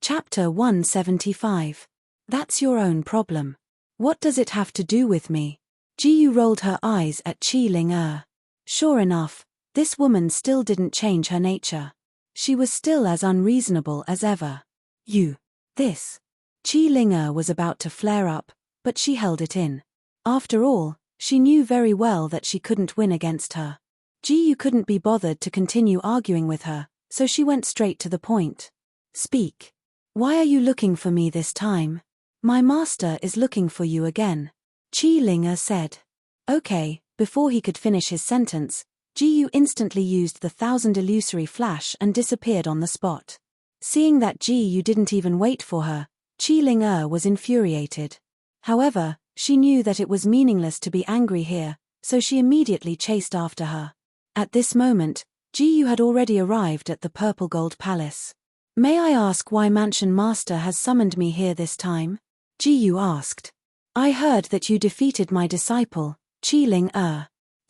Chapter 175. That's your own problem. What does it have to do with me? Jiyu rolled her eyes at Qi Ling. Sure enough, this woman still didn't change her nature. She was still as unreasonable as ever. This. Qi Ling was about to flare up, but she held it in. After all, she knew very well that she couldn't win against her. Jiyu couldn't be bothered to continue arguing with her, so she went straight to the point. Speak. Why are you looking for me this time? My master is looking for you again. Qi Ling said. Okay. Before he could finish his sentence, Jiyu instantly used the 1,000 illusory flash and disappeared on the spot. Seeing that Jiyu didn't even wait for her, Qi Ling was infuriated. However, she knew that it was meaningless to be angry here, so she immediately chased after her. At this moment, Jiyu had already arrived at the Purple Gold Palace. May I ask why Mansion Master has summoned me here this time? Jiyu asked. I heard that you defeated my disciple, Qi Ling.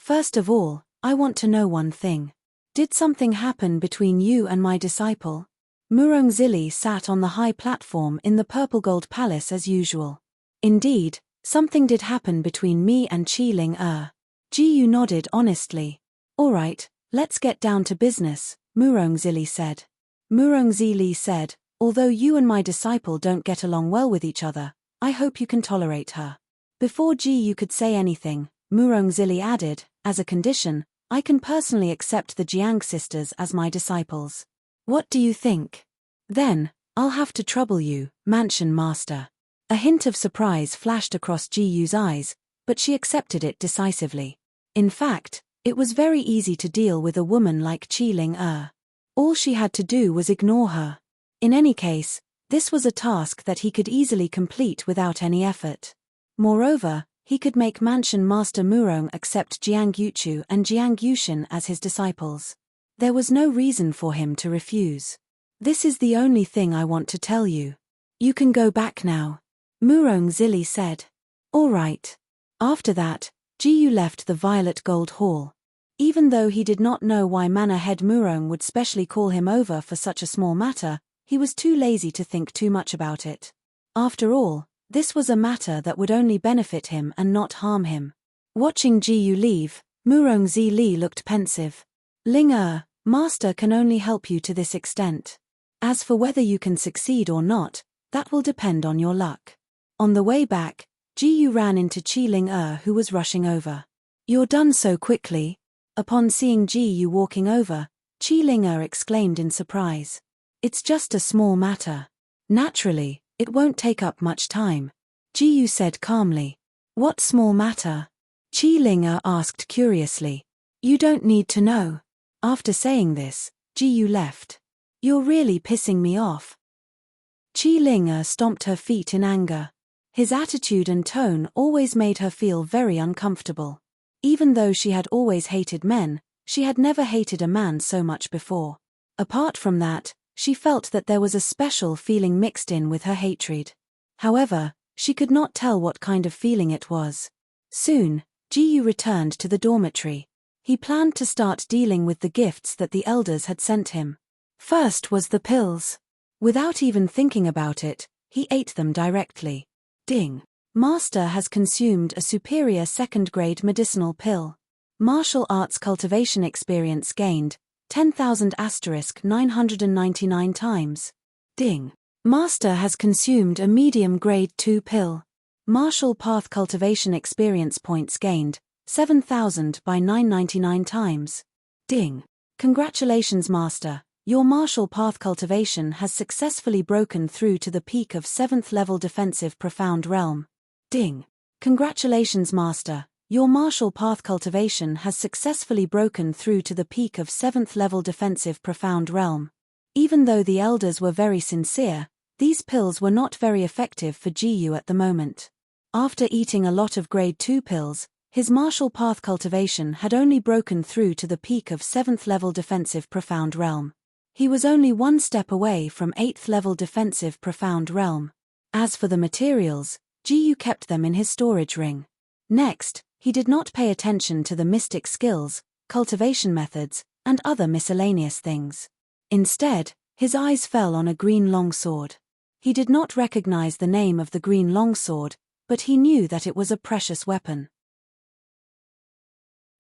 First of all, I want to know one thing. Did something happen between you and my disciple? Murongzili sat on the high platform in the Purple Gold Palace as usual. Indeed, something did happen between me and Qi Ling. Jiyu nodded honestly. Alright, let's get down to business, Murongzili said. Murongzili said, although you and my disciple don't get along well with each other, I hope you can tolerate her. Before Jiyu could say anything, Murongzili added, as a condition, I can personally accept the Jiang sisters as my disciples. What do you think? Then, I'll have to trouble you, Mansion Master. A hint of surprise flashed across Jiyu's eyes, but she accepted it decisively. In fact, it was very easy to deal with a woman like Qi Ling. All she had to do was ignore her. In any case, this was a task that he could easily complete without any effort. Moreover, he could make Mansion Master Murong accept Jiang Yuchu and Jiang Yushin as his disciples. There was no reason for him to refuse. This is the only thing I want to tell you. You can go back now. Murongzili said. All right. After that, Jiyu left the Violet Gold Hall. Even though he did not know why Manor Head Murong would specially call him over for such a small matter, he was too lazy to think too much about it. After all, this was a matter that would only benefit him and not harm him. Watching Jiyu leave, Murongzili looked pensive. Ling, Master can only help you to this extent. As for whether you can succeed or not, that will depend on your luck. On the way back, Jiyu ran into Qi Ling, who was rushing over. You're done so quickly. Upon seeing Jiyu walking over, Qi Ling exclaimed in surprise. It's just a small matter. Naturally, it won't take up much time. Jiyu said calmly. What small matter? Qi Ling asked curiously. You don't need to know. After saying this, Jiyu left. You're really pissing me off. Qi Ling stomped her feet in anger. His attitude and tone always made her feel very uncomfortable. Even though she had always hated men, she had never hated a man so much before. Apart from that, she felt that there was a special feeling mixed in with her hatred. However, she could not tell what kind of feeling it was. Soon, Jiyu returned to the dormitory. He planned to start dealing with the gifts that the elders had sent him. First was the pills. Without even thinking about it, he ate them directly. Ding. Master has consumed a superior second-grade medicinal pill. Martial arts cultivation experience gained, 10,000*999 times. Ding. Master has consumed a medium-grade 2 pill. Martial path cultivation experience points gained, 7,000 by 999 times. Ding. Congratulations, Master. Your martial path cultivation has successfully broken through to the peak of 7th level defensive profound realm. Ding. Congratulations, Master. Your martial path cultivation has successfully broken through to the peak of 7th level defensive profound realm. Even though the elders were very sincere, these pills were not very effective for Jiyu at the moment. After eating a lot of grade 2 pills, his martial path cultivation had only broken through to the peak of 7th level defensive profound realm. He was only one step away from 8th level defensive profound realm. As for the materials, Jiyu kept them in his storage ring. Next, he did not pay attention to the mystic skills, cultivation methods, and other miscellaneous things. Instead, his eyes fell on a green longsword. He did not recognize the name of the green longsword, but he knew that it was a precious weapon.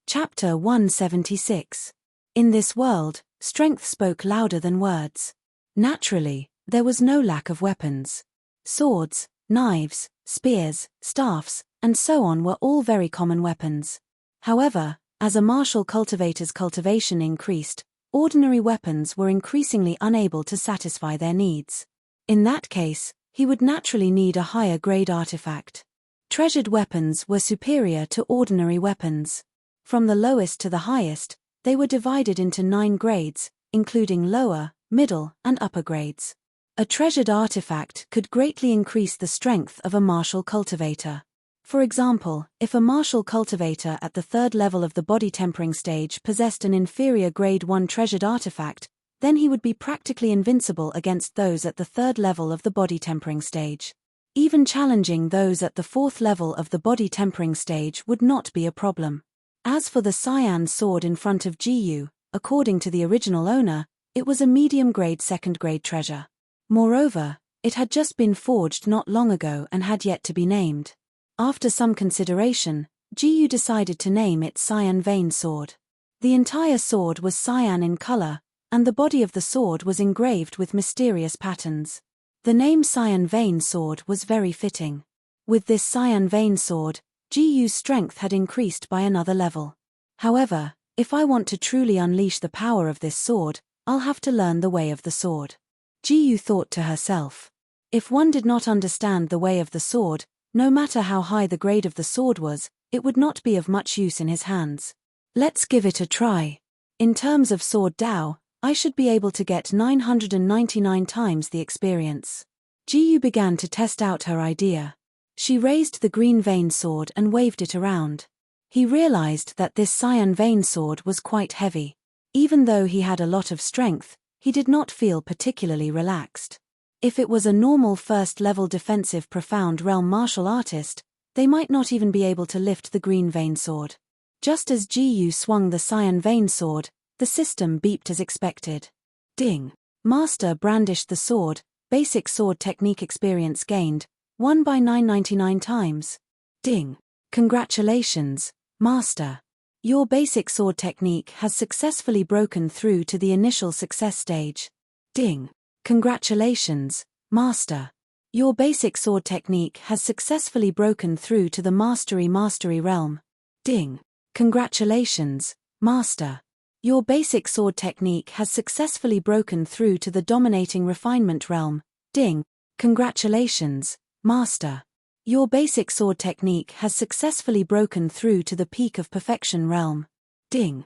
Chapter 176. In this world, strength spoke louder than words. Naturally, there was no lack of weapons. Swords, knives, spears, staffs, and so on were all very common weapons. However, as a martial cultivator's cultivation increased, ordinary weapons were increasingly unable to satisfy their needs. In that case, he would naturally need a higher grade artifact. Treasured weapons were superior to ordinary weapons. From the lowest to the highest, they were divided into 9 grades, including lower, middle, and upper grades. A treasured artifact could greatly increase the strength of a martial cultivator. For example, if a martial cultivator at the 3rd level of the body tempering stage possessed an inferior grade 1 treasured artifact, then he would be practically invincible against those at the 3rd level of the body tempering stage. Even challenging those at the 4th level of the body tempering stage would not be a problem. As for the cyan sword in front of Jiyu, according to the original owner, it was a medium-grade 2nd-grade treasure. Moreover, it had just been forged not long ago and had yet to be named. After some consideration, Jiyu decided to name it Cyan Vein Sword. The entire sword was cyan in color, and the body of the sword was engraved with mysterious patterns. The name Cyan Vein Sword was very fitting. With this Cyan Vein Sword, Jiyu's strength had increased by another level. However, if I want to truly unleash the power of this sword, I'll have to learn the way of the sword. Jiyu thought to herself. If one did not understand the way of the sword, no matter how high the grade of the sword was, it would not be of much use in his hands. Let's give it a try. In terms of sword Dao, I should be able to get 999 times the experience. Jiyu began to test out her idea. She raised the green vein sword and waved it around. He realized that this cyan vein sword was quite heavy. Even though he had a lot of strength, he did not feel particularly relaxed. If it was a normal first-level defensive profound realm martial artist, they might not even be able to lift the green vein sword. Just as Jiyu swung the cyan vein sword, the system beeped as expected. Ding! Master brandished the sword, basic sword technique experience gained, 1 by 999 times. Ding! Congratulations, Master. Your basic sword technique has successfully broken through to the initial success stage. Ding! Congratulations, Master. Your basic sword technique has successfully broken through to the mastery realm. Ding! Congratulations, Master. Your basic sword technique has successfully broken through to the dominating refinement realm. Ding! Congratulations, Master. Your basic sword technique has successfully broken through to the peak of perfection realm. Ding!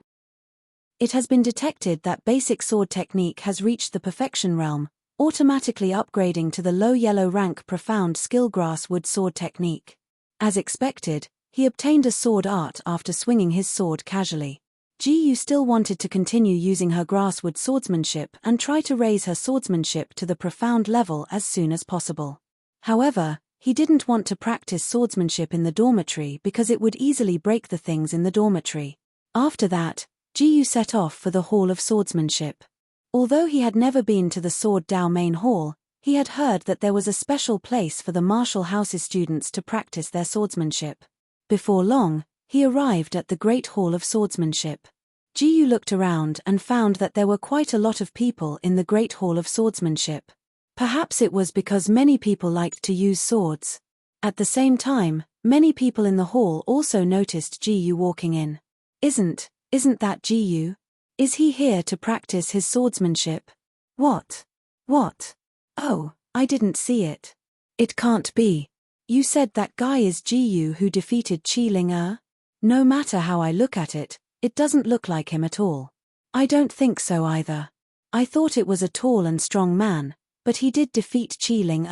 It has been detected that basic sword technique has reached the perfection realm, automatically upgrading to the low yellow rank profound skill grasswood sword technique. As expected, he obtained a sword art after swinging his sword casually. Jiyu still wanted to continue using her grasswood swordsmanship and try to raise her swordsmanship to the profound level as soon as possible. However, he didn't want to practice swordsmanship in the dormitory because it would easily break the things in the dormitory. After that, Jiyu set off for the Hall of Swordsmanship. Although he had never been to the Sword Dao main hall, he had heard that there was a special place for the martial house's students to practice their swordsmanship. Before long, he arrived at the Great Hall of Swordsmanship. Jiyu looked around and found that there were quite a lot of people in the Great Hall of Swordsmanship. Perhaps it was because many people liked to use swords. At the same time, many people in the hall also noticed Jiyu walking in. Isn't that Jiyu? Is he here to practice his swordsmanship? What? Oh, I didn't see it. It can't be. You said that guy is Jiyu who defeated Qi Ling. No matter how I look at it, it doesn't look like him at all. I don't think so either. I thought it was a tall and strong man, but he did defeat Qi Ling.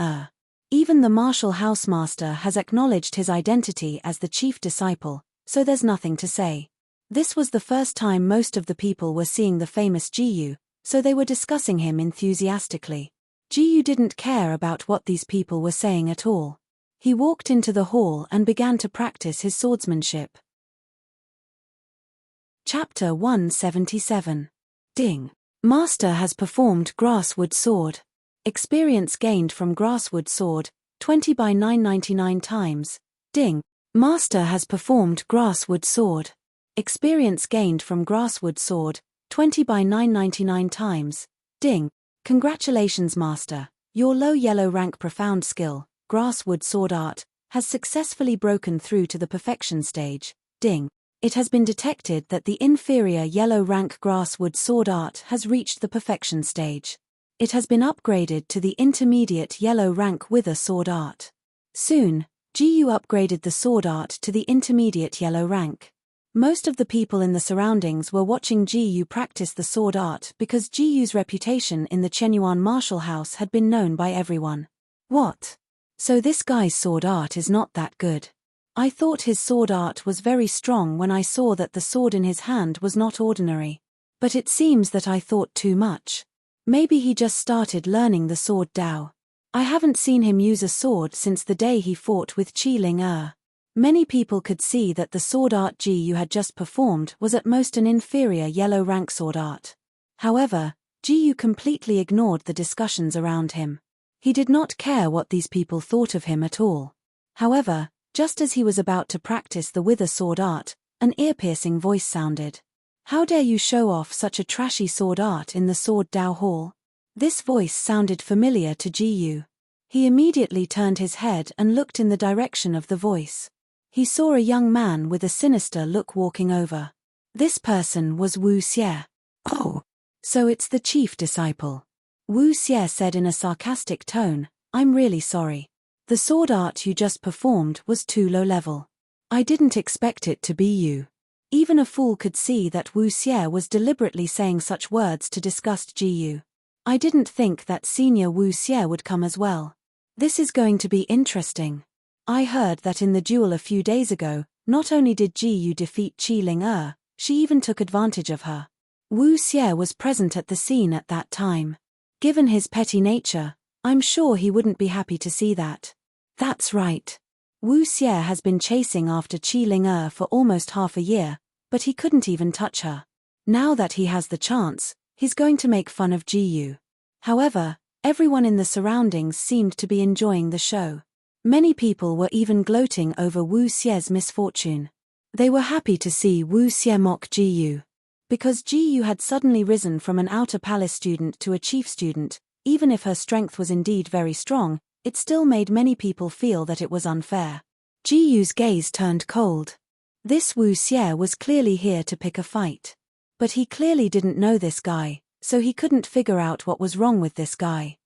Even the martial housemaster has acknowledged his identity as the chief disciple, so there's nothing to say. This was the first time most of the people were seeing the famous Jiyu, so they were discussing him enthusiastically. Jiyu didn't care about what these people were saying at all. He walked into the hall and began to practice his swordsmanship. Chapter 177. Ding! Master has performed grasswood sword. Experience gained from grasswood sword, 20 by 999 times. Ding. Master has performed grasswood sword. Experience gained from grasswood sword, 20 by 999 times. Ding. Congratulations Master, your low yellow rank profound skill, grasswood sword art, has successfully broken through to the perfection stage. Ding. It has been detected that the inferior yellow rank grasswood sword art has reached the perfection stage. It has been upgraded to the intermediate yellow rank wither sword art. Soon, GU upgraded the sword art to the intermediate yellow rank. Most of the people in the surroundings were watching GU practice the sword art because GU's reputation in the Chenyuan martial house had been known by everyone. What? So this guy's sword art is not that good. I thought his sword art was very strong when I saw that the sword in his hand was not ordinary. But it seems that I thought too much. Maybe he just started learning the sword Dao. I haven't seen him use a sword since the day he fought with Qi Ling. Many people could see that the sword art GU had just performed was at most an inferior yellow rank sword art. However, GU completely ignored the discussions around him. He did not care what these people thought of him at all. However, just as he was about to practice the wither sword art, an ear-piercing voice sounded. How dare you show off such a trashy sword art in the Sword Dao Hall? This voice sounded familiar to GU. He immediately turned his head and looked in the direction of the voice. He saw a young man with a sinister look walking over. This person was Wu Xie. Oh, so it's the chief disciple. Wu Xie said in a sarcastic tone, I'm really sorry. The sword art you just performed was too low level. I didn't expect it to be you. Even a fool could see that Wu Xie was deliberately saying such words to disgust GU. I didn't think that senior Wu Xie would come as well. This is going to be interesting. I heard that in the duel a few days ago, not only did GU defeat Qi Ling, she even took advantage of her. Wu Xie was present at the scene at that time. Given his petty nature, I'm sure he wouldn't be happy to see that. That's right. Wu Xie has been chasing after Qi Ling for almost half a year, but he couldn't even touch her. Now that he has the chance, he's going to make fun of GU. However, everyone in the surroundings seemed to be enjoying the show. Many people were even gloating over Wu Xie's misfortune. They were happy to see Wu Xie mock GU. Because GU had suddenly risen from an outer palace student to a chief student, even if her strength was indeed very strong, it still made many people feel that it was unfair. GU's gaze turned cold. This Wu Xie was clearly here to pick a fight. But he clearly didn't know this guy, so he couldn't figure out what was wrong with this guy.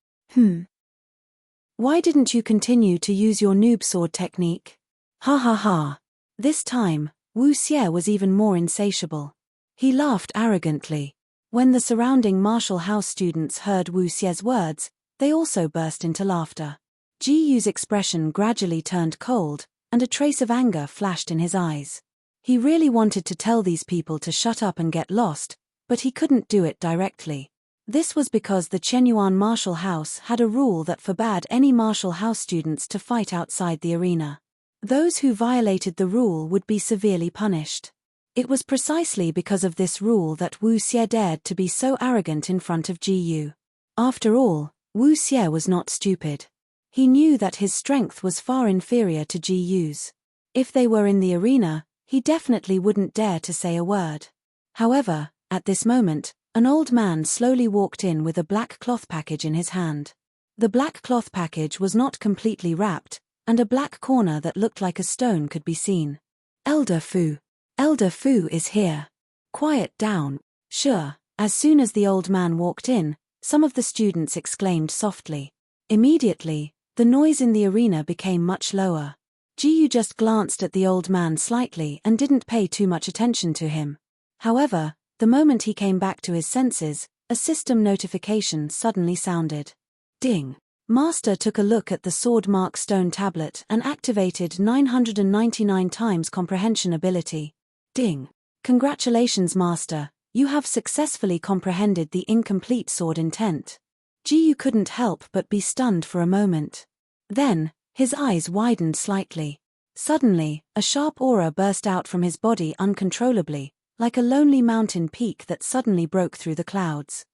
Why didn't you continue to use your noob sword technique? Ha ha ha. This time, Wu Xie was even more insatiable. He laughed arrogantly. When the surrounding martial house students heard Wu Xie's words, they also burst into laughter. GU's expression gradually turned cold, and a trace of anger flashed in his eyes. He really wanted to tell these people to shut up and get lost, but he couldn't do it directly. This was because the Chenyuan martial house had a rule that forbade any martial house students to fight outside the arena. Those who violated the rule would be severely punished. It was precisely because of this rule that Wu Xie dared to be so arrogant in front of GU. After all, Wu Xie was not stupid. He knew that his strength was far inferior to GU's. If they were in the arena, he definitely wouldn't dare to say a word. However, at this moment, an old man slowly walked in with a black cloth package in his hand. The black cloth package was not completely wrapped, and a black corner that looked like a stone could be seen. Elder Fu. Elder Fu is here. Quiet down. Sure. As soon as the old man walked in, some of the students exclaimed softly. Immediately, the noise in the arena became much lower. GU just glanced at the old man slightly and didn't pay too much attention to him. However, the moment he came back to his senses, a system notification suddenly sounded. Ding. Master took a look at the sword mark stone tablet and activated 999 times comprehension ability. Ding. Congratulations Master, you have successfully comprehended the incomplete sword intent. GU couldn't help but be stunned for a moment. Then, his eyes widened slightly. Suddenly, a sharp aura burst out from his body uncontrollably, like a lonely mountain peak that suddenly broke through the clouds.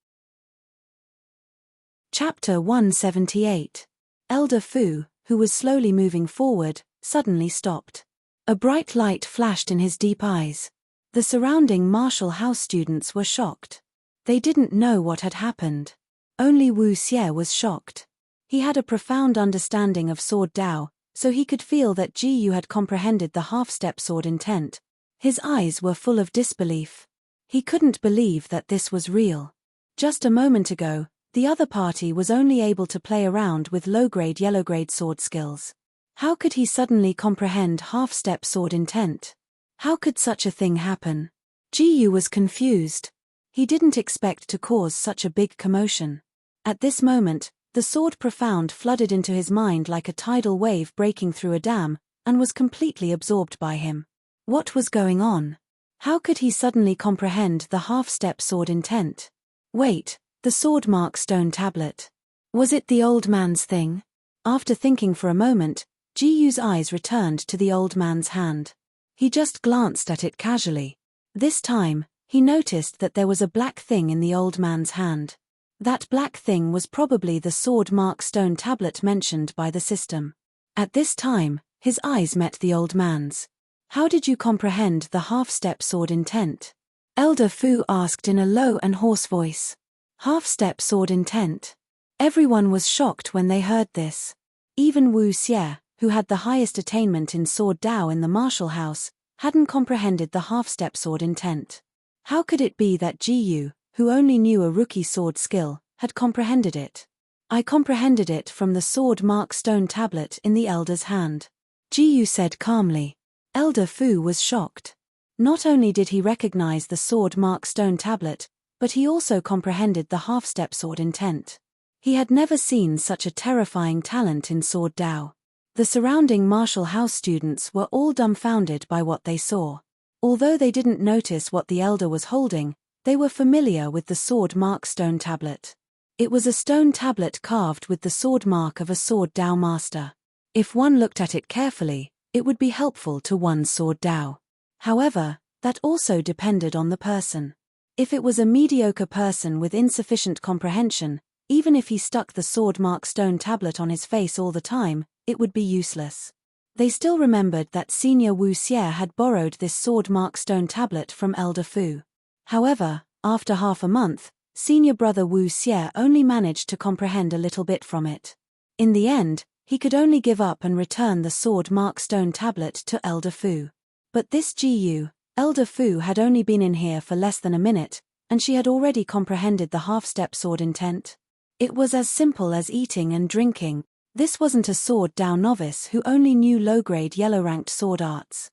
Chapter 178. Elder Fu, who was slowly moving forward, suddenly stopped. A bright light flashed in his deep eyes. The surrounding martial house students were shocked. They didn't know what had happened. Only Wu Xie was shocked. He had a profound understanding of sword Dao, so he could feel that Ji Yu had comprehended the half-step sword intent. His eyes were full of disbelief. He couldn't believe that this was real. Just a moment ago, the other party was only able to play around with low-grade yellow-grade sword skills. How could he suddenly comprehend half-step sword intent? How could such a thing happen? Ji Yu was confused. He didn't expect to cause such a big commotion. At this moment, the sword profound flooded into his mind like a tidal wave breaking through a dam, and was completely absorbed by him. What was going on? How could he suddenly comprehend the half-step sword intent? Wait, the sword mark stone tablet. Was it the old man's thing? After thinking for a moment, Ji Yu's eyes returned to the old man's hand. He just glanced at it casually. This time, he noticed that there was a black thing in the old man's hand. That black thing was probably the sword mark stone tablet mentioned by the system. At this time, his eyes met the old man's. How did you comprehend the half-step sword intent? Elder Fu asked in a low and hoarse voice. Half-step sword intent. Everyone was shocked when they heard this. Even Wu Xie, who had the highest attainment in sword Dao in the martial house, hadn't comprehended the half-step sword intent. How could it be that Ji Yu, who only knew a rookie sword skill, had comprehended it? I comprehended it from the sword mark stone tablet in the elder's hand. Ji Yu said calmly. Elder Fu was shocked. Not only did he recognize the sword mark stone tablet, but he also comprehended the half-step sword intent. He had never seen such a terrifying talent in sword Dao. The surrounding martial house students were all dumbfounded by what they saw. Although they didn't notice what the elder was holding, they were familiar with the sword mark stone tablet. It was a stone tablet carved with the sword mark of a sword Dao master. If one looked at it carefully, it would be helpful to one's sword Dao. However, that also depended on the person. If it was a mediocre person with insufficient comprehension, even if he stuck the sword mark stone tablet on his face all the time, it would be useless. They still remembered that senior Wu Xie had borrowed this sword mark stone tablet from Elder Fu. However, after half a month, senior brother Wu Xie only managed to comprehend a little bit from it. In the end, he could only give up and return the sword mark stone tablet to Elder Fu. But this Ji Yu, Elder Fu had only been in here for less than a minute, and she had already comprehended the half-step sword intent. It was as simple as eating and drinking. This wasn't a sword Dao novice who only knew low-grade yellow-ranked sword arts.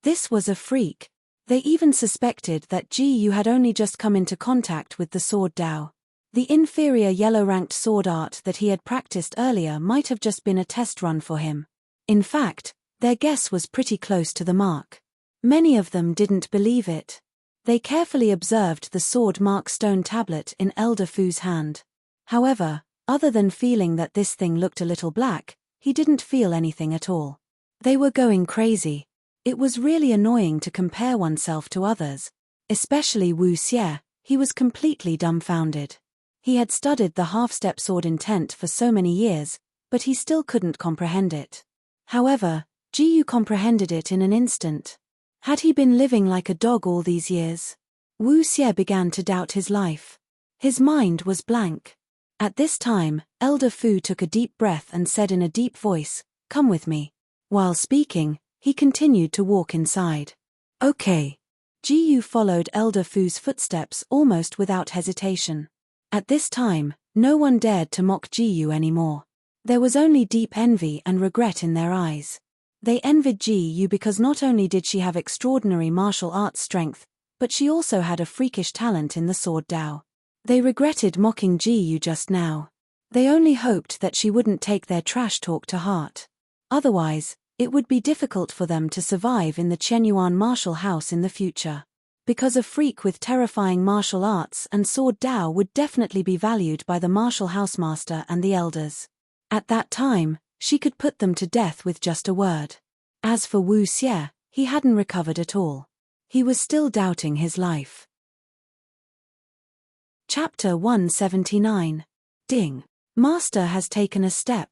This was a freak. They even suspected that Ji Yu had only just come into contact with the sword Dao. The inferior yellow-ranked sword art that he had practiced earlier might have just been a test run for him. In fact, their guess was pretty close to the mark. Many of them didn't believe it. They carefully observed the sword mark stone tablet in Elder Fu's hand. However, other than feeling that this thing looked a little black, he didn't feel anything at all. They were going crazy. It was really annoying to compare oneself to others. Especially Wu Xie, he was completely dumbfounded. He had studied the half-step sword intent for so many years, but he still couldn't comprehend it. However, Ji Yu comprehended it in an instant. Had he been living like a dog all these years? Wu Xie began to doubt his life. His mind was blank. At this time, Elder Fu took a deep breath and said in a deep voice, "Come with me." While speaking, he continued to walk inside. Okay. Ji Yu followed Elder Fu's footsteps almost without hesitation. At this time, no one dared to mock Ji Yu anymore. There was only deep envy and regret in their eyes. They envied Ji Yu because not only did she have extraordinary martial arts strength, but she also had a freakish talent in the sword Dao. They regretted mocking Ji Yu just now. They only hoped that she wouldn't take their trash talk to heart. Otherwise, it would be difficult for them to survive in the Chenyuan martial house in the future. Because a freak with terrifying martial arts and sword Dao would definitely be valued by the martial housemaster and the elders. At that time, she could put them to death with just a word. As for Wu Xie, he hadn't recovered at all. He was still doubting his life. Chapter 179. Ding. Master has taken a step.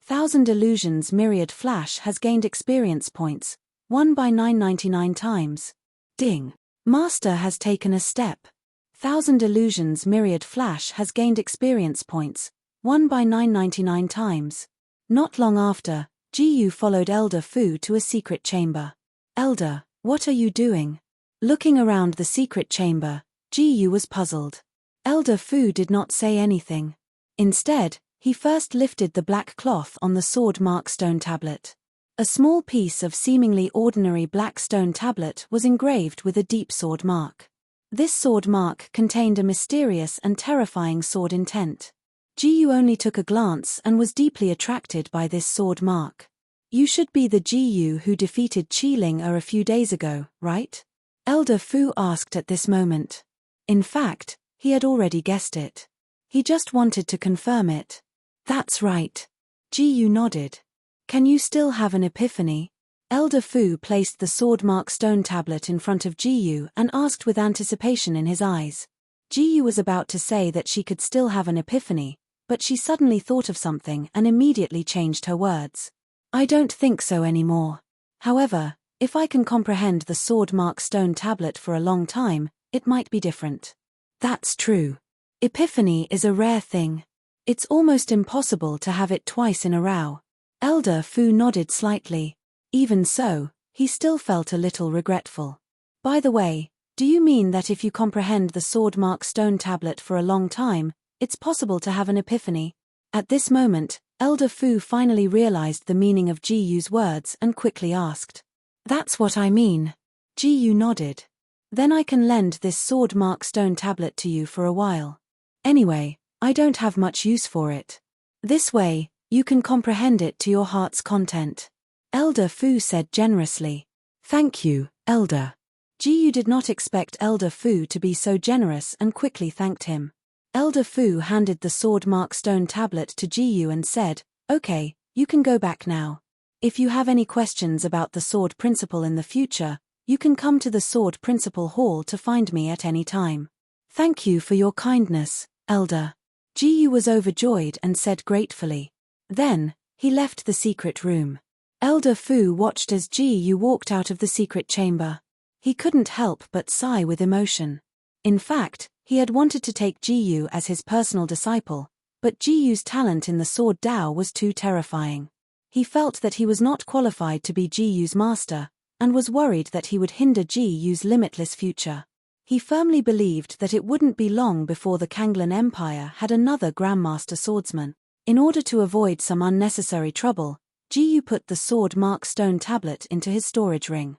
Thousand illusions myriad flash has gained experience points. 1 by 999 times. Ding. Master has taken a step. Thousand illusions myriad flash has gained experience points. 1 by 999 times. Not long after, Jiyu followed Elder Fu to a secret chamber. Elder, what are you doing? Looking around the secret chamber, Jiyu was puzzled. Elder Fu did not say anything. Instead, he first lifted the black cloth on the sword mark stone tablet. A small piece of seemingly ordinary black stone tablet was engraved with a deep sword mark. This sword mark contained a mysterious and terrifying sword intent. Jiyu only took a glance and was deeply attracted by this sword mark. You should be the Jiyu who defeated Qiling a few days ago, right? Elder Fu asked at this moment. In fact, he had already guessed it. He just wanted to confirm it. That's right. Jiyu nodded. Can you still have an epiphany? Elder Fu placed the sword mark stone tablet in front of Jiyu and asked with anticipation in his eyes. Jiyu was about to say that she could still have an epiphany, but she suddenly thought of something and immediately changed her words. I don't think so anymore. However, if I can comprehend the sword mark stone tablet for a long time, it might be different. That's true. Epiphany is a rare thing. It's almost impossible to have it twice in a row. Elder Fu nodded slightly. Even so, he still felt a little regretful. By the way, do you mean that if you comprehend the sword mark stone tablet for a long time, it's possible to have an epiphany? At this moment, Elder Fu finally realized the meaning of Jiyu's words and quickly asked. That's what I mean. Jiyu nodded. Then I can lend this sword mark stone tablet to you for a while. Anyway, I don't have much use for it. This way, you can comprehend it to your heart's content. Elder Fu said generously. Thank you, Elder. Jiyu did not expect Elder Fu to be so generous and quickly thanked him. Elder Fu handed the sword mark stone tablet to Jiyu and said, Okay, you can go back now. If you have any questions about the sword principle in the future, you can come to the sword principle hall to find me at any time. Thank you for your kindness, Elder. Jiyu was overjoyed and said gratefully. Then, he left the secret room. Elder Fu watched as Jiyu walked out of the secret chamber. He couldn't help but sigh with emotion. In fact, he had wanted to take Jiyu as his personal disciple, but Jiyu's talent in the sword Dao was too terrifying. He felt that he was not qualified to be Jiyu's master, and was worried that he would hinder Jiyu's limitless future. He firmly believed that it wouldn't be long before the Kanglan Empire had another Grandmaster swordsman. In order to avoid some unnecessary trouble, Jiyu put the sword mark stone tablet into his storage ring.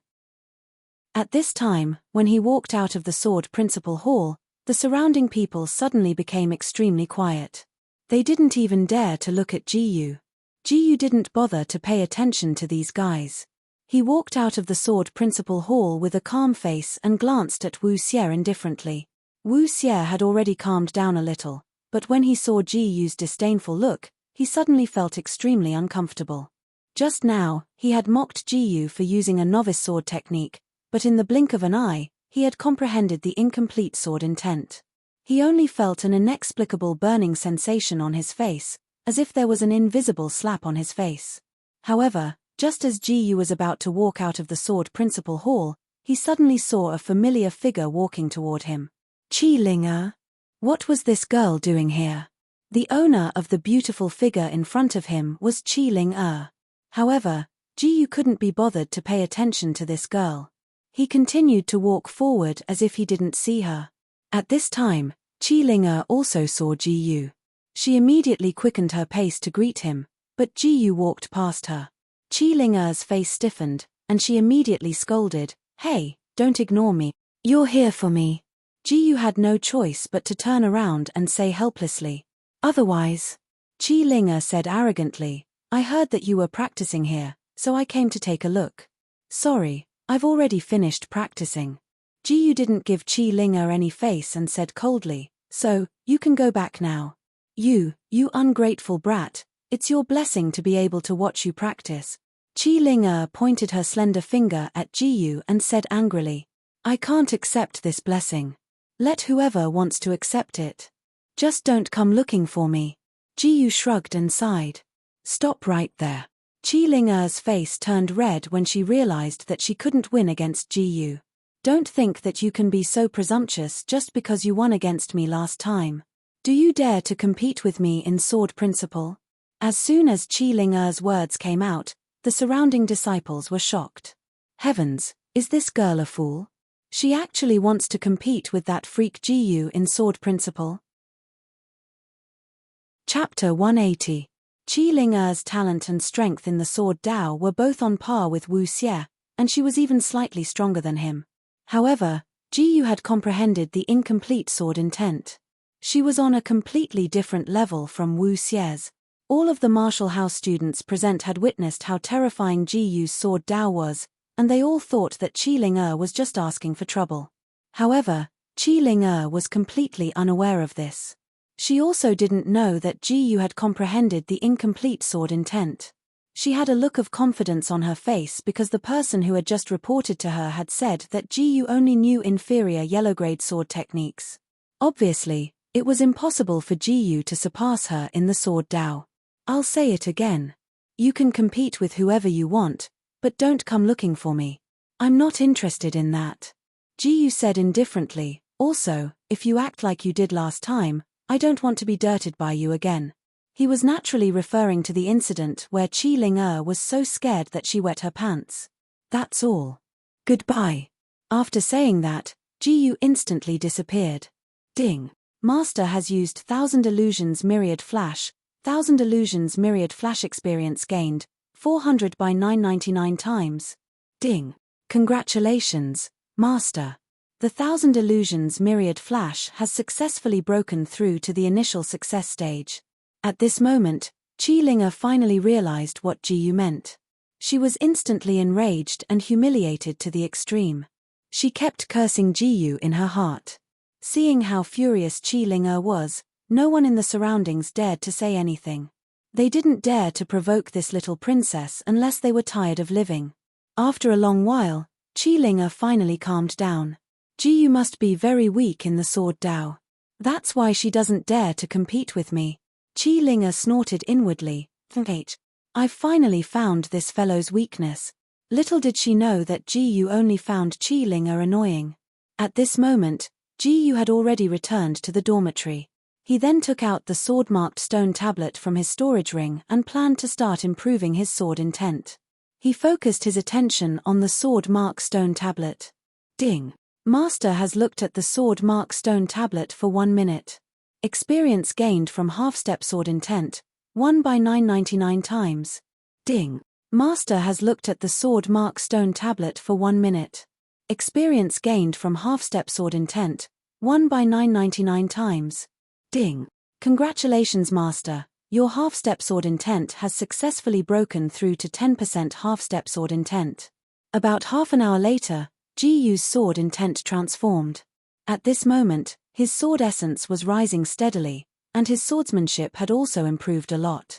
At this time, when he walked out of the sword principal hall, the surrounding people suddenly became extremely quiet. They didn't even dare to look at Jiyu. Jiyu didn't bother to pay attention to these guys. He walked out of the sword principal hall with a calm face and glanced at Wu Xie indifferently. Wu Xie had already calmed down a little, but when he saw Jiyu's disdainful look, he suddenly felt extremely uncomfortable. Just now, he had mocked Jiyu for using a novice sword technique, but in the blink of an eye, he had comprehended the incomplete sword intent. He only felt an inexplicable burning sensation on his face, as if there was an invisible slap on his face. However, just as Jiyu was about to walk out of the sword principal hall, he suddenly saw a familiar figure walking toward him. Qiling. What was this girl doing here? The owner of the beautiful figure in front of him was Qiling. However, Jiyu couldn't be bothered to pay attention to this girl. He continued to walk forward as if he didn't see her. At this time, Qiling also saw Jiyu. She immediately quickened her pace to greet him, but Jiyu walked past her. Qiling's face stiffened, and she immediately scolded, Hey, don't ignore me. You're here for me. Jiyu had no choice but to turn around and say helplessly. Otherwise. Qiling said arrogantly, I heard that you were practicing here, so I came to take a look. Sorry, I've already finished practicing. Jiyu didn't give Qiling any face and said coldly, So, you can go back now. You ungrateful brat, it's your blessing to be able to watch you practice. Qiling pointed her slender finger at Jiyu and said angrily, I can't accept this blessing. Let whoever wants to accept it. Just don't come looking for me. Ji shrugged and sighed. Stop right there. Qi Ling-er's face turned red when she realized that she couldn't win against Ji. Don't think that you can be so presumptuous just because you won against me last time. Do you dare to compete with me in sword principle? As soon as Qi Ling-er's words came out, the surrounding disciples were shocked. Heavens, is this girl a fool? She actually wants to compete with that freak Ji in sword principle? Chapter 180. Qi Ling-er's talent and strength in the sword Dao were both on par with Wu Xie, and she was even slightly stronger than him. However, Ji had comprehended the incomplete sword intent. She was on a completely different level from Wu Xie's. All of the martial house students present had witnessed how terrifying Ji's sword Dao was, and they all thought that Qi Ling-er was just asking for trouble. However, Qi Ling-er was completely unaware of this. She also didn't know that Ji had comprehended the incomplete sword intent. She had a look of confidence on her face because the person who had just reported to her had said that Ji only knew inferior yellow-grade sword techniques. Obviously, it was impossible for Ji to surpass her in the sword Dao. I'll say it again. You can compete with whoever you want, but don't come looking for me. I'm not interested in that. Ji said indifferently. Also, if you act like you did last time, I don't want to be dirted by you again. He was naturally referring to the incident where Qi Ling-er was so scared that she wet her pants. That's all. Goodbye. After saying that, Ji instantly disappeared. Ding. Master has used 1000 illusions myriad flash, 1000 illusions myriad flash experience gained, 400 by 999 times. Ding. Congratulations, Master. The 1000 illusions myriad flash has successfully broken through to the initial success stage. At this moment, Qi Ling-er finally realized what Ji meant. She was instantly enraged and humiliated to the extreme. She kept cursing Ji in her heart. Seeing how furious Qi Ling-er was, no one in the surroundings dared to say anything. They didn't dare to provoke this little princess unless they were tired of living. After a long while, Qi Ling-er finally calmed down. Ji must be very weak in the sword Dao. That's why she doesn't dare to compete with me. Qi Ling-er snorted inwardly. I've finally found this fellow's weakness. Little did she know that Ji only found Qi Ling-er annoying. At this moment, Ji had already returned to the dormitory. He then took out the sword-marked stone tablet from his storage ring and planned to start improving his sword intent. He focused his attention on the sword-marked stone tablet. Ding. Master has looked at the sword-marked stone tablet for 1 minute. Experience gained from half-step sword intent, 1 by 999 times. Ding. Master has looked at the sword-marked stone tablet for 1 minute. Experience gained from half-step sword intent, 1 by 999 times. Ding. Congratulations, Master. Your half-step sword intent has successfully broken through to 10% half-step sword intent. About half an hour later, Ji's sword intent transformed. At this moment, his sword essence was rising steadily, and his swordsmanship had also improved a lot.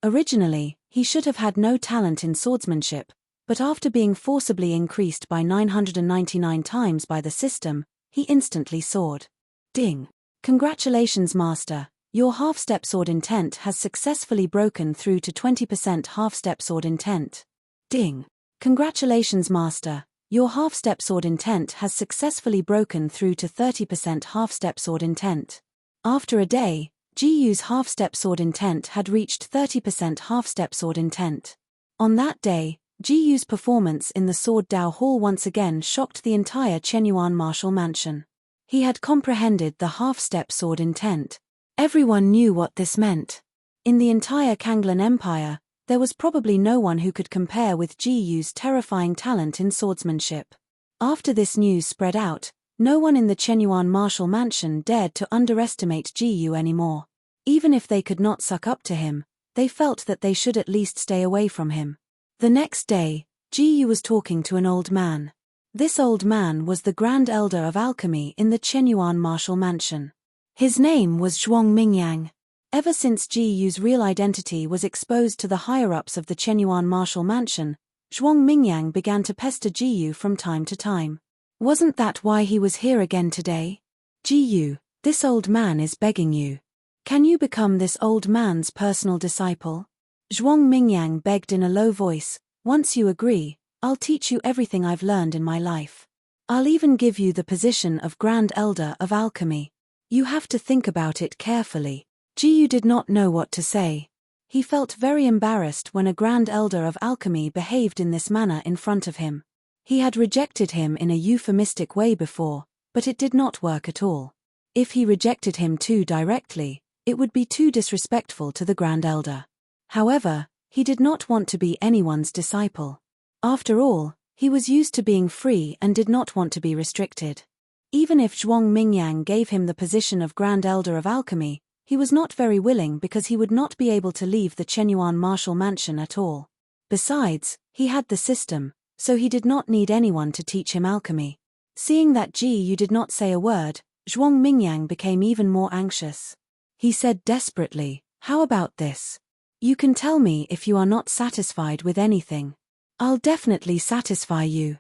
Originally, he should have had no talent in swordsmanship, but after being forcibly increased by 999 times by the system, he instantly soared. Ding. Congratulations, Master. Your half-step sword intent has successfully broken through to 20% half-step sword intent. Ding. Congratulations, Master. Your half-step sword intent has successfully broken through to 30% half-step sword intent. After a day, Ji's half-step sword intent had reached 30% half-step sword intent. On that day, Ji's performance in the Sword Dao Hall once again shocked the entire Chenyuan martial mansion. He had comprehended the half-step sword intent. Everyone knew what this meant. In the entire Kanglan Empire, there was probably no one who could compare with Ji's terrifying talent in swordsmanship. After this news spread out, no one in the Chenyuan martial mansion dared to underestimate Ji anymore. Even if they could not suck up to him, they felt that they should at least stay away from him. The next day, Ji was talking to an old man. This old man was the Grand Elder of Alchemy in the Chenyuan martial mansion. His name was Zhuang Mingyang. Ever since Ji's real identity was exposed to the higher-ups of the Chenyuan martial mansion, Zhuang Mingyang began to pester Ji from time to time. Wasn't that why he was here again today? Ji, This old man is begging you. Can you become this old man's personal disciple? Zhuang Mingyang begged in a low voice, once you agree, I'll teach you everything I've learned in my life. I'll even give you the position of Grand Elder of Alchemy. You have to think about it carefully. Jiyu did not know what to say. He felt very embarrassed when a Grand Elder of Alchemy behaved in this manner in front of him. He had rejected him in a euphemistic way before, but it did not work at all. If he rejected him too directly, it would be too disrespectful to the Grand Elder. However, he did not want to be anyone's disciple. After all, he was used to being free and did not want to be restricted. Even if Zhuang Mingyang gave him the position of Grand Elder of Alchemy, he was not very willing because he would not be able to leave the Chenyuan martial mansion at all. Besides, he had the system, so he did not need anyone to teach him alchemy. Seeing that Jiyu did not say a word, Zhuang Mingyang became even more anxious. He said desperately, how about this? You can tell me if you are not satisfied with anything. I'll definitely satisfy you.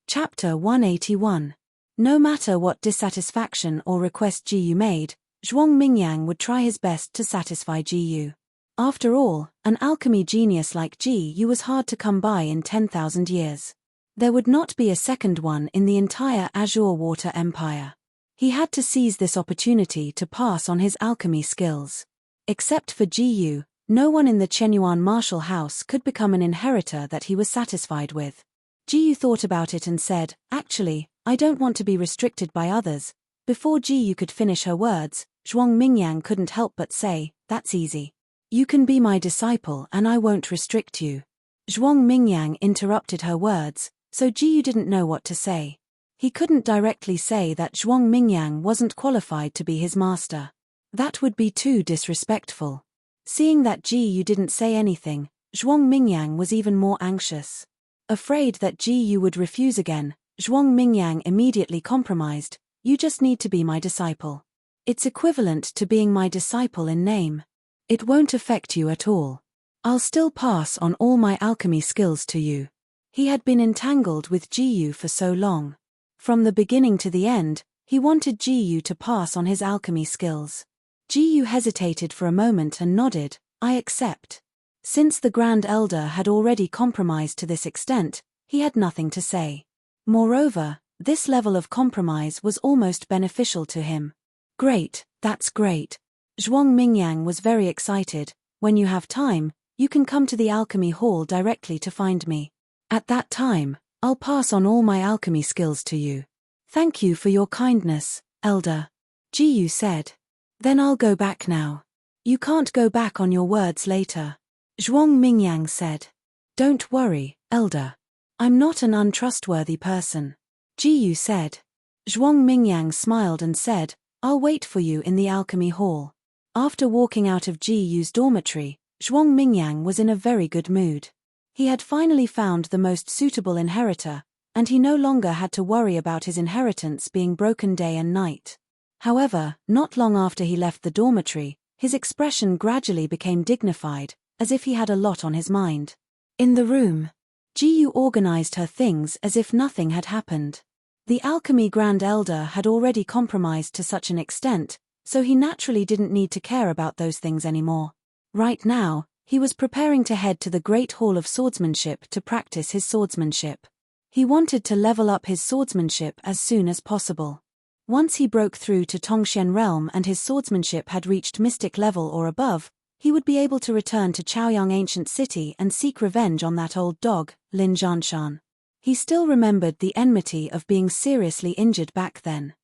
Chapter 181. No matter what dissatisfaction or request Jiyu made, Zhuang Mingyang would try his best to satisfy Jiyu. After all, an alchemy genius like Jiyu was hard to come by in 10,000 years. There would not be a second one in the entire Azure Water Empire. He had to seize this opportunity to pass on his alchemy skills. Except for Jiyu, no one in the Chenyuan martial house could become an inheritor that he was satisfied with. Jiyu thought about it and said, actually, I don't want to be restricted by others. Before Jiyu could finish her words, Zhuang Mingyang couldn't help but say, that's easy. You can be my disciple and I won't restrict you. Zhuang Mingyang interrupted her words, so Jiyu didn't know what to say. He couldn't directly say that Zhuang Mingyang wasn't qualified to be his master. That would be too disrespectful. Seeing that Jiyu didn't say anything, Zhuang Mingyang was even more anxious. Afraid that Jiyu would refuse again, Zhuang Mingyang immediately compromised, you just need to be my disciple. It's equivalent to being my disciple in name. It won't affect you at all. I'll still pass on all my alchemy skills to you. He had been entangled with Jiyu for so long. From the beginning to the end, he wanted Jiyu to pass on his alchemy skills. Jiyu hesitated for a moment and nodded, I accept. Since the Grand Elder had already compromised to this extent, he had nothing to say. Moreover, this level of compromise was almost beneficial to him. Great, that's great. Zhuang Mingyang was very excited. When you have time, you can come to the alchemy hall directly to find me. At that time, I'll pass on all my alchemy skills to you. Thank you for your kindness, Elder. Jiyu said. Then I'll go back now. You can't go back on your words later. Zhuang Mingyang said. Don't worry, Elder. I'm not an untrustworthy person. Jiyu said. Zhuang Mingyang smiled and said, I'll wait for you in the alchemy hall. After walking out of Jiyu's dormitory, Zhuang Mingyang was in a very good mood. He had finally found the most suitable inheritor, and he no longer had to worry about his inheritance being broken day and night. However, not long after he left the dormitory, his expression gradually became dignified, as if he had a lot on his mind. In the room, Jiyu organized her things as if nothing had happened. The alchemy Grand Elder had already compromised to such an extent, so he naturally didn't need to care about those things anymore. Right now, he was preparing to head to the Great Hall of Swordsmanship to practice his swordsmanship. He wanted to level up his swordsmanship as soon as possible. Once he broke through to Tongxian realm and his swordsmanship had reached mystic level or above, he would be able to return to Chaoyang Ancient City and seek revenge on that old dog, Lin Zhanshan. He still remembered the enmity of being seriously injured back then.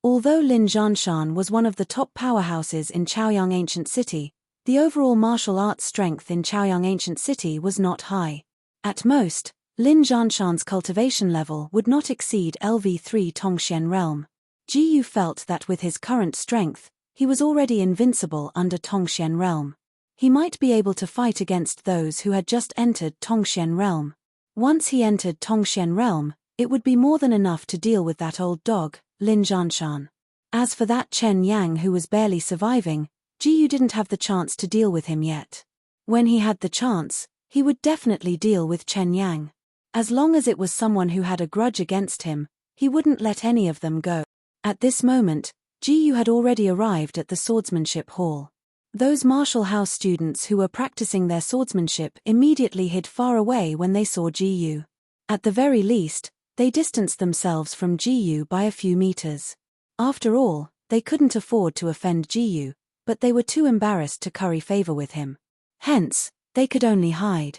Although Lin Zhanshan was one of the top powerhouses in Chaoyang Ancient City, the overall martial arts strength in Chaoyang Ancient City was not high. At most, Lin Zhanshan's cultivation level would not exceed LV3 Tongxian realm. Jiyu felt that with his current strength, he was already invincible under Tongxian realm. He might be able to fight against those who had just entered Tongxian realm. Once he entered Tongxian realm, it would be more than enough to deal with that old dog, Lin Zhanshan. As for that Chen Yang who was barely surviving, Jiyu didn't have the chance to deal with him yet. When he had the chance, he would definitely deal with Chen Yang. As long as it was someone who had a grudge against him, He wouldn't let any of them go. At this moment, Ji-yu had already arrived at the swordsmanship hall. Those martial house students who were practicing their swordsmanship immediately hid far away when they saw Ji-yu. At the very least, they distanced themselves from Ji-yu by a few meters. After all, they couldn't afford to offend Ji-yu, but they were too embarrassed to curry favor with him. Hence, they could only hide.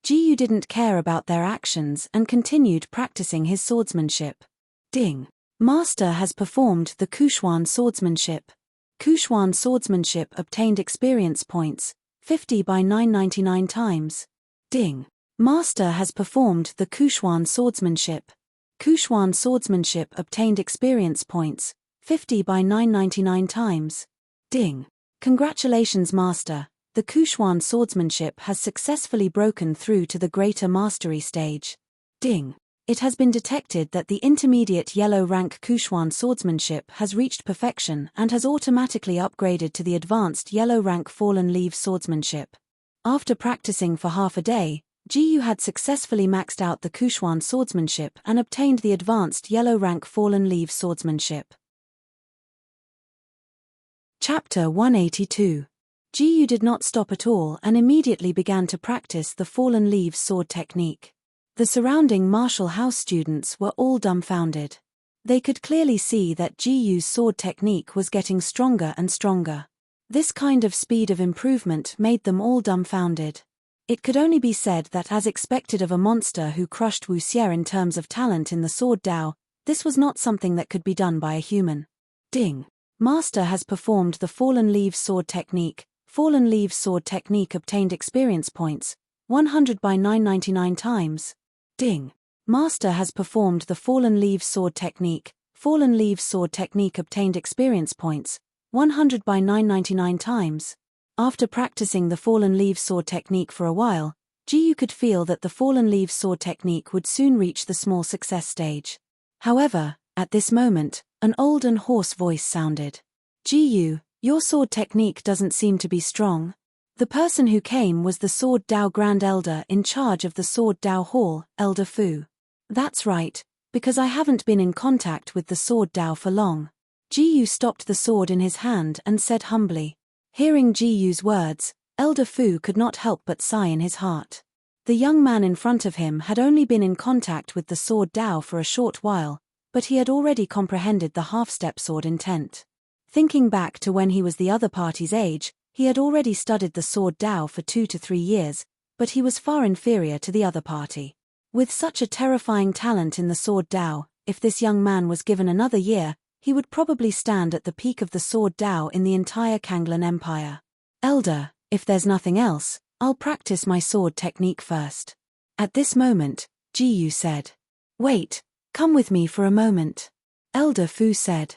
Ji-yu didn't care about their actions and continued practicing his swordsmanship. Ding. Master has performed the Kushuan swordsmanship. Kushuan swordsmanship obtained experience points, 50 by 999 times. Ding. Master has performed the Kushuan swordsmanship. Kushuan swordsmanship obtained experience points, 50 by 999 times. Ding. Congratulations, Master. The Kushuan swordsmanship has successfully broken through to the greater mastery stage. Ding. It has been detected that the intermediate yellow rank Kushuan swordsmanship has reached perfection and has automatically upgraded to the advanced yellow rank fallen leaves swordsmanship. After practicing for half a day, Ji-yu had successfully maxed out the Kushuan swordsmanship and obtained the advanced yellow rank fallen leaves swordsmanship. Chapter 182. Ji-yu did not stop at all and immediately began to practice the fallen leaves sword technique. The surrounding martial house students were all dumbfounded. They could clearly see that Ji-yu's sword technique was getting stronger and stronger. This kind of speed of improvement made them all dumbfounded. It could only be said that, as expected of a monster who crushed Wu Xie in terms of talent in the sword Dao, this was not something that could be done by a human. Ding. Master has performed the fallen leaves sword technique. Fallen leaves sword technique obtained experience points, 100 by 999 times. Ding. Master has performed the fallen leaves sword technique. Fallen leaves sword technique obtained experience points, 100 by 999 times. After practicing the fallen leaves sword technique for a while, Ji-yu could feel that the fallen leaves sword technique would soon reach the small success stage. However, at this moment, an old and hoarse voice sounded. Ji-yu, your sword technique doesn't seem to be strong. The person who came was the Sword Dao Grand Elder in charge of the Sword Dao Hall, Elder Fu. That's right, because I haven't been in contact with the Sword Dao for long. Ji-yu stopped the sword in his hand and said humbly. Hearing Ji-yu's words, Elder Fu could not help but sigh in his heart. The young man in front of him had only been in contact with the Sword Dao for a short while, but he had already comprehended the half-step sword intent. Thinking back to when he was the other party's age, he had already studied the sword Dao for 2 to 3 years, but he was far inferior to the other party. With such a terrifying talent in the sword Dao, if this young man was given another year, he would probably stand at the peak of the sword Dao in the entire Kanglan Empire. Elder, if there's nothing else, I'll practice my sword technique first. At this moment, Ji-yu said. Wait, come with me for a moment. Elder Fu said.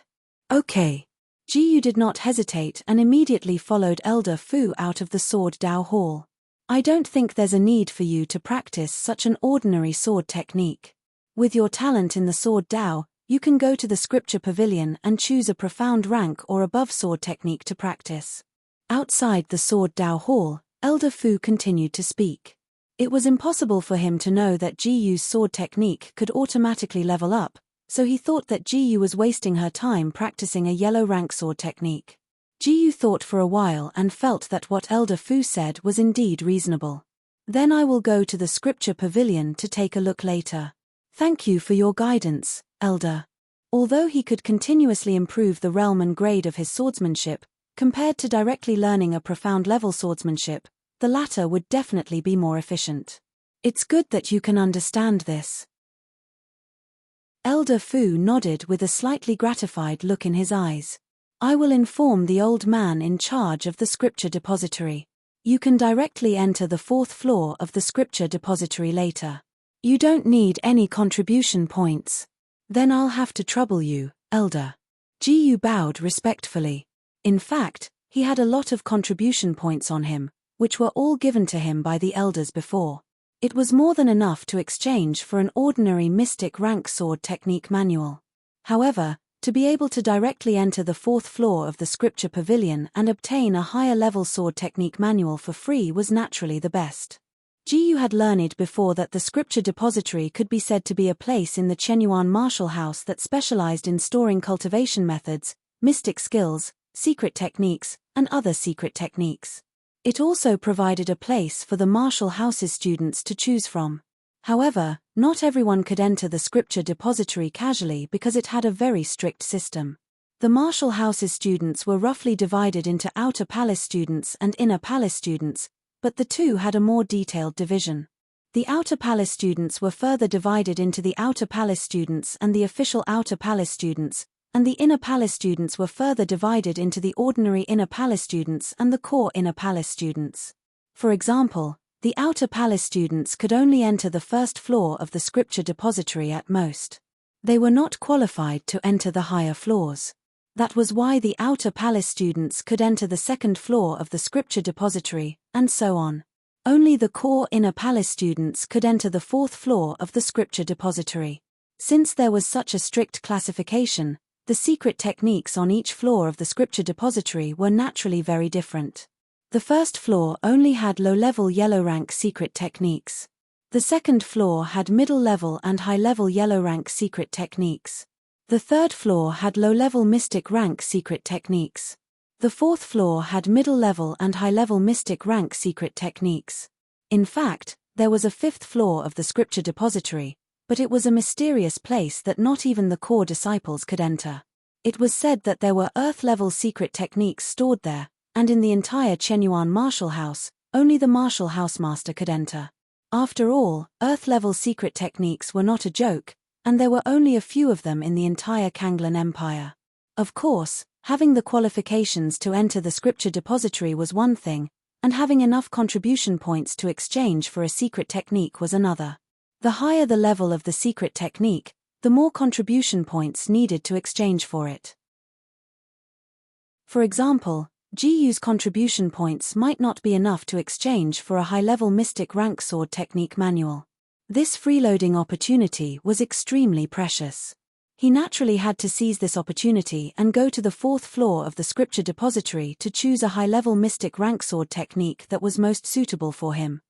Okay. Ji-yu did not hesitate and immediately followed Elder Fu out of the Sword Dao Hall. I don't think there's a need for you to practice such an ordinary sword technique. With your talent in the Sword Dao, you can go to the Scripture Pavilion and choose a profound rank or above sword technique to practice. Outside the Sword Dao Hall, Elder Fu continued to speak. It was impossible for him to know that Ji-yu's sword technique could automatically level up, so he thought that Ji-yu was wasting her time practicing a yellow rank sword technique. Ji-yu thought for a while and felt that what Elder Fu said was indeed reasonable. Then I will go to the Scripture Pavilion to take a look later. Thank you for your guidance, Elder. Although he could continuously improve the realm and grade of his swordsmanship, compared to directly learning a profound level swordsmanship, the latter would definitely be more efficient. It's good that you can understand this. Elder Fu nodded with a slightly gratified look in his eyes. I will inform the old man in charge of the Scripture Depository. You can directly enter the 4th floor of the Scripture Depository later. You don't need any contribution points. Then I'll have to trouble you, Elder. Ji-yu bowed respectfully. In fact, he had a lot of contribution points on him, which were all given to him by the elders before. It was more than enough to exchange for an ordinary mystic rank sword technique manual. However, to be able to directly enter the 4th floor of the Scripture Pavilion and obtain a higher level sword technique manual for free was naturally the best. Ji Yu had learned before that the scripture depository could be said to be a place in the Chenyuan martial house that specialized in storing cultivation methods, mystic skills, secret techniques, and other secret techniques. It also provided a place for the martial house's students to choose from. However, not everyone could enter the scripture depository casually because it had a very strict system. The martial house's students were roughly divided into outer palace students and inner palace students, but the two had a more detailed division. The outer palace students were further divided into the outer palace students and the official outer palace students, and the inner palace students were further divided into the ordinary inner palace students and the core inner palace students. For example, the outer palace students could only enter the first floor of the scripture depository at most. They were not qualified to enter the higher floors. That was why the outer palace students could enter the second floor of the scripture depository, and so on. Only the core inner palace students could enter the fourth floor of the scripture depository. Since there was such a strict classification, the secret techniques on each floor of the scripture depository were naturally very different. The first floor only had low-level yellow rank secret techniques. The second floor had middle-level and high-level yellow rank secret techniques. The third floor had low-level mystic rank secret techniques. The fourth floor had middle-level and high-level mystic rank secret techniques. In fact, there was a fifth floor of the scripture depository, but it was a mysterious place that not even the core disciples could enter. It was said that there were earth-level secret techniques stored there, and in the entire Chenyuan martial house, only the martial house master could enter. After all, earth-level secret techniques were not a joke, and there were only a few of them in the entire Kanglan Empire. Of course, having the qualifications to enter the scripture depository was one thing, and having enough contribution points to exchange for a secret technique was another. The higher the level of the secret technique, the more contribution points needed to exchange for it. For example, Ji Yu's contribution points might not be enough to exchange for a high-level mystic rank sword technique manual. This freeloading opportunity was extremely precious. He naturally had to seize this opportunity and go to the fourth floor of the scripture depository to choose a high-level mystic rank sword technique that was most suitable for him.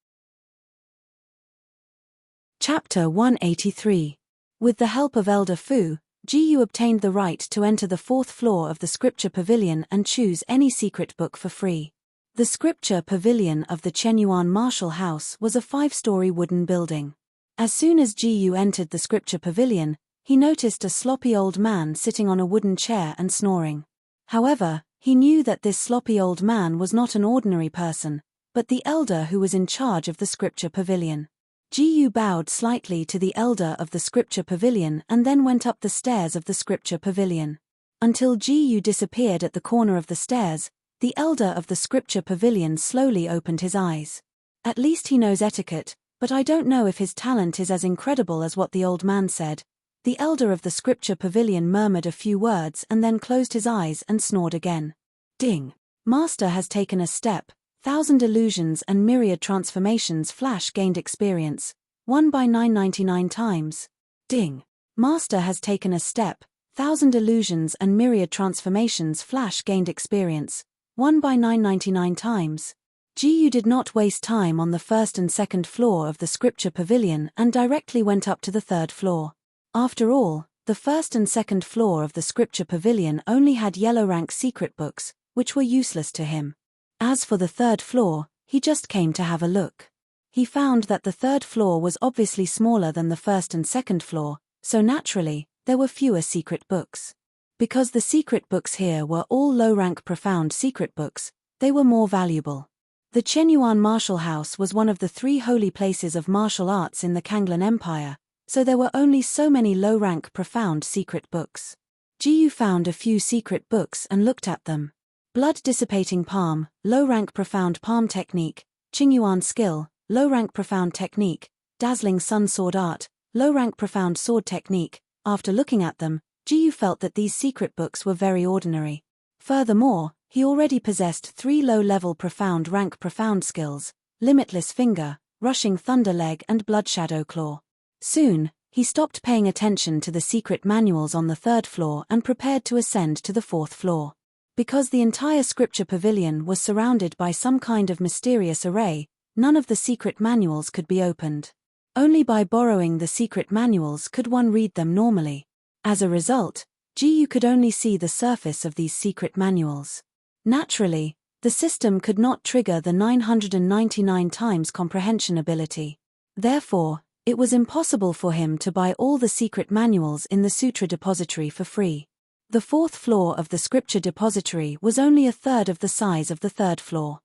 Chapter 183. With the help of Elder Fu, Ji Yu obtained the right to enter the fourth floor of the scripture pavilion and choose any secret book for free. The scripture pavilion of the Chenyuan martial house was a 5-story wooden building. As soon as Ji Yu entered the scripture pavilion, he noticed a sloppy old man sitting on a wooden chair and snoring. However, he knew that this sloppy old man was not an ordinary person, but the elder who was in charge of the scripture pavilion. Ji Yu bowed slightly to the elder of the scripture pavilion and then went up the stairs of the scripture pavilion. Until Ji Yu disappeared at the corner of the stairs, the elder of the scripture pavilion slowly opened his eyes. At least he knows etiquette, but I don't know if his talent is as incredible as what the old man said. The elder of the scripture pavilion murmured a few words and then closed his eyes and snored again. Ding! Master has taken a step. 1,000 illusions and myriad transformations flash gained experience. 1 by 999 times. Ding! Master has taken a step. 1,000 illusions and myriad transformations flash gained experience. 1 by 999 times. Ji Yu did not waste time on the first and second floor of the scripture pavilion and directly went up to the third floor. After all, the first and second floor of the scripture pavilion only had yellow rank secret books, which were useless to him. As for the third floor, he just came to have a look. He found that the third floor was obviously smaller than the first and second floor, so naturally, there were fewer secret books. Because the secret books here were all low-rank profound secret books, they were more valuable. The Chenyuan martial house was one of the 3 holy places of martial arts in the Kanglan Empire, so there were only so many low-rank profound secret books. Ji Yu found a few secret books and looked at them. Blood Dissipating Palm, Low-Rank Profound Palm Technique, Qingyuan Skill, Low-Rank Profound Technique, Dazzling Sun Sword Art, Low-Rank Profound Sword Technique. After looking at them, Ji Yu felt that these secret books were very ordinary. Furthermore, he already possessed 3 low-level profound rank profound skills, Limitless Finger, Rushing Thunder Leg and Blood Shadow Claw. Soon, he stopped paying attention to the secret manuals on the third floor and prepared to ascend to the fourth floor. Because the entire scripture pavilion was surrounded by some kind of mysterious array, none of the secret manuals could be opened. Only by borrowing the secret manuals could one read them normally. As a result, Ji Yu could only see the surface of these secret manuals. Naturally, the system could not trigger the 999 times comprehension ability. Therefore, it was impossible for him to buy all the secret manuals in the Sutra Depository for free. The fourth floor of the Scripture Depository was only a third of the size of the third floor.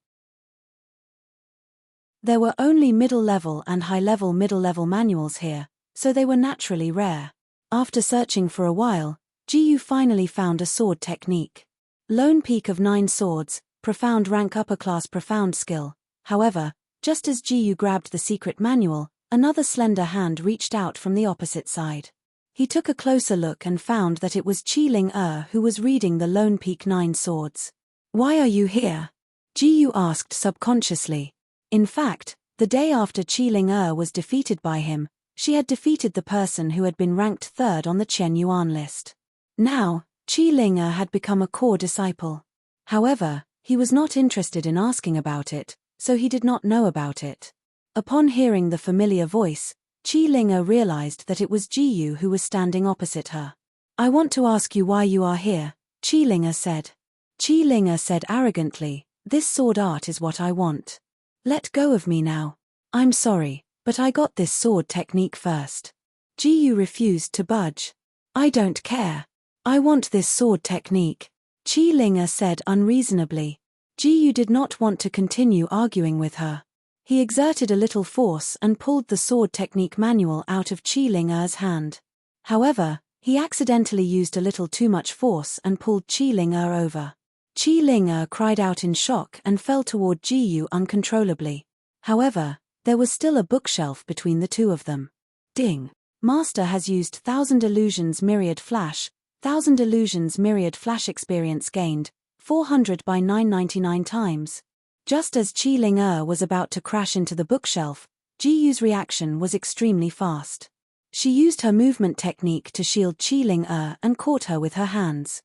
There were only middle-level and high-level middle-level manuals here, so they were naturally rare. After searching for a while, Ji Yu finally found a sword technique. Lone Peak of 9 Swords, Profound Rank Upper Class Profound Skill. However, just as Ji Yu grabbed the secret manual, another slender hand reached out from the opposite side. He took a closer look and found that it was Qi Ling who was reading the Lone Peak 9 Swords. "Why are you here?" Ji Yu asked subconsciously. In fact, the day after Qi Ling was defeated by him, she had defeated the person who had been ranked third on the Chen Yuan list. Now, Qi Ling had become a core disciple. However, he was not interested in asking about it, so he did not know about it. Upon hearing the familiar voice, Qi Ling realized that it was Ji Yu who was standing opposite her. "I want to ask you why you are here," Qi Ling said. Qi Ling said arrogantly, "This sword art is what I want. Let go of me now. I'm sorry, but I got this sword technique first." Ji Yu refused to budge. "I don't care. I want this sword technique," Qi Ling said unreasonably. Ji Yu did not want to continue arguing with her. He exerted a little force and pulled the sword technique manual out of Qi Ling's hand. However, he accidentally used a little too much force and pulled Qi Ling over. Qi Ling cried out in shock and fell toward Ji Yu uncontrollably. However, there was still a bookshelf between the two of them. Ding! Master has used 1000 Illusions Myriad Flash, 1000 Illusions Myriad Flash experience gained, 400 by 999 times. Just as Qi Ling was about to crash into the bookshelf, Ji Yu's reaction was extremely fast. She used her movement technique to shield Qi Ling and caught her with her hands.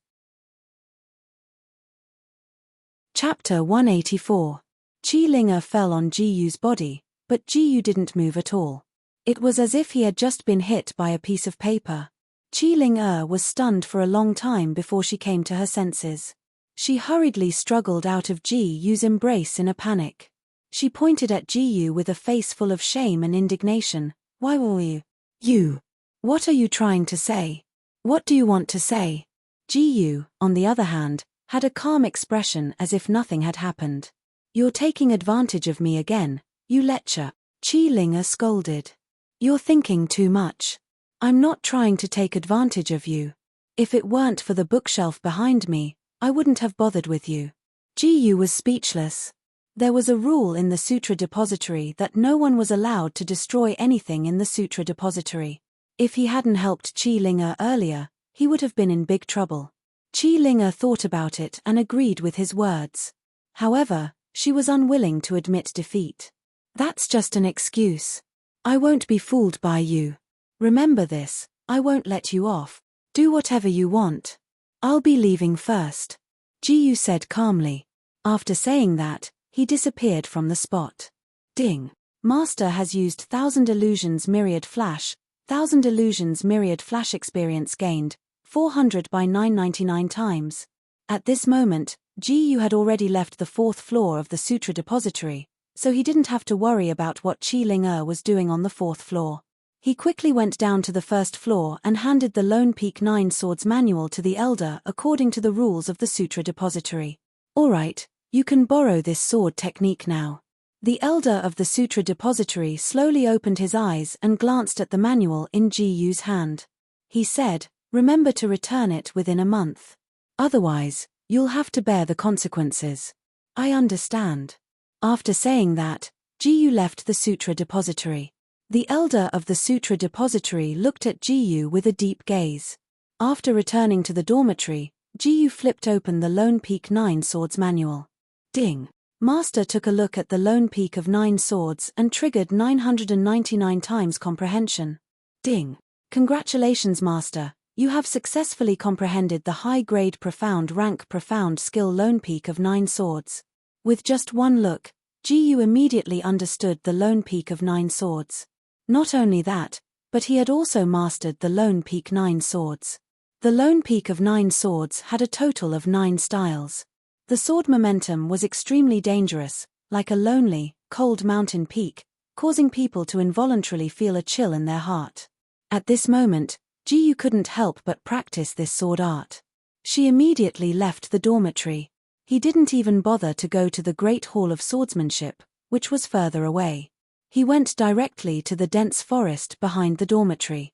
Chapter 184. Qi Ling fell on Ji Yu's body, but Ji Yu didn't move at all. It was as if he had just been hit by a piece of paper. Qi Ling was stunned for a long time before she came to her senses. She hurriedly struggled out of Ji Yu's embrace in a panic. She pointed at Ji Yu with a face full of shame and indignation. "Why were you? You! What are you trying to say? What do you want to say?" Ji Yu, on the other hand, had a calm expression as if nothing had happened. "You're taking advantage of me again, you lecher," Qi Ling scolded. "You're thinking too much. I'm not trying to take advantage of you. If it weren't for the bookshelf behind me, I wouldn't have bothered with you." Ji Yu was speechless. There was a rule in the Sutra Depository that no one was allowed to destroy anything in the Sutra Depository. If he hadn't helped Qi Ling earlier, he would have been in big trouble. Qi Ling thought about it and agreed with his words. However, she was unwilling to admit defeat. "That's just an excuse. I won't be fooled by you. Remember this, I won't let you off. Do whatever you want. I'll be leaving first," Ji Yu said calmly. After saying that, he disappeared from the spot. Ding! Master has used 1000 Illusions Myriad Flash, 1000 Illusions Myriad Flash experience gained, 400 by 999 times. At this moment, Ji Yu had already left the fourth floor of the Sutra Depository, so he didn't have to worry about what Qi Ling was doing on the fourth floor. He quickly went down to the first floor and handed the Lone Peak 9 Swords manual to the elder according to the rules of the Sutra Depository. "All right, you can borrow this sword technique now." The elder of the Sutra Depository slowly opened his eyes and glanced at the manual in Ji Yu's hand. He said, "Remember to return it within a month. Otherwise, you'll have to bear the consequences." "I understand." After saying that, Ji Yu left the Sutra Depository. The elder of the Sutra Depository looked at Ji Yu with a deep gaze. After returning to the dormitory, Ji Yu flipped open the Lone Peak 9 Swords manual. Ding! Master took a look at the Lone Peak of 9 Swords and triggered 999 times comprehension. Ding! Congratulations, Master, you have successfully comprehended the high-grade profound rank profound skill Lone Peak of 9 Swords. With just one look, Ji immediately understood the Lone Peak of 9 Swords. Not only that, but he had also mastered the Lone Peak 9 Swords. The Lone Peak of 9 Swords had a total of 9 styles. The sword momentum was extremely dangerous, like a lonely, cold mountain peak, causing people to involuntarily feel a chill in their heart. At this moment, Ji couldn't help but practice this sword art. She immediately left the dormitory. He didn't even bother to go to the Great Hall of Swordsmanship, which was further away. He went directly to the dense forest behind the dormitory.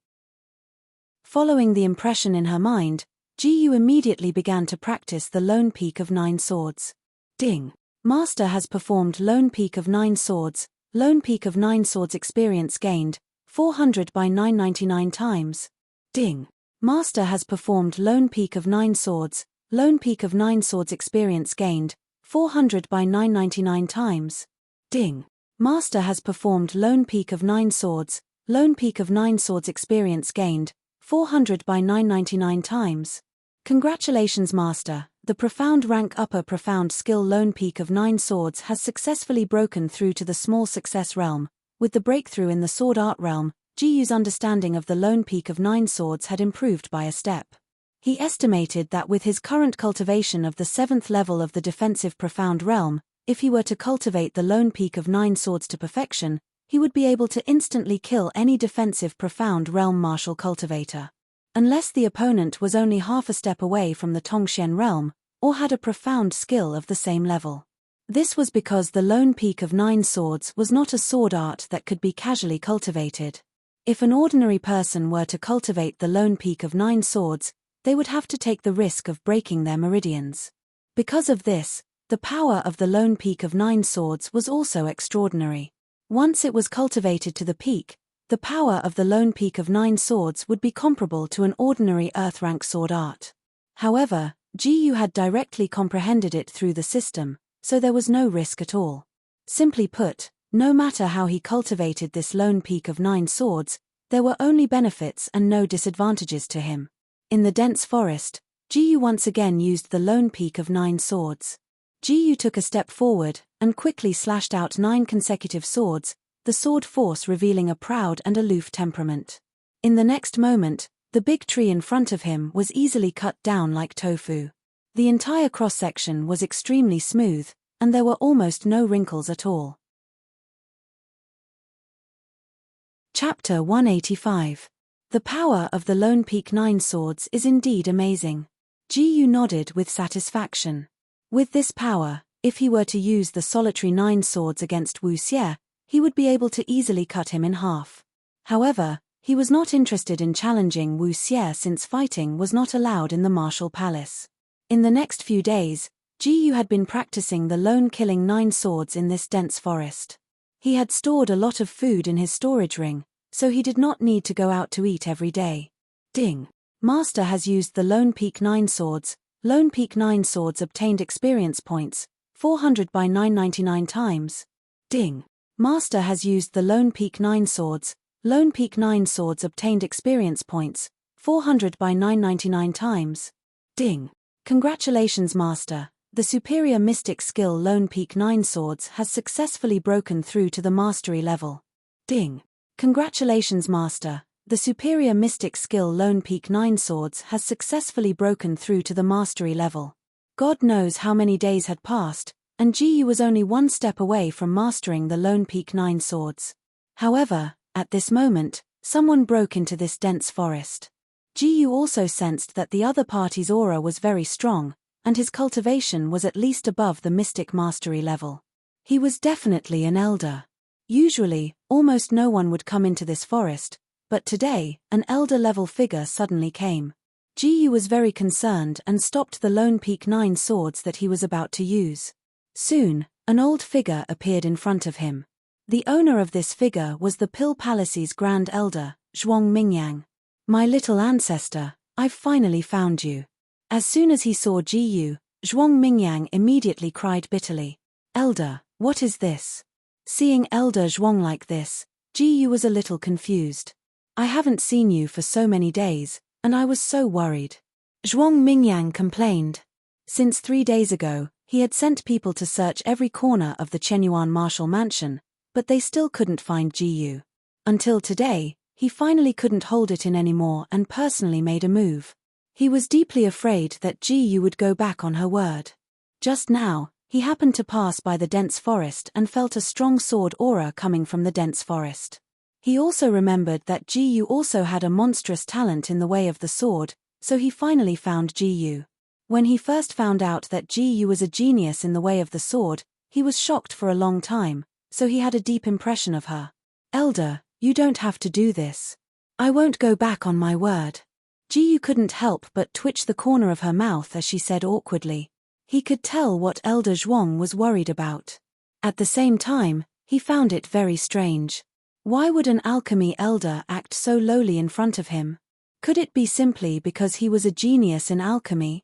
Following the impression in her mind, Ji immediately began to practice the Lone Peak of 9 Swords. Ding! Master has performed Lone Peak of 9 Swords. Lone Peak of 9 Swords experience gained, 400 by 999 times. Ding! Master has performed Lone Peak of 9 Swords. Lone Peak of 9 Swords experience gained, 400 by 999 times. Ding! Master has performed Lone Peak of 9 Swords. Lone Peak of 9 Swords experience gained, 400 by 999 times. Congratulations Master, the profound rank upper profound skill Lone Peak of 9 Swords has successfully broken through to the small success realm. With the breakthrough in the sword art realm, Jiu's understanding of the Lone Peak of 9 Swords had improved by a step. He estimated that with his current cultivation of the 7th level of the defensive profound realm, if he were to cultivate the Lone Peak of 9 Swords to perfection, he would be able to instantly kill any defensive profound realm martial cultivator. Unless the opponent was only half a step away from the Tongxian realm, or had a profound skill of the same level. This was because the Lone Peak of 9 Swords was not a sword art that could be casually cultivated. If an ordinary person were to cultivate the Lone Peak of 9 Swords, they would have to take the risk of breaking their meridians. Because of this, the power of the Lone Peak of 9 Swords was also extraordinary. Once it was cultivated to the peak, the power of the Lone Peak of 9 Swords would be comparable to an ordinary earth-rank sword art. However, Jiu had directly comprehended it through the system, so there was no risk at all. Simply put, no matter how he cultivated this Lone Peak of 9 Swords, there were only benefits and no disadvantages to him. In the dense forest, Jiu once again used the Lone Peak of 9 Swords. Jiu took a step forward and quickly slashed out 9 consecutive swords, the sword force revealing a proud and aloof temperament. In the next moment, the big tree in front of him was easily cut down like tofu. The entire cross-section was extremely smooth, and there were almost no wrinkles at all. Chapter 185. The power of the Lone Peak 9 Swords is indeed amazing. Jiu nodded with satisfaction. With this power, if he were to use the solitary 9 swords against Wu Xie, he would be able to easily cut him in half. However, he was not interested in challenging Wu Xie since fighting was not allowed in the martial palace. In the next few days, Jiu had been practicing the lone killing 9 swords in this dense forest. He had stored a lot of food in his storage ring, so he did not need to go out to eat every day. Ding! Master has used the Lone Peak 9 Swords. Lone Peak 9 Swords obtained experience points, 400 by 999 times. Ding! Master has used the Lone Peak 9 Swords. Lone Peak 9 Swords obtained experience points, 400 by 999 times. Ding! Congratulations Master, the superior mystic skill Lone Peak 9 Swords has successfully broken through to the mastery level. Ding! Congratulations Master, the superior mystic skill Lone Peak 9 Swords has successfully broken through to the mastery level. God knows how many days had passed, and Jiu was only one step away from mastering the Lone Peak 9 Swords. However, at this moment, someone broke into this dense forest. Jiu also sensed that the other party's aura was very strong, and his cultivation was at least above the mystic mastery level. He was definitely an elder. Usually, almost no one would come into this forest, but today, an elder-level figure suddenly came. Jiu was very concerned and stopped the Lone Peak 9 Swords that he was about to use. Soon, an old figure appeared in front of him. The owner of this figure was the Pill Palace's Grand Elder, Zhuang Mingyang. My little ancestor, I've finally found you. As soon as he saw Jiu, Zhuang Mingyang immediately cried bitterly. Elder, what is this? Seeing Elder Zhuang like this, Jiu was a little confused. I haven't seen you for so many days, and I was so worried. Zhuang Mingyang complained. Since 3 days ago, He had sent people to search every corner of the Chenyuan martial mansion, but they still couldn't find Ji. Until today, he finally couldn't hold it in anymore and personally made a move. He was deeply afraid that Ji would go back on her word. Just now, he happened to pass by the dense forest and felt a strong sword aura coming from the dense forest. He also remembered that Ji also had a monstrous talent in the way of the sword, so he finally found Ji. When he first found out that Ji was a genius in the way of the sword, he was shocked for a long time, so he had a deep impression of her. "Elder, you don't have to do this. I won't go back on my word." Ji couldn't help but twitch the corner of her mouth as she said awkwardly. He could tell what Elder Zhuang was worried about. At the same time, he found it very strange. Why would an alchemy elder act so lowly in front of him? Could it be simply because he was a genius in alchemy?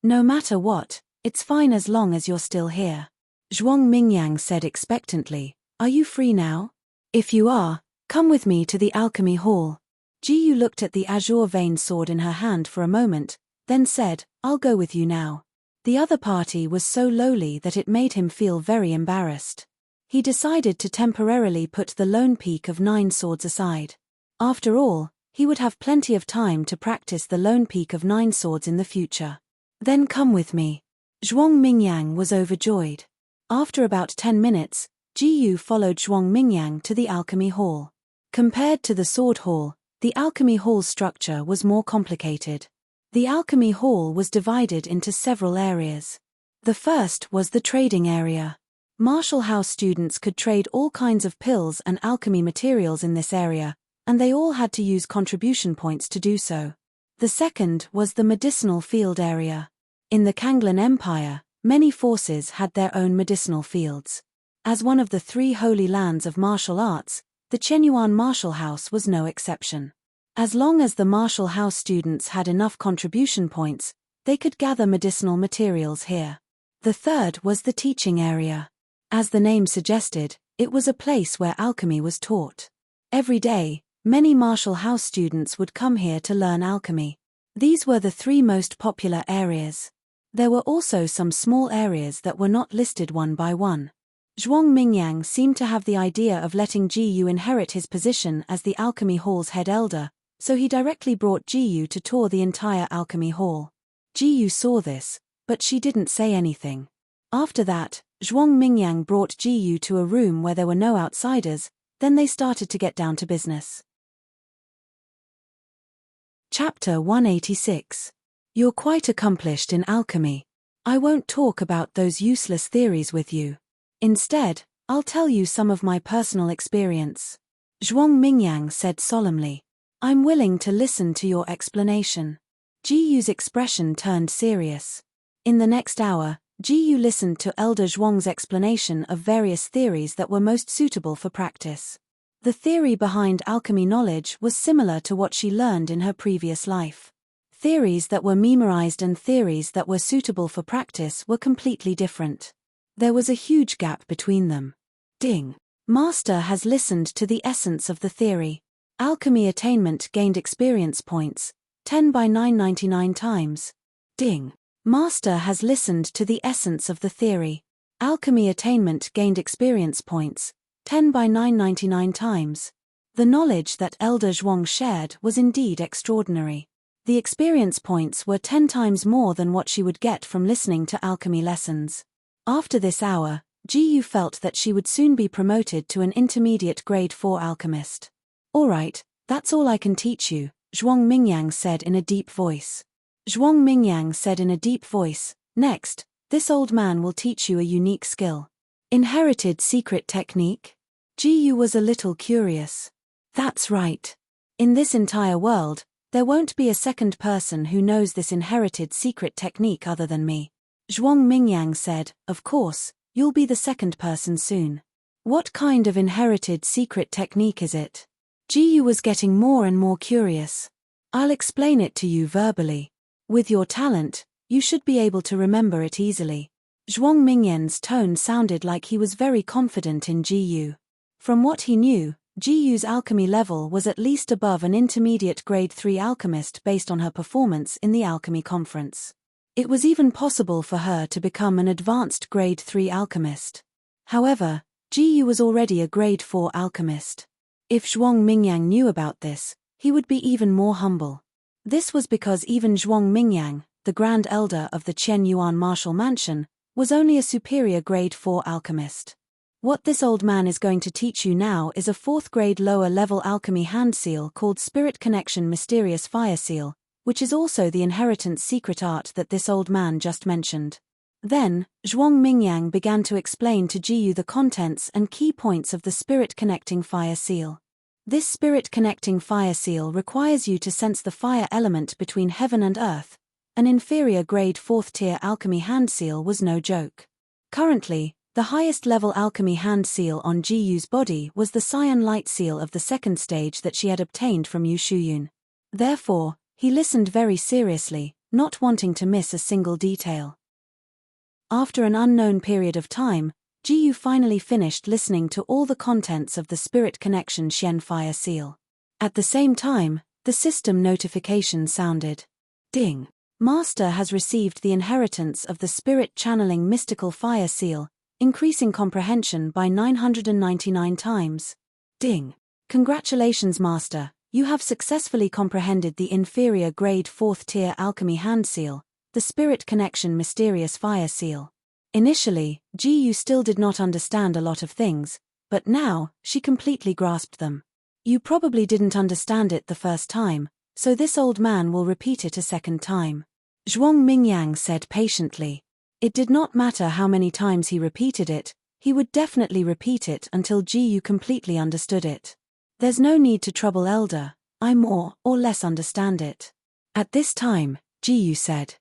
"No matter what, it's fine as long as you're still here," Zhuang Mingyang said expectantly. "Are you free now? If you are, come with me to the alchemy hall." Ji looked at the azure veined sword in her hand for a moment, then said, "I'll go with you now." The other party was so lowly that it made him feel very embarrassed. He decided to temporarily put the lone peak of 9 swords aside. After all, he would have plenty of time to practice the lone peak of 9 swords in the future. "Then come with me." Zhuang Mingyang was overjoyed. After about 10 minutes, Ji followed Zhuang Mingyang to the alchemy hall. Compared to the sword hall, the alchemy hall's structure was more complicated. The alchemy hall was divided into several areas. The first was the trading area. Martial House students could trade all kinds of pills and alchemy materials in this area, and they all had to use contribution points to do so. The second was the medicinal field area. In the Kanglan Empire, many forces had their own medicinal fields. As one of the 3 holy lands of martial arts, the Chenyuan Martial House was no exception. As long as the Martial House students had enough contribution points, they could gather medicinal materials here. The third was the teaching area. As the name suggested, it was a place where alchemy was taught. Every day, many Martial House students would come here to learn alchemy. These were the 3 most popular areas. There were also some small areas that were not listed one by one. Zhuang Mingyang seemed to have the idea of letting Ji inherit his position as the alchemy hall's head elder, so he directly brought Ji to tour the entire alchemy hall. Ji saw this, but she didn't say anything. After that, Zhuang Mingyang brought Ji to a room where there were no outsiders, then they started to get down to business. Chapter 186. You're quite accomplished in alchemy. I won't talk about those useless theories with you. Instead, I'll tell you some of my personal experience. Zhuang Mingyang said solemnly. I'm willing to listen to your explanation. Ji expression turned serious. In the next hour, Ji listened to Elder Zhuang's explanation of various theories that were most suitable for practice. The theory behind alchemy knowledge was similar to what she learned in her previous life. Theories that were memorized and theories that were suitable for practice were completely different. There was a huge gap between them. Ding. Master has listened to the essence of the theory. Alchemy attainment gained experience points, 10 by 999 times. Ding. Master has listened to the essence of the theory. Alchemy attainment gained experience points, 10 by 999 times. The knowledge that Elder Zhuang shared was indeed extraordinary. The experience points were 10 times more than what she would get from listening to alchemy lessons. After this hour, Ji felt that she would soon be promoted to an intermediate grade 4 alchemist. Alright, that's all I can teach you, Zhuang Mingyang said in a deep voice. Zhuang Mingyang said in a deep voice, next, this old man will teach you a unique skill. Inherited secret technique? Ji was a little curious. That's right. In this entire world, there won't be a second person who knows this inherited secret technique other than me. Zhuang Mingyang said, of course, you'll be the second person soon. What kind of inherited secret technique is it? Ji was getting more and more curious. I'll explain it to you verbally. With your talent, you should be able to remember it easily. Zhuang Mingyang's tone sounded like he was very confident in Ji. From what he knew, Ji's alchemy level was at least above an intermediate grade 3 alchemist based on her performance in the alchemy conference. It was even possible for her to become an advanced grade 3 alchemist. However, Ji Yu was already a grade 4 alchemist. If Zhuang Mingyang knew about this, he would be even more humble. This was because even Zhuang Mingyang, the Grand Elder of the Qian Yuan Martial Mansion, was only a superior grade 4 alchemist. What this old man is going to teach you now is a 4th grade lower level alchemy hand seal called Spirit Connection Mysterious Fire Seal, which is also the inheritance secret art that this old man just mentioned. Then, Zhuang Mingyang began to explain to Ji Yu the contents and key points of the Spirit Connecting Fire Seal. This Spirit Connecting Fire Seal requires you to sense the fire element between heaven and earth. An inferior grade 4th tier alchemy hand seal was no joke. Currently, the highest level alchemy hand seal on Ji Yu's body was the Cyan Light Seal of the 2nd stage that she had obtained from Yu Shuyun. Therefore, he listened very seriously, not wanting to miss a single detail. After an unknown period of time, Ji Yu finally finished listening to all the contents of the Spirit Connection Shen Fire Seal. At the same time, the system notification sounded. Ding! Master has received the inheritance of the Spirit Channeling Mystical Fire Seal, increasing comprehension by 999 times. Ding! Congratulations, Master, you have successfully comprehended the inferior grade 4th tier alchemy hand seal, the Spirit Connection Mysterious Fire Seal. Initially, Ji Yu still did not understand a lot of things, but now, she completely grasped them. You probably didn't understand it the first time, so this old man will repeat it a second time. Zhuang Mingyang said patiently. It did not matter how many times he repeated it, he would definitely repeat it until Ji Yu completely understood it. There's no need to trouble Elder, I more or less understand it. At this time, Ji Yu said.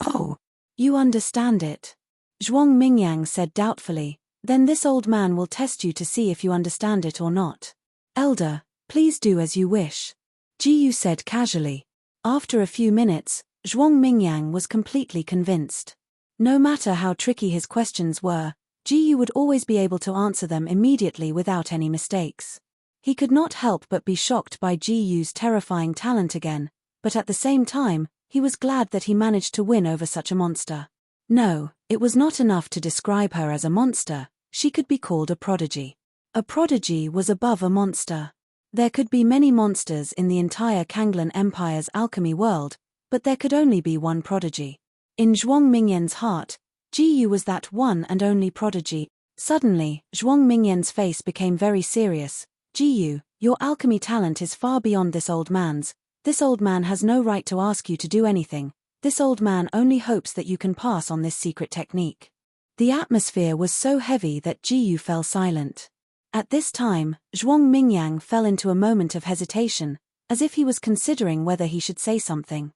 Oh, you understand it? Zhuang Mingyang said doubtfully, then this old man will test you to see if you understand it or not. Elder, please do as you wish. Ji Yu said casually. After a few minutes, Zhuang Mingyang was completely convinced. No matter how tricky his questions were, Ji Yu would always be able to answer them immediately without any mistakes. He could not help but be shocked by Ji Yu's terrifying talent again, but at the same time, he was glad that he managed to win over such a monster. No, it was not enough to describe her as a monster, she could be called a prodigy. A prodigy was above a monster. There could be many monsters in the entire Kanglan Empire's alchemy world, but there could only be one prodigy. In Zhuang Mingyan's heart, Ji Yu was that one and only prodigy. Suddenly, Zhuang Mingyan's face became very serious. Ji Yu, your alchemy talent is far beyond this old man's. This old man has no right to ask you to do anything. This old man only hopes that you can pass on this secret technique. The atmosphere was so heavy that Ji Yu fell silent. At this time, Zhuang Mingyang fell into a moment of hesitation, as if he was considering whether he should say something.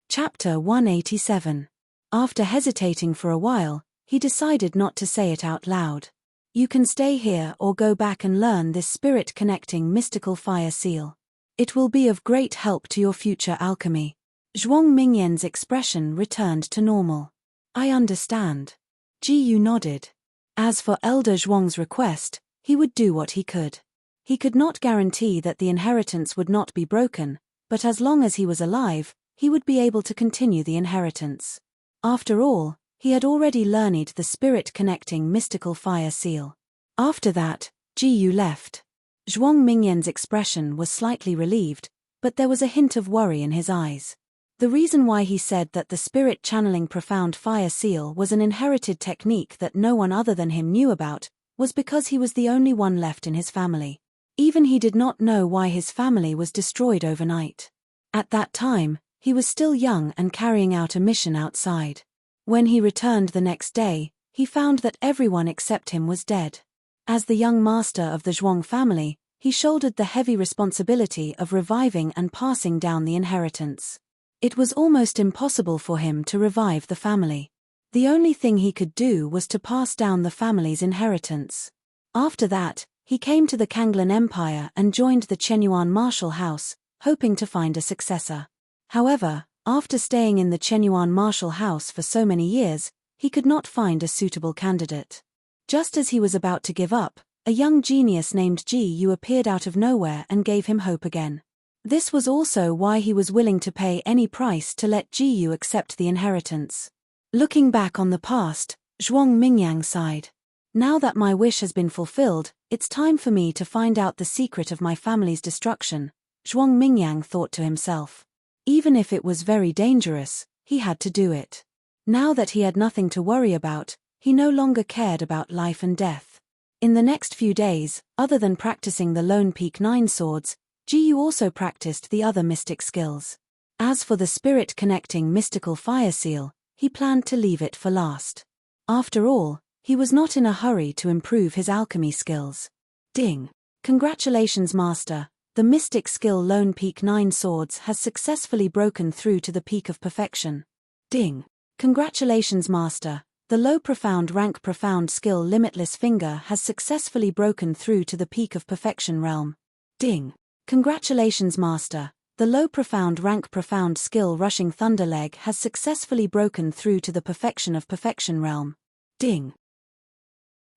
Chapter 187. After hesitating for a while, he decided not to say it out loud. You can stay here or go back and learn this spirit-connecting mystical fire seal. It will be of great help to your future alchemy. Zhuang Mingyan's expression returned to normal. I understand. Ji Yu nodded. As for Elder Zhuang's request, he would do what he could. He could not guarantee that the inheritance would not be broken, but as long as he was alive, he would be able to continue the inheritance. After all, he had already learned the spirit-connecting mystical fire seal. After that, Ji Yu left. Zhuang Mingyan's expression was slightly relieved, but there was a hint of worry in his eyes. The reason why he said that the spirit-channeling profound fire seal was an inherited technique that no one other than him knew about, was because he was the only one left in his family. Even he did not know why his family was destroyed overnight. At that time, he was still young and carrying out a mission outside. When he returned the next day, he found that everyone except him was dead. As the young master of the Zhuang family, he shouldered the heavy responsibility of reviving and passing down the inheritance. It was almost impossible for him to revive the family. The only thing he could do was to pass down the family's inheritance. After that, he came to the Kanglan Empire and joined the Chenyuan Martial House, hoping to find a successor. However, after staying in the Chenyuan Martial House for so many years, he could not find a suitable candidate. Just as he was about to give up, a young genius named Ji Yu appeared out of nowhere and gave him hope again. This was also why he was willing to pay any price to let Jiyu accept the inheritance. Looking back on the past, Zhuang Mingyang sighed. Now that my wish has been fulfilled, it's time for me to find out the secret of my family's destruction, Zhuang Mingyang thought to himself. Even if it was very dangerous, he had to do it. Now that he had nothing to worry about, he no longer cared about life and death. In the next few days, other than practicing the Lone Peak 9 swords, Jiyu also practiced the other mystic skills. As for the spirit-connecting mystical fire seal, he planned to leave it for last. After all, he was not in a hurry to improve his alchemy skills. Ding! Congratulations, Master! The mystic skill Lone Peak 9 swords has successfully broken through to the peak of perfection. Ding! Congratulations, Master! The low profound rank profound skill Limitless Finger has successfully broken through to the peak of perfection realm. Ding! Congratulations, Master! The low profound rank profound skill Rushing Thunder Leg has successfully broken through to the perfection of perfection realm. Ding!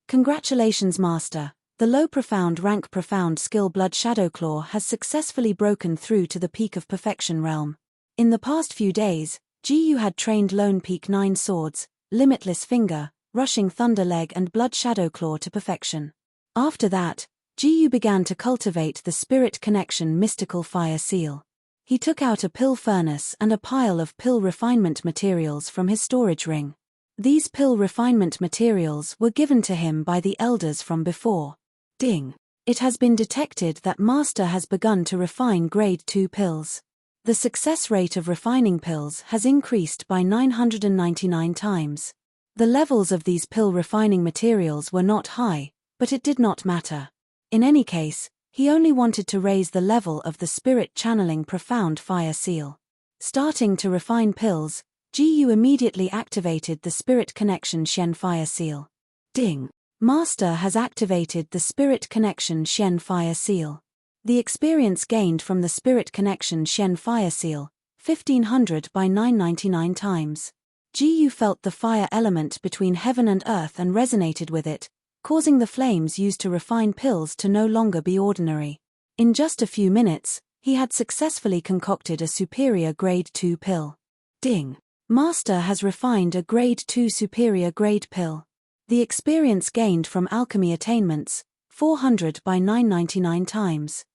Congratulations, Master! The low profound rank profound skill Blood Shadow Claw has successfully broken through to the peak of perfection realm. In the past few days, Jiyu had trained Lone Peak 9 swords, Limitless Finger, Rushing Thunder Leg and Blood Shadow Claw to perfection. After that, Jiyu began to cultivate the Spirit Connection Mystical Fire Seal. He took out a pill furnace and a pile of pill refinement materials from his storage ring. These pill refinement materials were given to him by the elders from before. Ding! It has been detected that Master has begun to refine Grade 2 pills. The success rate of refining pills has increased by 999 times. The levels of these pill refining materials were not high, but it did not matter. In any case, he only wanted to raise the level of the spirit channeling profound fire seal. Starting to refine pills, Jiyu immediately activated the Spirit Connection Shen Fire Seal. Ding! Master has activated the Spirit Connection Shen Fire Seal. The experience gained from the Spirit Connection Shen Fire Seal, 1500 by 999 times. Jiyu felt the fire element between heaven and earth and resonated with it, causing the flames used to refine pills to no longer be ordinary. In just a few minutes, he had successfully concocted a superior Grade 2 pill. Ding! Master has refined a Grade 2 superior grade pill. The experience gained from alchemy attainments, 400 by 999 times.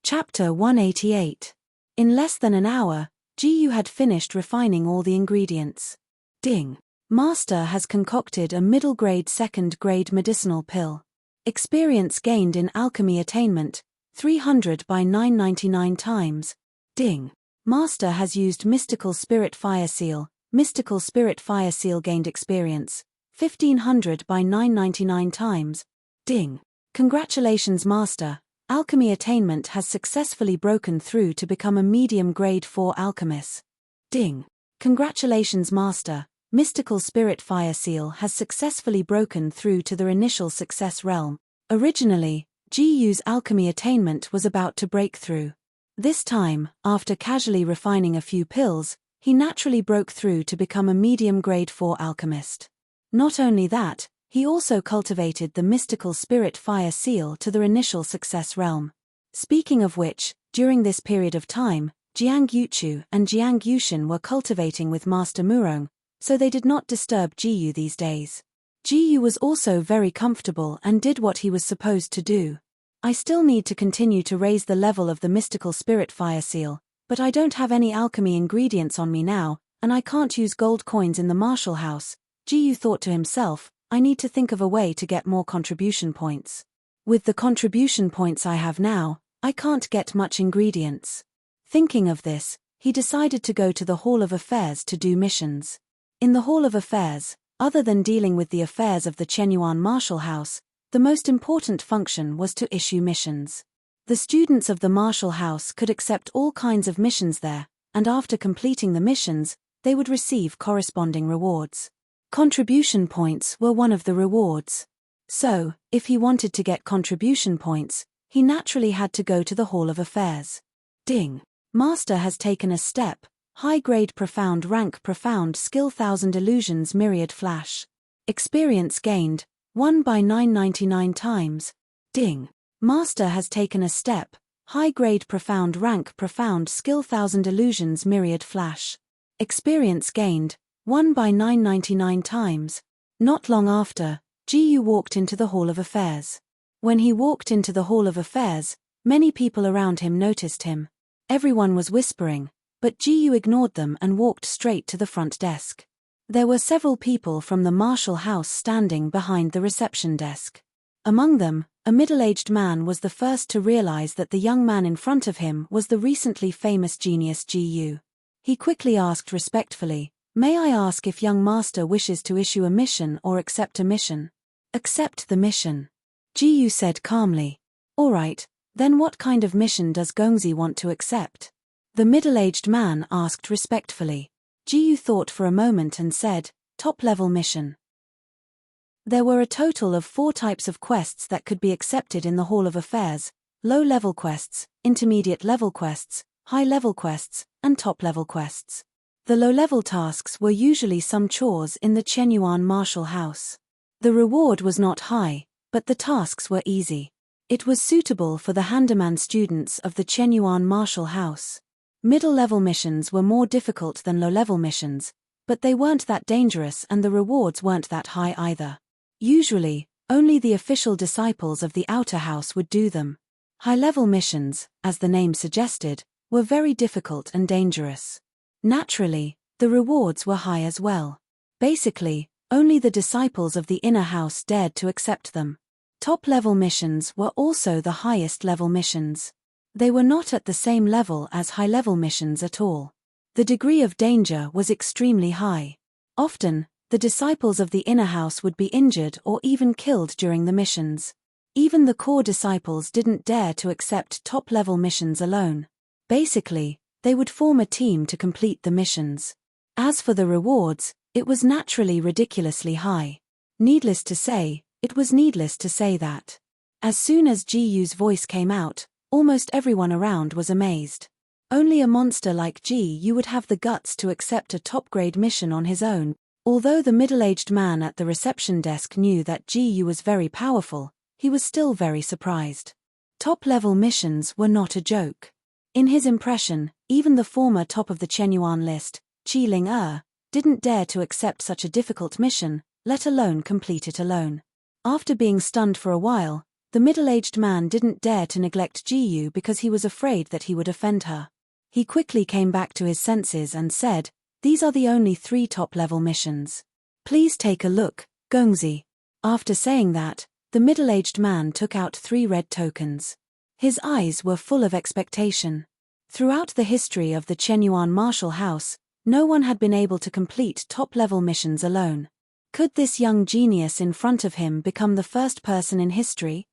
Chapter 188. In less than an hour, Jiyu had finished refining all the ingredients. Ding! Master has concocted a middle grade second grade medicinal pill. Experience gained in alchemy attainment, 300 by 999 times. Ding! Master has used Mystical Spirit Fire Seal. Mystical Spirit Fire Seal gained experience, 1500 by 999 times. Ding! Congratulations, Master! Alchemy attainment has successfully broken through to become a medium grade 4 alchemist. Ding! Congratulations, Master! Mystical Spirit Fire Seal has successfully broken through to the initial success realm. Originally, Jiyu's alchemy attainment was about to break through. This time, after casually refining a few pills, he naturally broke through to become a medium grade 4 alchemist. Not only that, he also cultivated the Mystical Spirit Fire Seal to the initial success realm. Speaking of which, during this period of time, Jiang Yuchu and Jiang Yushin were cultivating with Master Murong, so they did not disturb Jiyu these days. Jiyu was also very comfortable and did what he was supposed to do. I still need to continue to raise the level of the Mystical Spirit Fire Seal, but I don't have any alchemy ingredients on me now, and I can't use gold coins in the Marshall House, Jiyu thought to himself. I need to think of a way to get more contribution points. With the contribution points I have now, I can't get much ingredients. Thinking of this, he decided to go to the Hall of Affairs to do missions. In the Hall of Affairs, other than dealing with the affairs of the Chenyuan Marshall House, the most important function was to issue missions. The students of the Marshall House could accept all kinds of missions there, and after completing the missions, they would receive corresponding rewards. Contribution points were one of the rewards. So, if he wanted to get contribution points, he naturally had to go to the Hall of Affairs. Ding! Master has taken a step. High-grade profound rank profound skill 1000 illusions myriad flash. Experience gained, 1 by 999 times. Ding! Master has taken a step. High grade profound rank profound skill 1000 illusions myriad flash. Experience gained, 1 by 999 times. Not long after, Ji walked into the Hall of Affairs. When he walked into the Hall of Affairs, many people around him noticed him. Everyone was whispering, but Ji ignored them and walked straight to the front desk. There were several people from the Marshall House standing behind the reception desk. Among them, a middle-aged man was the first to realize that the young man in front of him was the recently famous genius Ji. He quickly asked respectfully, "May I ask if young master wishes to issue a mission or accept a mission?" "Accept the mission," Ji said calmly. "All right, then what kind of mission does Gongzi want to accept?" The middle-aged man asked respectfully. Ji thought for a moment and said, "Top-level mission." There were a total of 4 types of quests that could be accepted in the Hall of Affairs: low-level quests, intermediate-level quests, high-level quests, and top-level quests. The low-level tasks were usually some chores in the Chenyuan Marshall House. The reward was not high, but the tasks were easy. It was suitable for the handyman students of the Chenyuan Marshall House. Middle-level missions were more difficult than low-level missions, but they weren't that dangerous and the rewards weren't that high either. Usually, only the official disciples of the outer house would do them. High-level missions, as the name suggested, were very difficult and dangerous. Naturally, the rewards were high as well. Basically, only the disciples of the inner house dared to accept them. Top-level missions were also the highest-level missions. They were not at the same level as high-level missions at all. The degree of danger was extremely high. Often, the disciples of the inner house would be injured or even killed during the missions. Even the core disciples didn't dare to accept top-level missions alone. Basically, they would form a team to complete the missions. As for the rewards, it was naturally ridiculously high. Needless to say, it was needless to say that. As soon as Ji's voice came out, almost everyone around was amazed. Only a monster like Ji would have the guts to accept a top-grade mission on his own. Although the middle-aged man at the reception desk knew that Ji was very powerful, he was still very surprised. Top-level missions were not a joke. In his impression, even the former top of the Chenyuan list, Qi Ling didn't dare to accept such a difficult mission, let alone complete it alone. After being stunned for a while, the middle-aged man didn't dare to neglect Ji because he was afraid that he would offend her. He quickly came back to his senses and said, "These are the only 3 top-level missions. Please take a look, Gongzi." After saying that, the middle-aged man took out 3 red tokens. His eyes were full of expectation. Throughout the history of the Chenyuan Marshall House, no one had been able to complete top-level missions alone. Could this young genius in front of him become the first person in history?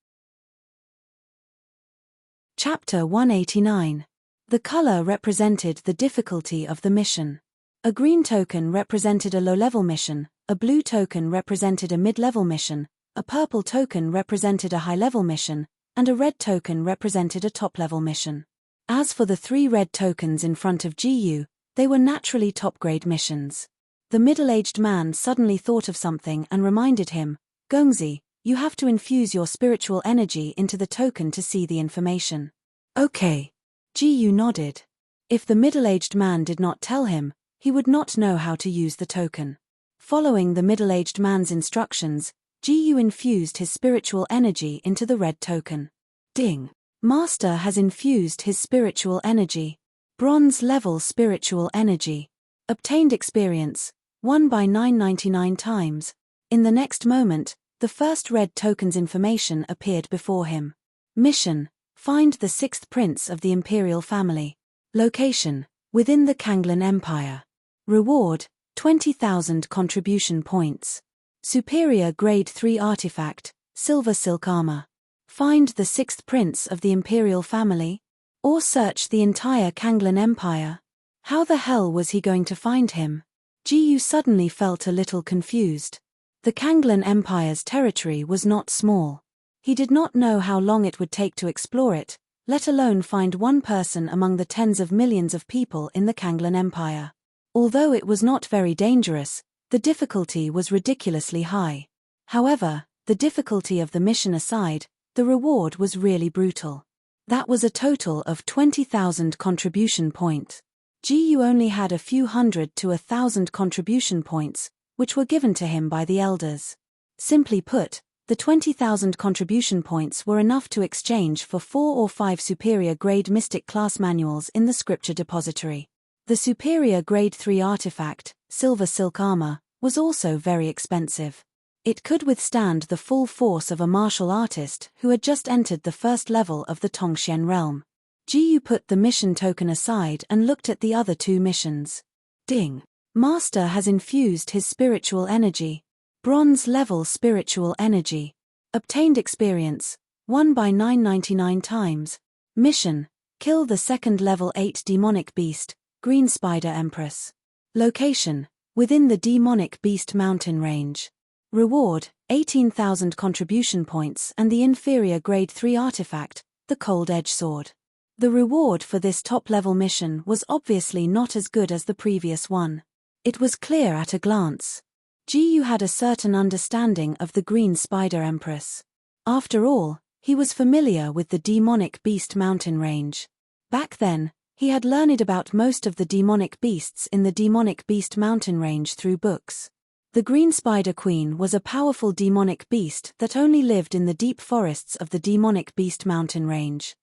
Chapter 189. The color represented the difficulty of the mission. A green token represented a low-level mission, a blue token represented a mid-level mission, a purple token represented a high-level mission, and a red token represented a top-level mission. As for the 3 red tokens in front of Ji, they were naturally top-grade missions. The middle-aged man suddenly thought of something and reminded him, "Gongzi, you have to infuse your spiritual energy into the token to see the information." "Okay." Ji nodded. If the middle-aged man did not tell him, he would not know how to use the token. Following the middle-aged man's instructions, Ji infused his spiritual energy into the red token. Ding! Master has infused his spiritual energy. Bronze-level spiritual energy. Obtained experience, 1 by 999 times. In the next moment, the first red token's information appeared before him. Mission: find the 6th prince of the imperial family. Location: within the Kanglan Empire. Reward: 20,000 contribution points. Superior Grade 3 Artifact, Silver Silk Armor. Find the 6th prince of the imperial family? Or search the entire Kanglan Empire? How the hell was he going to find him? Ji suddenly felt a little confused. The Kanglan Empire's territory was not small. He did not know how long it would take to explore it, let alone find one person among the tens of millions of people in the Kanglan Empire. Although it was not very dangerous, the difficulty was ridiculously high. However, the difficulty of the mission aside, the reward was really brutal. That was a total of 20,000 contribution points. Ji only had a few hundred to 1,000 contribution points, which were given to him by the elders. Simply put, the 20,000 contribution points were enough to exchange for 4 or 5 superior grade mystic class manuals in the scripture depository. The superior grade 3 artifact, silver silk armor, was also very expensive. It could withstand the full force of a martial artist who had just entered the first level of the Tongxian realm. Ji put the mission token aside and looked at the other 2 missions. Ding. Master has infused his spiritual energy. Bronze level spiritual energy. Obtained experience, 1 by 999 times. Mission, kill the second level 8 demonic beast, Green Spider Empress. Location, within the demonic beast mountain range. Reward, 18,000 contribution points and the inferior grade 3 artifact, the Cold Edge Sword. The reward for this top-level mission was obviously not as good as the previous one. It was clear at a glance. Ji had a certain understanding of the Green Spider Empress. After all, he was familiar with the demonic beast mountain range. Back then, he had learned about most of the demonic beasts in the demonic beast mountain range through books. The Green Spider Queen was a powerful demonic beast that only lived in the deep forests of the demonic beast mountain range.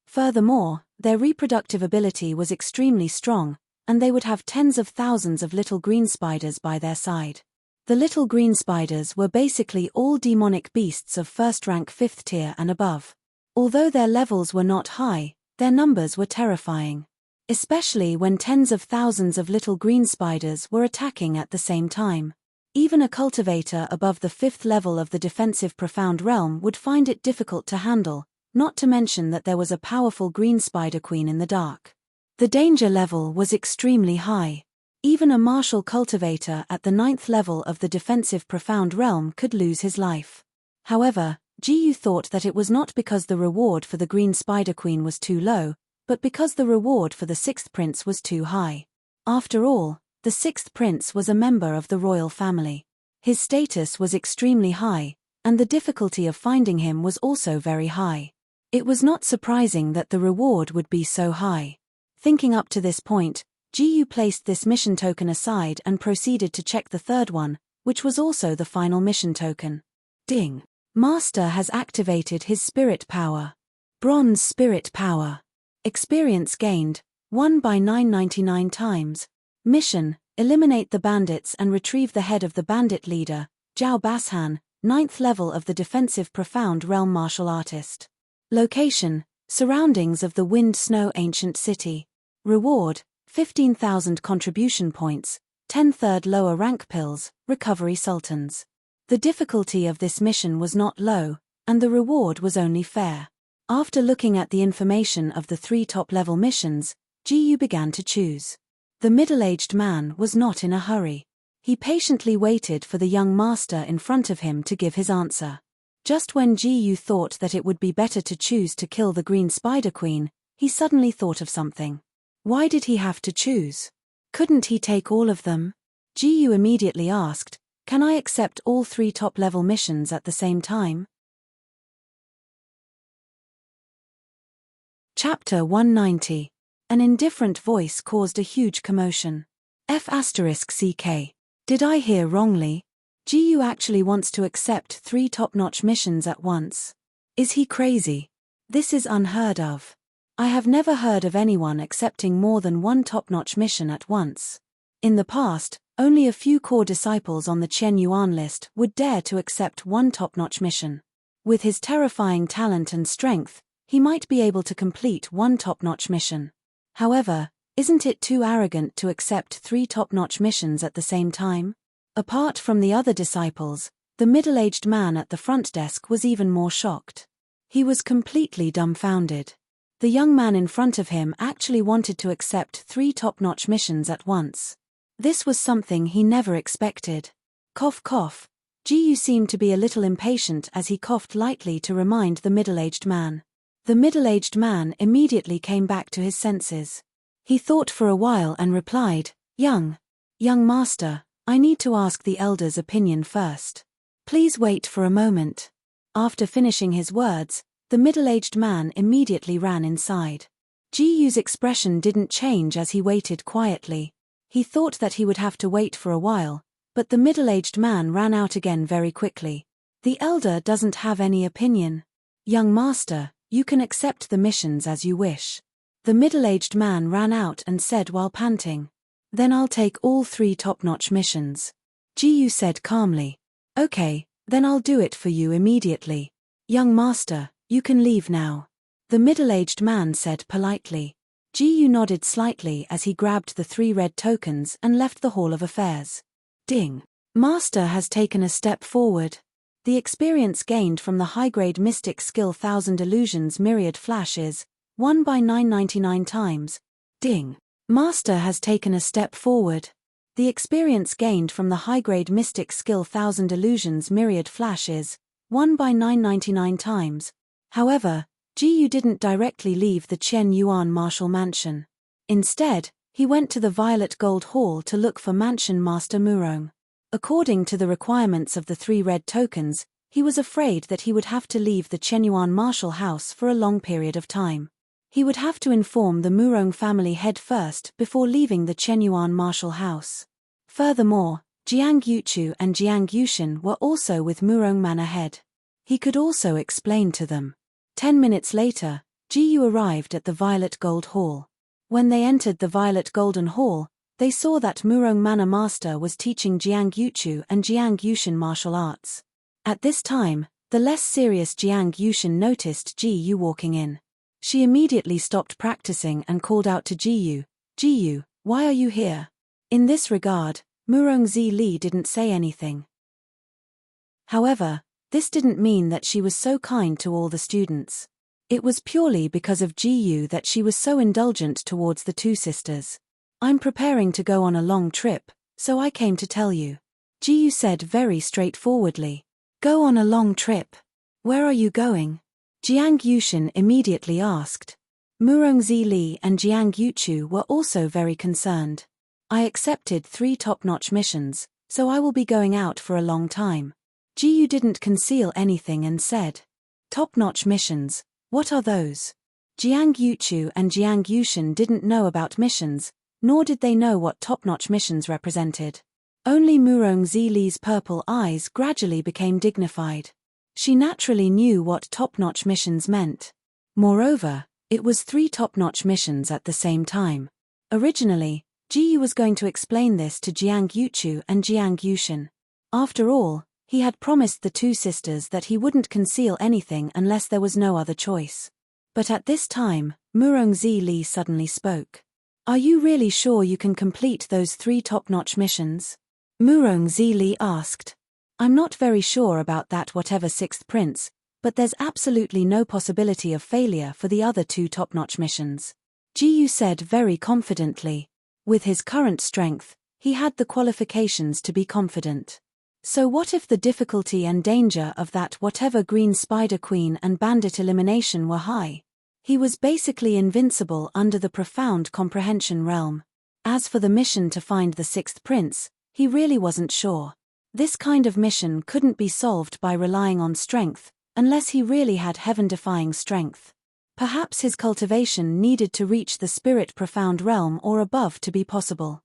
Furthermore, their reproductive ability was extremely strong, and they would have tens of thousands of little green spiders by their side. The little green spiders were basically all demonic beasts of first rank 5th tier and above. Although their levels were not high, their numbers were terrifying. Especially when tens of thousands of little green spiders were attacking at the same time. Even a cultivator above the 5th level of the defensive profound realm would find it difficult to handle, not to mention that there was a powerful green spider queen in the dark. The danger level was extremely high. Even a martial cultivator at the 9th level of the defensive profound realm could lose his life. However, Ji thought that it was not because the reward for the green spider queen was too low, but because the reward for the 6th prince was too high. After all, the 6th prince was a member of the royal family. His status was extremely high, and the difficulty of finding him was also very high. It was not surprising that the reward would be so high. Thinking up to this point, Ji placed this mission token aside and proceeded to check the third one, which was also the final mission token. Ding. Master has activated his spirit power. Bronze spirit power. Experience gained, 1 by 999 times. Mission, eliminate the bandits and retrieve the head of the bandit leader, Zhao Bashan, 9th level of the defensive profound realm martial artist. Location, surroundings of the Wind Snow ancient city. Reward, 15,000 contribution points, 10 third lower rank pills, recovery sultans. The difficulty of this mission was not low, and the reward was only fair. After looking at the information of the 3 top-level missions, Ji began to choose. The middle-aged man was not in a hurry. He patiently waited for the young master in front of him to give his answer. Just when Ji thought that it would be better to choose to kill the Green Spider Queen, he suddenly thought of something. Why did he have to choose? Couldn't he take all of them? Ji immediately asked, "Can I accept all 3 top-level missions at the same time?" Chapter 190. An indifferent voice caused a huge commotion. F***CK. Did I hear wrongly? Ji actually wants to accept 3 top-notch missions at once. Is he crazy? This is unheard of. I have never heard of anyone accepting more than 1 top-notch mission at once. In the past, only a few core disciples on the Qian Yuan list would dare to accept 1 top-notch mission. With his terrifying talent and strength, he might be able to complete 1 top-notch mission. However, isn't it too arrogant to accept 3 top-notch missions at the same time? Apart from the other disciples, the middle-aged man at the front desk was even more shocked. He was completely dumbfounded. The young man in front of him actually wanted to accept 3 top-notch missions at once. This was something he never expected. Cough cough. Ji seemed to be a little impatient as he coughed lightly to remind the middle-aged man. The middle-aged man immediately came back to his senses. He thought for a while and replied, Young master, I need to ask the elder's opinion first. Please wait for a moment. After finishing his words, the middle-aged man immediately ran inside. Ji Yu's expression didn't change as he waited quietly. He thought that he would have to wait for a while, but the middle-aged man ran out again very quickly. The elder doesn't have any opinion. Young master, you can accept the missions as you wish. The middle-aged man ran out and said while panting. Then I'll take all 3 top-notch missions. Ji Yu said calmly. Okay, then I'll do it for you immediately. Young master, you can leave now. The middle-aged man said politely. Ji Yu nodded slightly as he grabbed the 3 red tokens and left the Hall of Affairs. Ding. Master has taken a step forward. The experience gained from the high-grade mystic skill 1000 illusions myriad flash is 1 by 999 times. Ding. Master has taken a step forward. The experience gained from the high-grade mystic skill 1000 illusions myriad flash is 1 by 999 times. However, Ji Yu didn't directly leave the Qian Yuan Martial Mansion. Instead, he went to the Violet Gold Hall to look for Mansion Master Murong. According to the requirements of the 3 red tokens, he was afraid that he would have to leave the Chenyuan Martial House for a long period of time. He would have to inform the Murong family head first before leaving the Chenyuan Martial House. Furthermore, Jiang Yuchu and Jiang Yushin were also with Murong Manor head. He could also explain to them. 10 minutes later, Ji Yu arrived at the Violet Gold Hall. When they entered the Violet Golden Hall, they saw that Murong Manor Master was teaching Jiang Yuchu and Jiang Yushin martial arts. At this time, the less serious Jiang Yushin noticed Ji Yu walking in. She immediately stopped practicing and called out to Ji Yu, why are you here? In this regard, Murong Zili didn't say anything. However, this didn't mean that she was so kind to all the students. It was purely because of Ji Yu that she was so indulgent towards the 2 sisters. I'm preparing to go on a long trip, so I came to tell you. Ji Yu said very straightforwardly. Go on a long trip. Where are you going? Jiang Yushin immediately asked. Murong Zili and Jiang Yuchu were also very concerned. I accepted 3 top-notch missions, so I will be going out for a long time. Ji Yu didn't conceal anything and said. Top-notch missions, what are those? Jiang Yuchu and Jiang Yushin didn't know about missions, nor did they know what top-notch missions represented. Only Murong Zili's purple eyes gradually became dignified. She naturally knew what top-notch missions meant. Moreover, it was 3 top-notch missions at the same time. Originally, Ji Yu was going to explain this to Jiang Yuchu and Jiang Yushin. After all, he had promised the 2 sisters that he wouldn't conceal anything unless there was no other choice. But at this time, Murong Zili suddenly spoke. Are you really sure you can complete those 3 top-notch missions? Murong Zili asked. I'm not very sure about that whatever 6th prince, but there's absolutely no possibility of failure for the other 2 top-notch missions. Ji Yu said very confidently. With his current strength, he had the qualifications to be confident. So what if the difficulty and danger of that whatever Green Spider Queen and Bandit elimination were high? He was basically invincible under the profound comprehension realm. As for the mission to find the 6th prince, he really wasn't sure. This kind of mission couldn't be solved by relying on strength, unless he really had heaven-defying strength. Perhaps his cultivation needed to reach the spirit profound realm or above to be possible.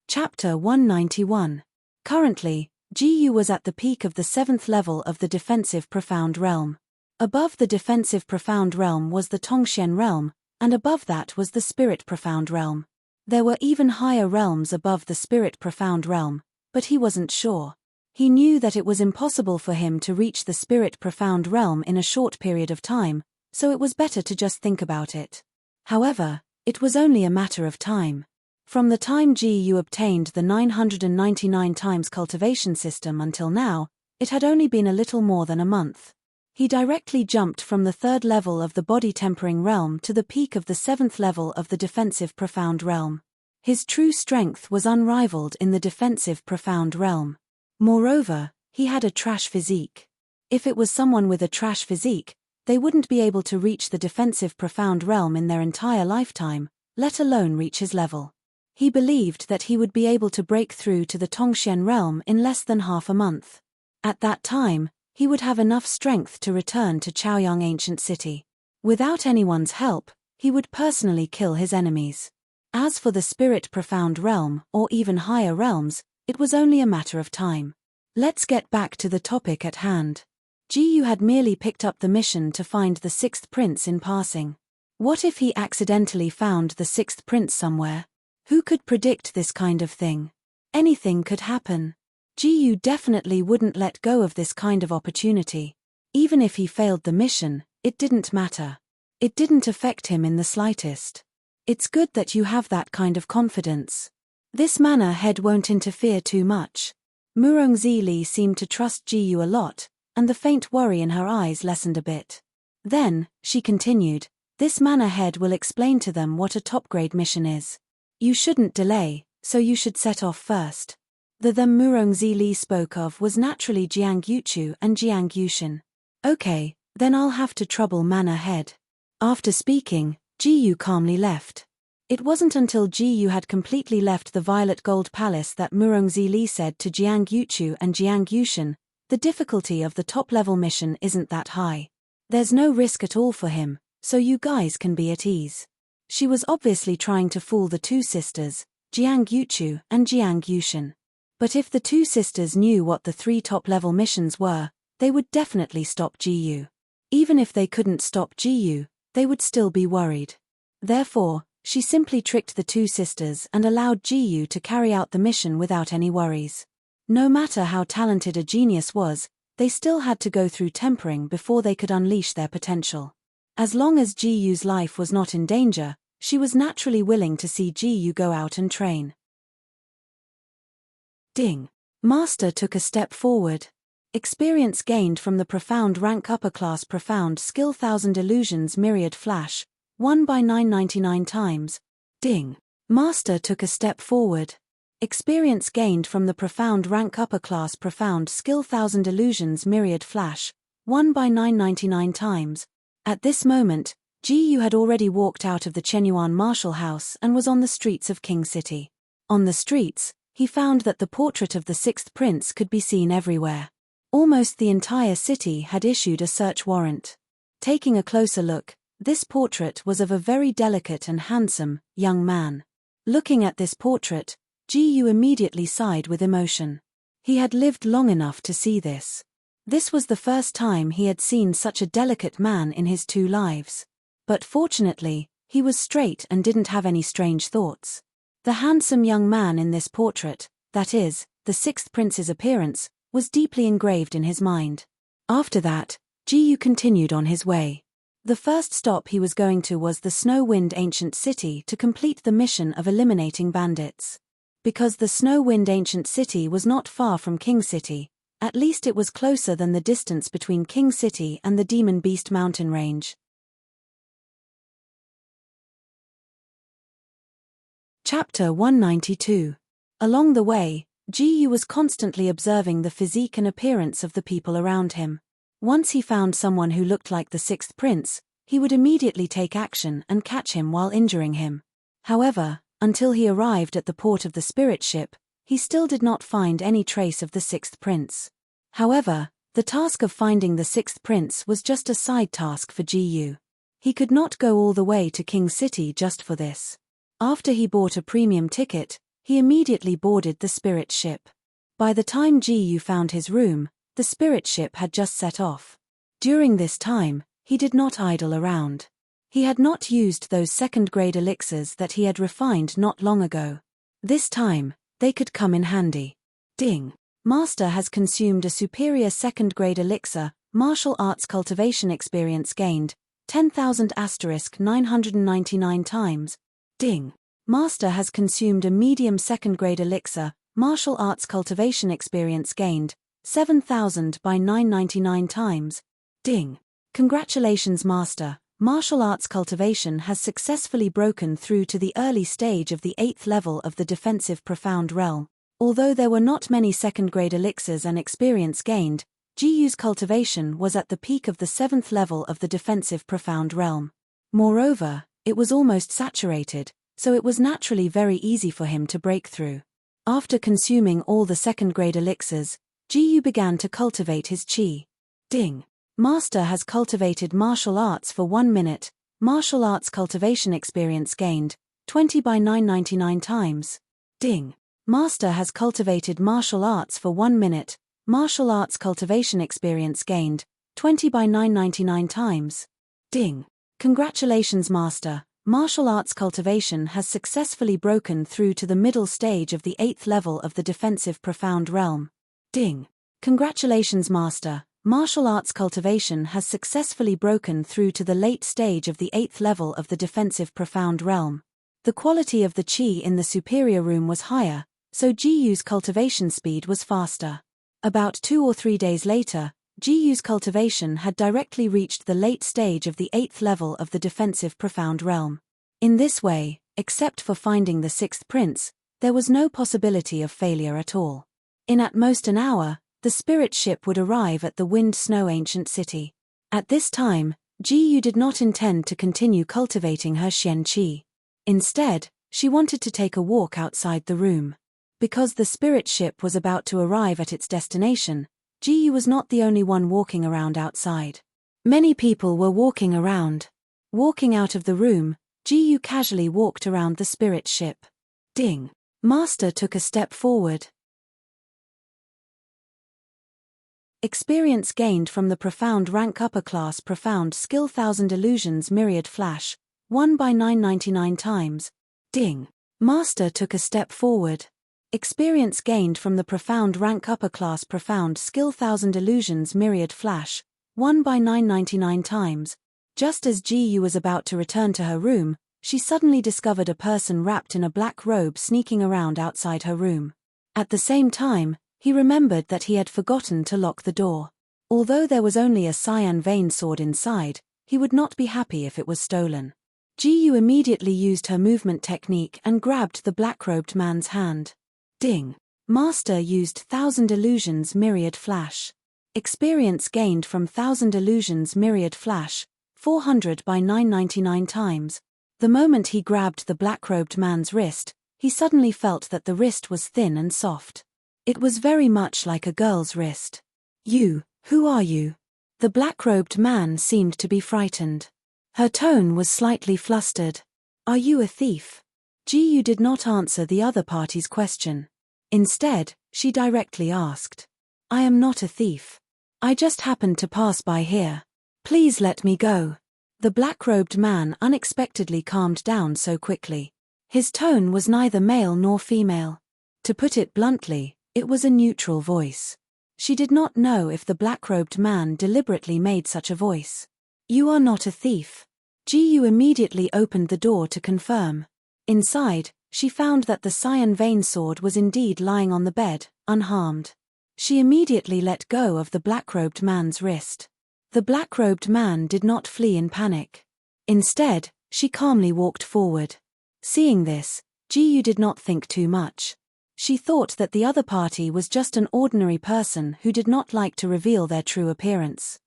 Chapter 191. Currently, Ji Yu was at the peak of the 7th level of the defensive profound realm. Above the defensive profound realm was the Tongxian realm, and above that was the spirit profound realm. There were even higher realms above the spirit profound realm, but he wasn't sure. He knew that it was impossible for him to reach the spirit profound realm in a short period of time, so it was better to just think about it. However, it was only a matter of time. From the time Ji Yu obtained the 999 times cultivation system until now, it had only been a little more than a month. He directly jumped from the 3rd level of the body tempering realm to the peak of the 7th level of the defensive profound realm. His true strength was unrivaled in the defensive profound realm. Moreover, he had a trash physique. If it was someone with a trash physique, they wouldn't be able to reach the defensive profound realm in their entire lifetime, let alone reach his level. He believed that he would be able to break through to the Tongxian realm in less than half a month. At that time, he would have enough strength to return to Chaoyang Ancient City. Without anyone's help, he would personally kill his enemies. As for the Spirit Profound Realm, or even higher realms, it was only a matter of time. Let's get back to the topic at hand. Ji Yu had merely picked up the mission to find the sixth prince in passing. What if he accidentally found the sixth prince somewhere? Who could predict this kind of thing? Anything could happen. Ji Yu definitely wouldn't let go of this kind of opportunity. Even if he failed the mission, it didn't matter. It didn't affect him in the slightest. It's good that you have that kind of confidence. This manor head won't interfere too much. Murong Zili seemed to trust Ji Yu a lot, and the faint worry in her eyes lessened a bit. Then, she continued, this manor head will explain to them what a top-grade mission is. You shouldn't delay, so you should set off first. The them Murong Zili spoke of was naturally Jiang Yuchu and Jiang Yushin. Okay, then I'll have to trouble manor head. After speaking, Ji Yu calmly left. It wasn't until Ji Yu had completely left the Violet Gold Palace that Murong Zili said to Jiang Yuchu and Jiang Yushin, the difficulty of the top-level mission isn't that high. There's no risk at all for him, so you guys can be at ease. She was obviously trying to fool the two sisters, Jiang Yuchu and Jiang Yushin. But if the two sisters knew what the three top-level missions were, they would definitely stop Ji Yu. Even if they couldn't stop Ji Yu, they would still be worried. Therefore, she simply tricked the two sisters and allowed Ji Yu to carry out the mission without any worries. No matter how talented a genius was, they still had to go through tempering before they could unleash their potential. As long as Ji Yu's life was not in danger, she was naturally willing to see Ji Yu go out and train. Ding. Master took a step forward. Experience gained from the profound rank upper class profound skill 1000 illusions myriad flash, 1 by 999 times. Ding. Master took a step forward. Experience gained from the profound rank upper class profound skill 1000 illusions myriad flash, 1 by 999 times. At this moment, Ji Yu had already walked out of the Chenyuan martial house and was on the streets of King City. On the streets, he found that the portrait of the sixth prince could be seen everywhere. Almost the entire city had issued a search warrant. Taking a closer look, this portrait was of a very delicate and handsome, young man. Looking at this portrait, Ji Yu immediately sighed with emotion. He had lived long enough to see this. This was the first time he had seen such a delicate man in his 2 lives. But fortunately, he was straight and didn't have any strange thoughts. The handsome young man in this portrait, that is, the sixth prince's appearance, was deeply engraved in his mind. After that, Ji Yu continued on his way. The first stop he was going to was the Snow-Wind Ancient City to complete the mission of eliminating bandits. Because the Snow-Wind Ancient City was not far from King City, at least it was closer than the distance between King City and the Demon Beast mountain range. Chapter 192. Along the way, Ji Yu was constantly observing the physique and appearance of the people around him. Once he found someone who looked like the sixth prince, he would immediately take action and catch him while injuring him. However, until he arrived at the port of the spirit ship, he still did not find any trace of the sixth prince. However, the task of finding the sixth prince was just a side task for Ji Yu. He could not go all the way to King City just for this. After he bought a premium ticket, he immediately boarded the spirit ship. By the time Ji Yu found his room, the spirit ship had just set off. During this time, he did not idle around. He had not used those second-grade elixirs that he had refined not long ago. This time, they could come in handy. Ding. Master has consumed a superior second-grade elixir, martial arts cultivation experience gained, 10,000 * 999 times. Ding. Master has consumed a medium second-grade elixir, martial arts cultivation experience gained, 7,000 by 999 times. Ding. Congratulations Master, martial arts cultivation has successfully broken through to the early stage of the 8th level of the defensive profound realm. Although there were not many second-grade elixirs and experience gained, Ji Yu's cultivation was at the peak of the 7th level of the defensive profound realm. Moreover, it was almost saturated, so it was naturally very easy for him to break through. After consuming all the second-grade elixirs, Ji Yu began to cultivate his qi. Ding. Master has cultivated martial arts for 1 minute. Martial arts cultivation experience gained, 20 by 999 times. Ding. Master has cultivated martial arts for 1 minute. Martial arts cultivation experience gained, 20 by 999 times. Ding. Congratulations, Master. Martial arts cultivation has successfully broken through to the middle stage of the 8th level of the defensive profound realm. Ding. Congratulations, Master. Martial arts cultivation has successfully broken through to the late stage of the 8th level of the defensive profound realm. The quality of the qi in the superior room was higher, so Ji Yu's cultivation speed was faster. About 2 or 3 days later, Ji Yu's cultivation had directly reached the late stage of the 8th level of the defensive profound realm. In this way, except for finding the 6th prince, there was no possibility of failure at all. In at most an hour, the spirit ship would arrive at the Wind Snow ancient city. At this time, Ji Yu did not intend to continue cultivating her Xian qi. Instead, she wanted to take a walk outside the room. Because the spirit ship was about to arrive at its destination, Ji Yu was not the only one walking around outside. Many people were walking around. Walking out of the room, Ji Yu casually walked around the spirit ship. Ding. Master took a step forward. Experience gained from the profound rank upper class profound skill 1000 illusions myriad flash, 1 by 999 times. Ding. Master took a step forward. Experience gained from the profound rank upper class profound skill 1000 illusions myriad flash, 1 by 999 times. Just as Ji Yu was about to return to her room, she suddenly discovered a person wrapped in a black robe sneaking around outside her room. At the same time, he remembered that he had forgotten to lock the door. Although there was only a cyan vein sword inside, he would not be happy if it was stolen. Ji Yu immediately used her movement technique and grabbed the black-robed man's hand. Ding. Master used 1000 illusions myriad flash. Experience gained from 1000 illusions myriad flash, 400 by 999 times. The moment he grabbed the black-robed man's wrist, he suddenly felt that the wrist was thin and soft. It was very much like a girl's wrist. You, who are you? The black-robed man seemed to be frightened. Her tone was slightly flustered. Are you a thief? Ji Yu did not answer the other party's question. Instead, she directly asked. I am not a thief. I just happened to pass by here. Please let me go. The black-robed man unexpectedly calmed down so quickly. His tone was neither male nor female. To put it bluntly, it was a neutral voice. She did not know if the black-robed man deliberately made such a voice. You are not a thief. Ji Yu immediately opened the door to confirm. Inside, she found that the cyan vein sword was indeed lying on the bed, unharmed. She immediately let go of the black-robed man's wrist. The black-robed man did not flee in panic. Instead, she calmly walked forward. Seeing this, Ji Yu did not think too much. She thought that the other party was just an ordinary person who did not like to reveal their true appearance.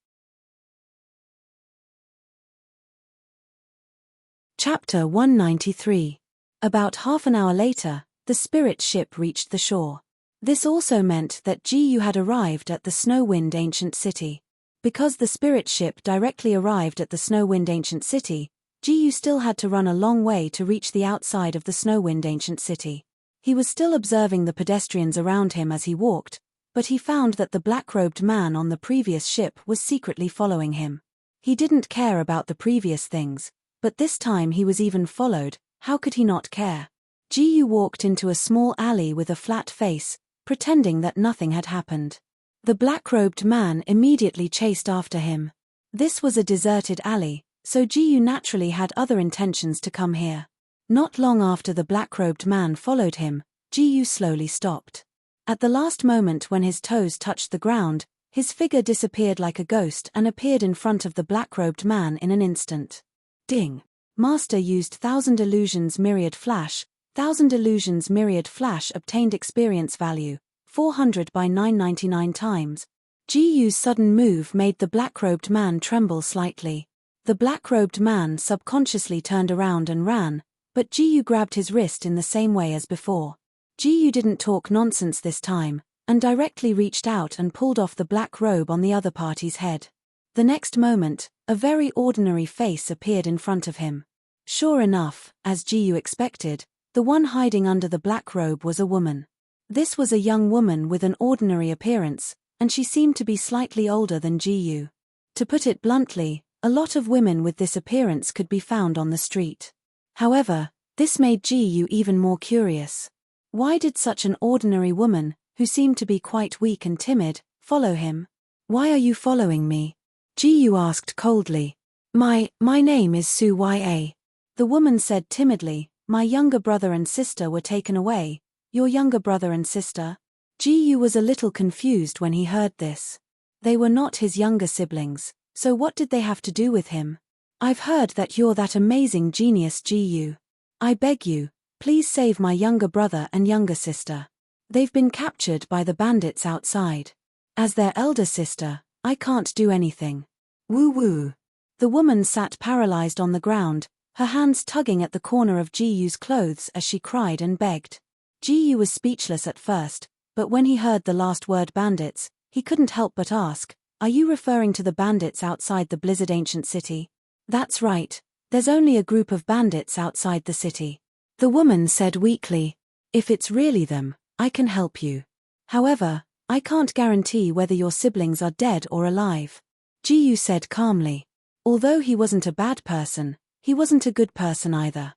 Chapter 193. About half an hour later, the spirit ship reached the shore. This also meant that Ji Yu had arrived at the Snowwind ancient city. Because the spirit ship directly arrived at the Snowwind ancient city, Ji Yu still had to run a long way to reach the outside of the Snowwind ancient city. He was still observing the pedestrians around him as he walked, but he found that the black-robed man on the previous ship was secretly following him. He didn't care about the previous things, but this time he was even followed. How could he not care? Ji Yu walked into a small alley with a flat face, pretending that nothing had happened. The black-robed man immediately chased after him. This was a deserted alley, so Ji Yu naturally had other intentions to come here. Not long after the black-robed man followed him, Ji Yu slowly stopped. At the last moment when his toes touched the ground, his figure disappeared like a ghost and appeared in front of the black-robed man in an instant. Ding. Master used 1000 illusions myriad flash. 1000 illusions myriad flash obtained experience value, 400 by 999 times. Ji Yu's sudden move made the black-robed man tremble slightly. The black-robed man subconsciously turned around and ran, But Ji-yu grabbed his wrist in the same way as before. Ji-yu didn't talk nonsense this time, and directly reached out and pulled off the black robe on the other party's head. The next moment, a very ordinary face appeared in front of him. Sure enough, as Ji-yu expected, the one hiding under the black robe was a woman. This was a young woman with an ordinary appearance, and she seemed to be slightly older than Ji-yu. To put it bluntly, a lot of women with this appearance could be found on the street. However, this made Ji-yu even more curious. Why did such an ordinary woman, who seemed to be quite weak and timid, follow him? "Why are you following me?" Ji-yu asked coldly. My name is Su-Ya. The woman said timidly, "My younger brother and sister were taken away." "Your younger brother and sister?" Ji-yu was a little confused when he heard this. They were not his younger siblings, so what did they have to do with him? "I've heard that you're that amazing genius, Ji-yu. I beg you, please save my younger brother and younger sister. They've been captured by the bandits outside. As their elder sister, I can't do anything." Woo-woo. The woman sat paralyzed on the ground, her hands tugging at the corner of Ji-yu's clothes as she cried and begged. Ji-yu was speechless at first, but when he heard the last word bandits, he couldn't help but ask, "Are you referring to the bandits outside the Blizzard Ancient City?" "That's right, there's only a group of bandits outside the city," the woman said weakly. "If it's really them, I can help you. However, I can't guarantee whether your siblings are dead or alive," Ji-yu said calmly. Although he wasn't a bad person, he wasn't a good person either.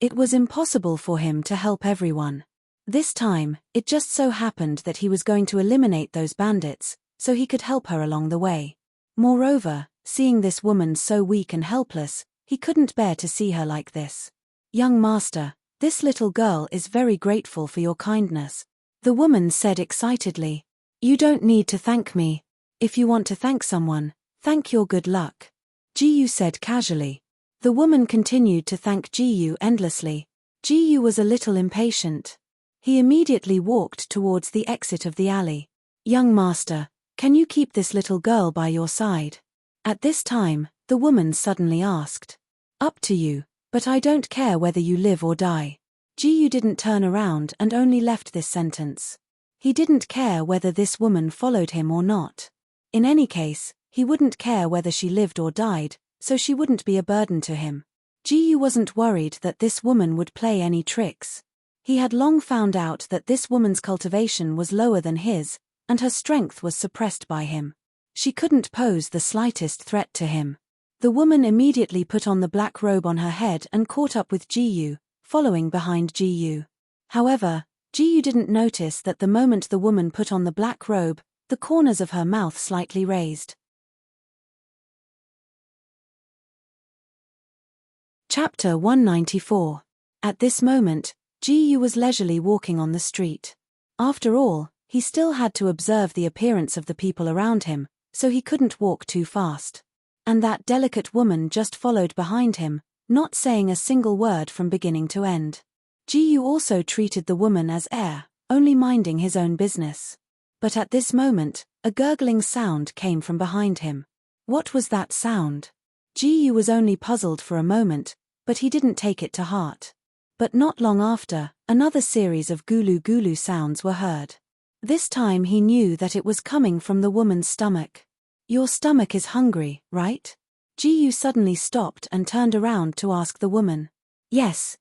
It was impossible for him to help everyone. This time, it just so happened that he was going to eliminate those bandits, so he could help her along the way. Moreover, seeing this woman so weak and helpless, he couldn't bear to see her like this. "Young master, this little girl is very grateful for your kindness," the woman said excitedly. "You don't need to thank me. If you want to thank someone, thank your good luck," Ji-yu said casually. The woman continued to thank Ji-yu endlessly. Ji-yu was a little impatient. He immediately walked towards the exit of the alley. "Young master, can you keep this little girl by your side?" At this time, the woman suddenly asked. "Up to you, but I don't care whether you live or die." Ji-yu didn't turn around and only left this sentence. He didn't care whether this woman followed him or not. In any case, he wouldn't care whether she lived or died, so she wouldn't be a burden to him. Ji-yu wasn't worried that this woman would play any tricks. He had long found out that this woman's cultivation was lower than his, and her strength was suppressed by him. She couldn't pose the slightest threat to him. The woman immediately put on the black robe on her head and caught up with Ji-yu, following behind Ji-yu. However, Ji-yu didn't notice that the moment the woman put on the black robe, the corners of her mouth slightly raised. Chapter 194. At this moment, Ji-yu was leisurely walking on the street. After all, he still had to observe the appearance of the people around him, so he couldn't walk too fast. And that delicate woman just followed behind him, not saying a single word from beginning to end. Ji-yu also treated the woman as heir, only minding his own business. But at this moment, a gurgling sound came from behind him. What was that sound? Ji-yu was only puzzled for a moment, but he didn't take it to heart. But not long after, another series of gulu-gulu sounds were heard. This time he knew that it was coming from the woman's stomach. "Your stomach is hungry, right?" Ji-yu suddenly stopped and turned around to ask the woman. Yes,"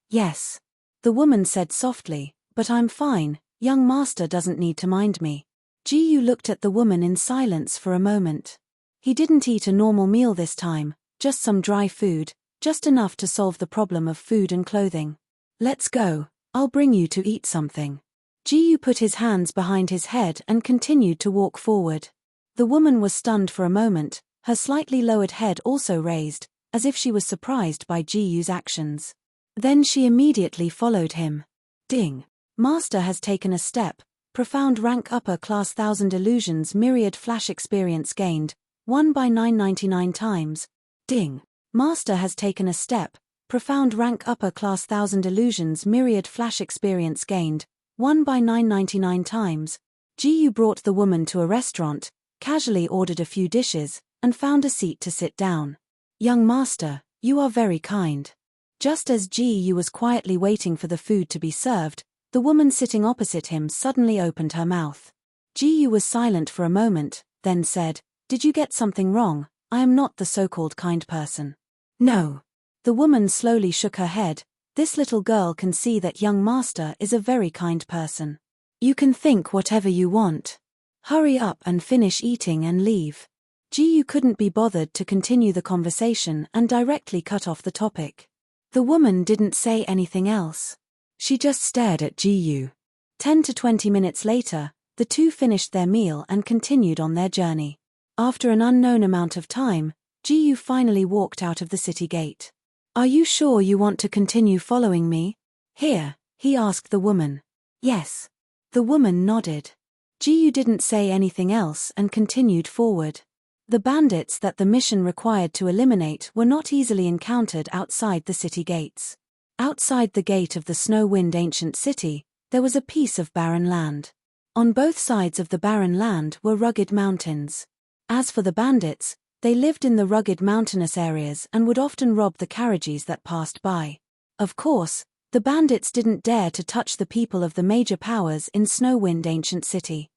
the woman said softly, "but I'm fine, young master doesn't need to mind me." Ji-yu looked at the woman in silence for a moment. He didn't eat a normal meal this time, just some dry food, just enough to solve the problem of food and clothing. "Let's go, I'll bring you to eat something." Ji-yu put his hands behind his head and continued to walk forward. The woman was stunned for a moment, her slightly lowered head also raised, as if she was surprised by Ji-yu's actions. Then she immediately followed him. Ding! Master has taken a step. Profound rank upper class 1000 illusions myriad flash experience gained, 1 by 999 times. Ding! Master has taken a step. Profound rank upper class 1000 illusions myriad flash experience gained, 1 by 999 times. Ji-yu brought the woman to a restaurant, casually ordered a few dishes, and found a seat to sit down. "Young master, you are very kind. Just as Ji-yu was quietly waiting for the food to be served, the woman sitting opposite him suddenly opened her mouth. Ji-yu was silent for a moment, then said, "Did you get something wrong? I am not the so-called kind person." "No." The woman slowly shook her head. "This little girl can see that young master is a very kind person. You can think whatever you want. Hurry up and finish eating and leave." Ji-yu couldn't be bothered to continue the conversation and directly cut off the topic. The woman didn't say anything else. She just stared at Ji-yu. 10 to 20 minutes later, the two finished their meal and continued on their journey. After an unknown amount of time, Ji-yu finally walked out of the city gate. "Are you sure you want to continue following me here?" he asked the woman. "Yes." The woman nodded. Ji-yu didn't say anything else and continued forward. The bandits that the mission required to eliminate were not easily encountered outside the city gates. Outside the gate of the snow-wind ancient city, there was a piece of barren land. On both sides of the barren land were rugged mountains. As for the bandits, they lived in the rugged mountainous areas and would often rob the carriages that passed by. Of course, the bandits didn't dare to touch the people of the major powers in Snow-Wind Ancient City.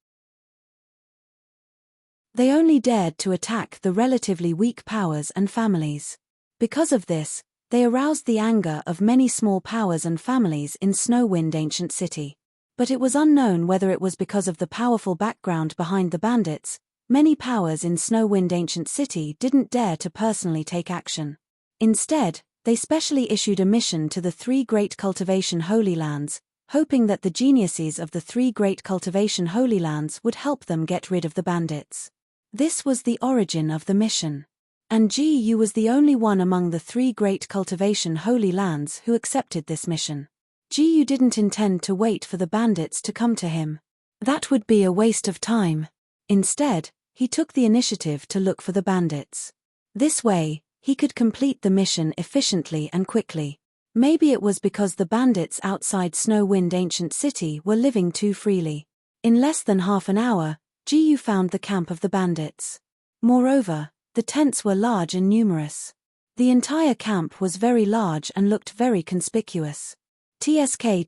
They only dared to attack the relatively weak powers and families. Because of this, they aroused the anger of many small powers and families in Snow-Wind Ancient City. But it was unknown whether it was because of the powerful background behind the bandits. Many powers in Snow-Wind Ancient City didn't dare to personally take action. Instead, they specially issued a mission to the 3 Great Cultivation Holy Lands, hoping that the geniuses of the 3 Great Cultivation Holy Lands would help them get rid of the bandits. This was the origin of the mission. And Ji-yu was the only one among the 3 Great Cultivation Holy Lands who accepted this mission. Ji-yu didn't intend to wait for the bandits to come to him. That would be a waste of time. Instead, he took the initiative to look for the bandits. This way, he could complete the mission efficiently and quickly. Maybe it was because the bandits outside Snow-Wind Ancient City were living too freely. In less than half an hour, Ji-yu found the camp of the bandits. Moreover, the tents were large and numerous. The entire camp was very large and looked very conspicuous. TSK,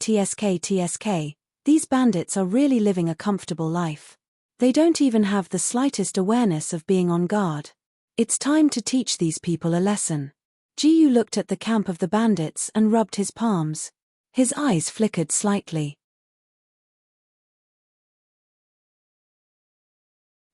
these bandits are really living a comfortable life. They don't even have the slightest awareness of being on guard. It's time to teach these people a lesson. Ji-yu looked at the camp of the bandits and rubbed his palms. His eyes flickered slightly.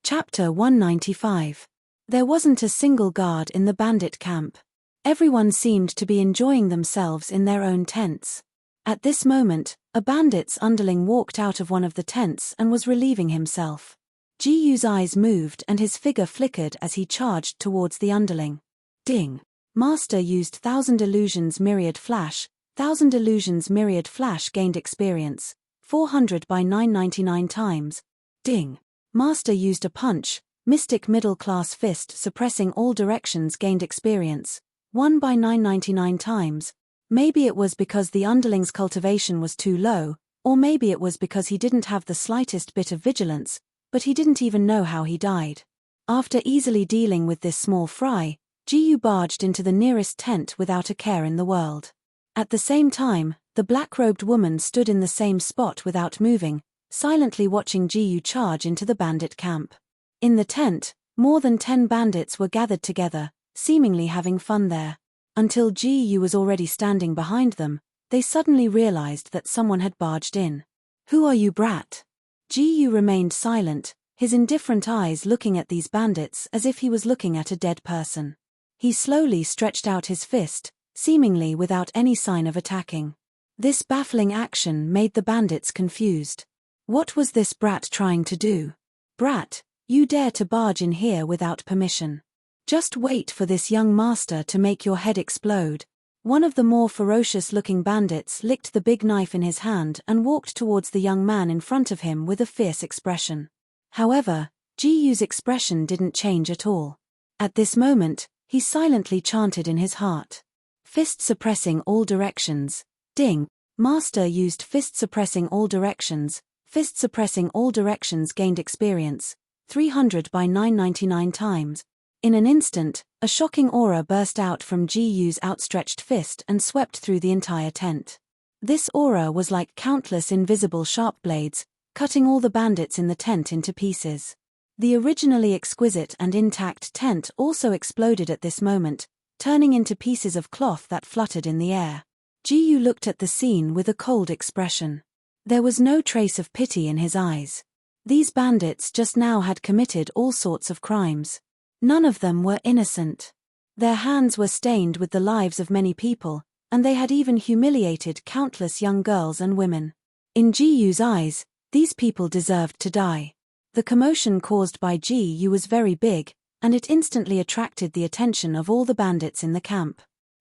Chapter 195. There wasn't a single guard in the bandit camp. Everyone seemed to be enjoying themselves in their own tents. At this moment, a bandit's underling walked out of one of the tents and was relieving himself. Ji-yu's eyes moved and his figure flickered as he charged towards the underling. Ding! Master used 1000 Illusions Myriad Flash. 1000 Illusions Myriad Flash gained experience. 400 by 999 times. Ding! Master used a punch. Mystic Middle Class Fist suppressing all directions gained experience. 1 by 999 times. Maybe it was because the underling's cultivation was too low, or maybe it was because he didn't have the slightest bit of vigilance, but he didn't even know how he died. After easily dealing with this small fry, Ji-yu barged into the nearest tent without a care in the world. At the same time, the black-robed woman stood in the same spot without moving, silently watching Ji-yu charge into the bandit camp. In the tent, more than 10 bandits were gathered together, seemingly having fun there. Until Ji-yu was already standing behind them, they suddenly realized that someone had barged in. "Who are you, brat?" Ji-yu remained silent, his indifferent eyes looking at these bandits as if he was looking at a dead person. He slowly stretched out his fist, seemingly without any sign of attacking. This baffling action made the bandits confused. What was this brat trying to do? "Brat, you dare to barge in here without permission. Just wait for this young master to make your head explode." One of the more ferocious-looking bandits licked the big knife in his hand and walked towards the young man in front of him with a fierce expression. However, Ji-yu's expression didn't change at all. At this moment, he silently chanted in his heart. Fist suppressing all directions. Ding! Master used fist suppressing all directions. Fist suppressing all directions gained experience. 300 by 999 times. In an instant, a shocking aura burst out from Ji-Yu's outstretched fist and swept through the entire tent. This aura was like countless invisible sharp blades, cutting all the bandits in the tent into pieces. The originally exquisite and intact tent also exploded at this moment, turning into pieces of cloth that fluttered in the air. Ji-Yu looked at the scene with a cold expression. There was no trace of pity in his eyes. These bandits just now had committed all sorts of crimes. None of them were innocent. Their hands were stained with the lives of many people, and they had even humiliated countless young girls and women. In Ji-Yu's eyes, these people deserved to die. The commotion caused by Ji-Yu was very big, and it instantly attracted the attention of all the bandits in the camp.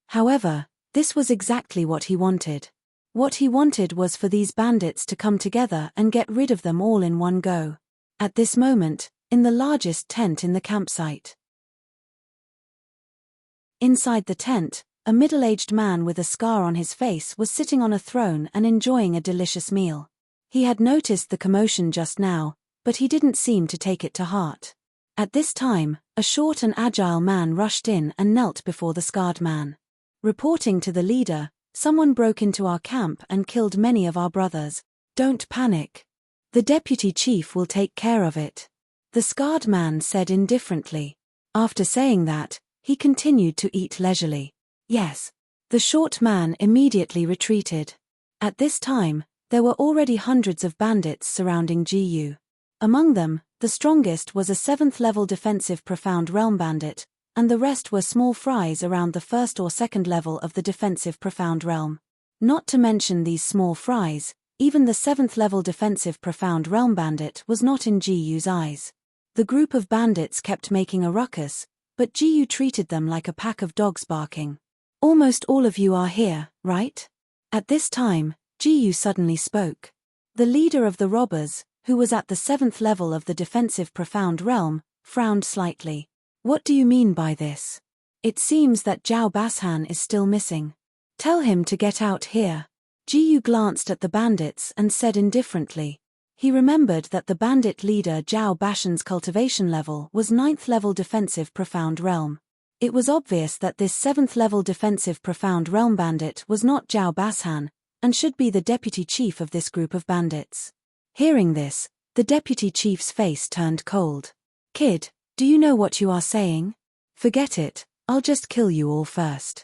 However, this was exactly what he wanted. What he wanted was for these bandits to come together and get rid of them all in one go. At this moment, in the largest tent in the campsite. Inside the tent, a middle-aged man with a scar on his face was sitting on a throne and enjoying a delicious meal. He had noticed the commotion just now, but he didn't seem to take it to heart. At this time, a short and agile man rushed in and knelt before the scarred man. Reporting to the leader, "Someone broke into our camp and killed many of our brothers. Don't panic. The deputy chief will take care of it," the scarred man said indifferently. After saying that, he continued to eat leisurely. "Yes." The short man immediately retreated. At this time, there were already hundreds of bandits surrounding Ji-Yu. Among them, the strongest was a 7th-level defensive Profound Realm bandit, and the rest were small fries around the 1st or 2nd level of the defensive Profound Realm. Not to mention these small fries, even the 7th-level defensive Profound Realm bandit was not in Ji-Yu's eyes. The group of bandits kept making a ruckus, but Ji-Yu treated them like a pack of dogs barking. "Almost all of you are here, right?" At this time, Ji-Yu suddenly spoke. The leader of the robbers, who was at the 7th level of the defensive Profound Realm, frowned slightly. "What do you mean by this? It seems that Zhao Bashan is still missing. Tell him to get out here." Ji-Yu glanced at the bandits and said indifferently. He remembered that the bandit leader Zhao Bashan's cultivation level was 9th level defensive Profound Realm. It was obvious that this 7th level defensive Profound Realm bandit was not Zhao Bashan, and should be the deputy chief of this group of bandits. Hearing this, the deputy chief's face turned cold. "Kid, do you know what you are saying? Forget it, I'll just kill you all first."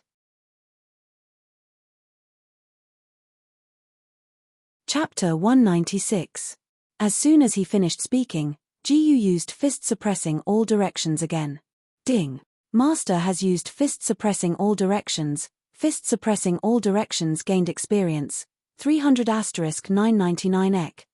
Chapter 196. As soon as he finished speaking, Ji-Yu used fist suppressing all directions again. Ding. Master has used fist suppressing all directions. Fist suppressing all directions gained experience. 300*999 ek.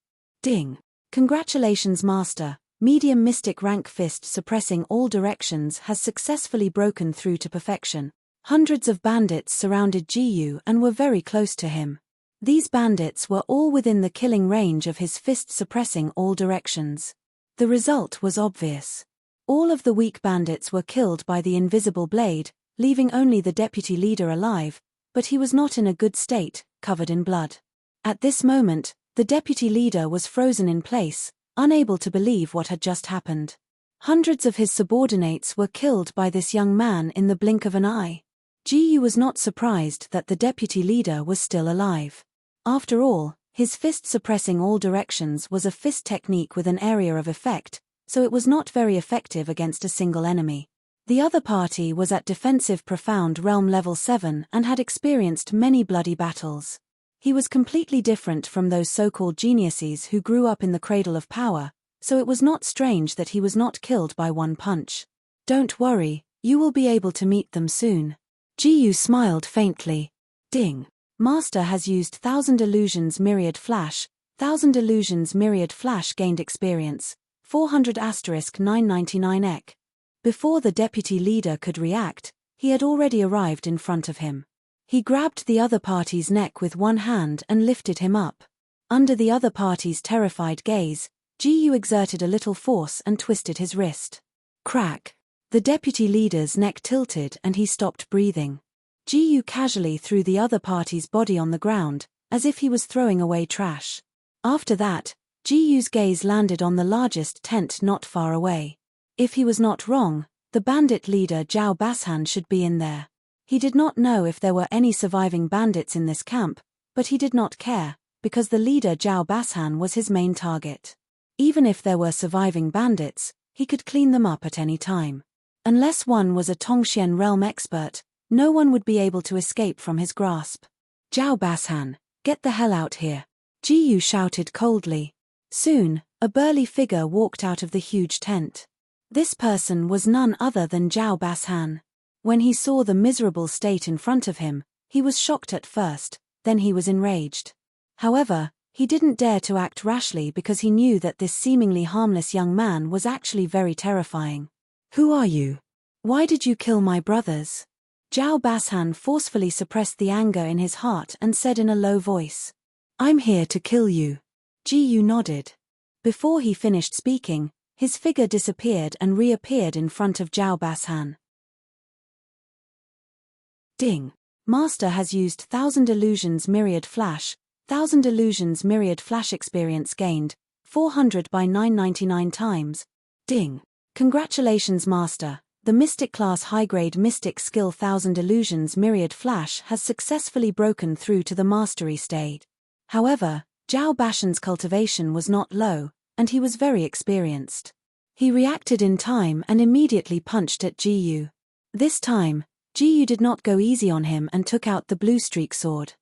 Ding. Congratulations Master. Medium mystic rank fist suppressing all directions has successfully broken through to perfection. Hundreds of bandits surrounded Ji-Yu and were very close to him. These bandits were all within the killing range of his fist suppressing all directions. The result was obvious. All of the weak bandits were killed by the invisible blade, leaving only the deputy leader alive, but he was not in a good state, covered in blood. At this moment, the deputy leader was frozen in place, unable to believe what had just happened. Hundreds of his subordinates were killed by this young man in the blink of an eye. Ji-Yu was not surprised that the deputy leader was still alive. After all, his fist suppressing all directions was a fist technique with an area of effect, so it was not very effective against a single enemy. The other party was at defensive Profound Realm level 7 and had experienced many bloody battles. He was completely different from those so-called geniuses who grew up in the cradle of power, so it was not strange that he was not killed by one punch. "Don't worry, you will be able to meet them soon." Ji-Yu smiled faintly. Ding. Master has used 1000 Illusions Myriad Flash. 1000 Illusions Myriad Flash gained experience. 400*999 ek. Before the deputy leader could react, he had already arrived in front of him. He grabbed the other party's neck with one hand and lifted him up. Under the other party's terrified gaze, Ji-Yu exerted a little force and twisted his wrist. Crack! The deputy leader's neck tilted and he stopped breathing. Ji-Yu casually threw the other party's body on the ground, as if he was throwing away trash. After that, Ji-Yu's gaze landed on the largest tent not far away. If he was not wrong, The bandit leader Zhao Bashan should be in there. He did not know if there were any surviving bandits in this camp, but he did not care, because the leader Zhao Bashan was his main target. Even if there were surviving bandits, he could clean them up at any time. Unless one was a Tongxian realm expert, no one would be able to escape from his grasp. Zhao Bashan, get the hell out here! Ji Yu shouted coldly. Soon, a burly figure walked out of the huge tent. This person was none other than Zhao Bashan. When he saw the miserable state in front of him, he was shocked at first, then he was enraged. However, he didn't dare to act rashly because he knew that this seemingly harmless young man was actually very terrifying. Who are you? Why did you kill my brothers? Zhao Bashan forcefully suppressed the anger in his heart and said in a low voice. I'm here to kill you. Ji Yu nodded. Before he finished speaking, his figure disappeared and reappeared in front of Zhao Bashan. Ding. Master has used Thousand Illusions Myriad Flash. Thousand Illusions Myriad Flash experience gained, 400 by 999 times. Ding. Congratulations Master, the Mystic class high-grade Mystic skill Thousand Illusions Myriad Flash has successfully broken through to the mastery stage. However, Zhao Bashan's cultivation was not low, and he was very experienced. He reacted in time and immediately punched at Ji Yu. This time, Ji Yu did not go easy on him and took out the blue streak sword.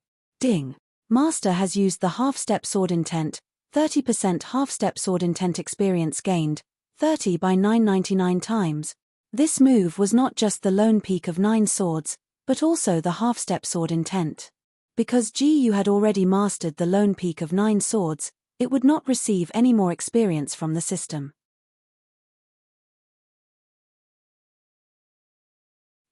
Ding. Master has used the half-step sword intent, 30% half-step sword intent experience gained, 30 by 999 times. This move was not just the lone peak of 9 swords, but also the half-step sword intent. Because Ji Yu had already mastered the lone peak of 9 swords, it would not receive any more experience from the system.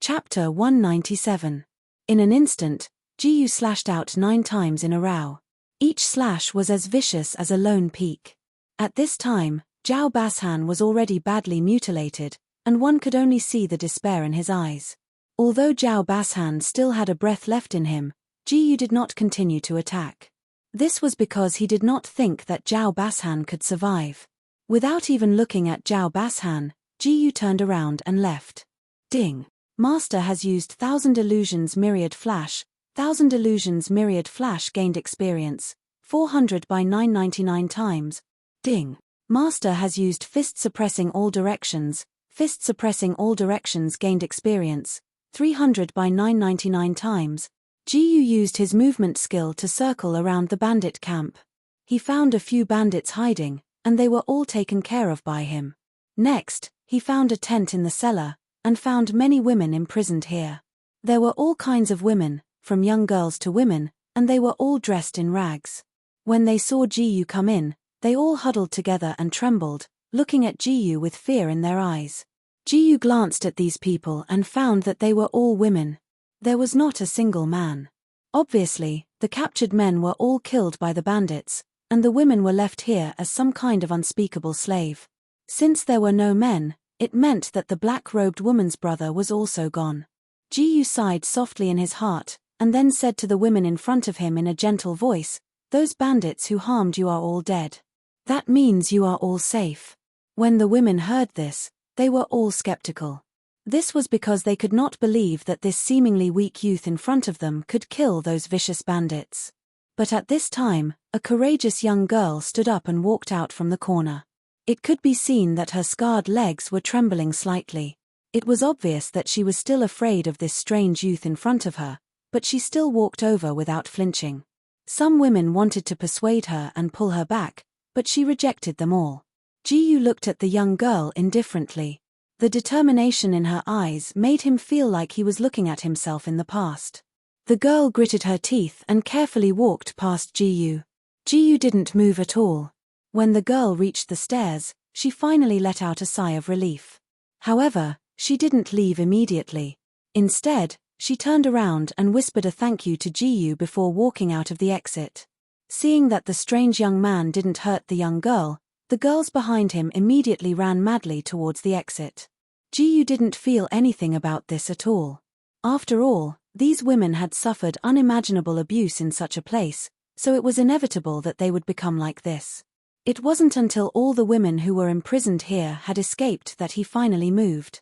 Chapter 197. In an instant, Ji Yu slashed out 9 times in a row. Each slash was as vicious as a lone peak. At this time, Zhao Bashan was already badly mutilated, and one could only see the despair in his eyes. Although Zhao Bashan still had a breath left in him, Ji Yu did not continue to attack. This was because he did not think that Zhao Bashan could survive. Without even looking at Zhao Bashan, Ji Yu turned around and left. Ding. Master has used Thousand Illusions Myriad Flash. Thousand Illusions Myriad Flash gained experience, 400 by 999 times. Ding. Master has used Fist Suppressing All Directions. Fist Suppressing All Directions gained experience, 300 by 999 times. Ji Yu used his movement skill to circle around the bandit camp. He found a few bandits hiding, and they were all taken care of by him. Next, he found a tent in the cellar, and found many women imprisoned here. There were all kinds of women, from young girls to women, and they were all dressed in rags. When they saw Ji Yu come in, they all huddled together and trembled, looking at Ji Yu with fear in their eyes. Ji Yu glanced at these people and found that they were all women. There was not a single man. Obviously, the captured men were all killed by the bandits, and the women were left here as some kind of unspeakable slave. Since there were no men, it meant that the black-robed woman's brother was also gone. Ji Yu sighed softly in his heart, and then said to the women in front of him in a gentle voice, "Those bandits who harmed you are all dead. That means you are all safe." When the women heard this, they were all skeptical. This was because they could not believe that this seemingly weak youth in front of them could kill those vicious bandits. But at this time, a courageous young girl stood up and walked out from the corner. It could be seen that her scarred legs were trembling slightly. It was obvious that she was still afraid of this strange youth in front of her, but she still walked over without flinching. Some women wanted to persuade her and pull her back, but she rejected them all. Ji Yu looked at the young girl indifferently. The determination in her eyes made him feel like he was looking at himself in the past. The girl gritted her teeth and carefully walked past Ji Yu. Ji Yu didn't move at all. When the girl reached the stairs, she finally let out a sigh of relief. However, she didn't leave immediately. Instead, she turned around and whispered a thank you to Ji Yu before walking out of the exit. Seeing that the strange young man didn't hurt the young girl, the girls behind him immediately ran madly towards the exit. Ji Yu didn't feel anything about this at all. After all, these women had suffered unimaginable abuse in such a place, so it was inevitable that they would become like this. It wasn't until all the women who were imprisoned here had escaped that he finally moved.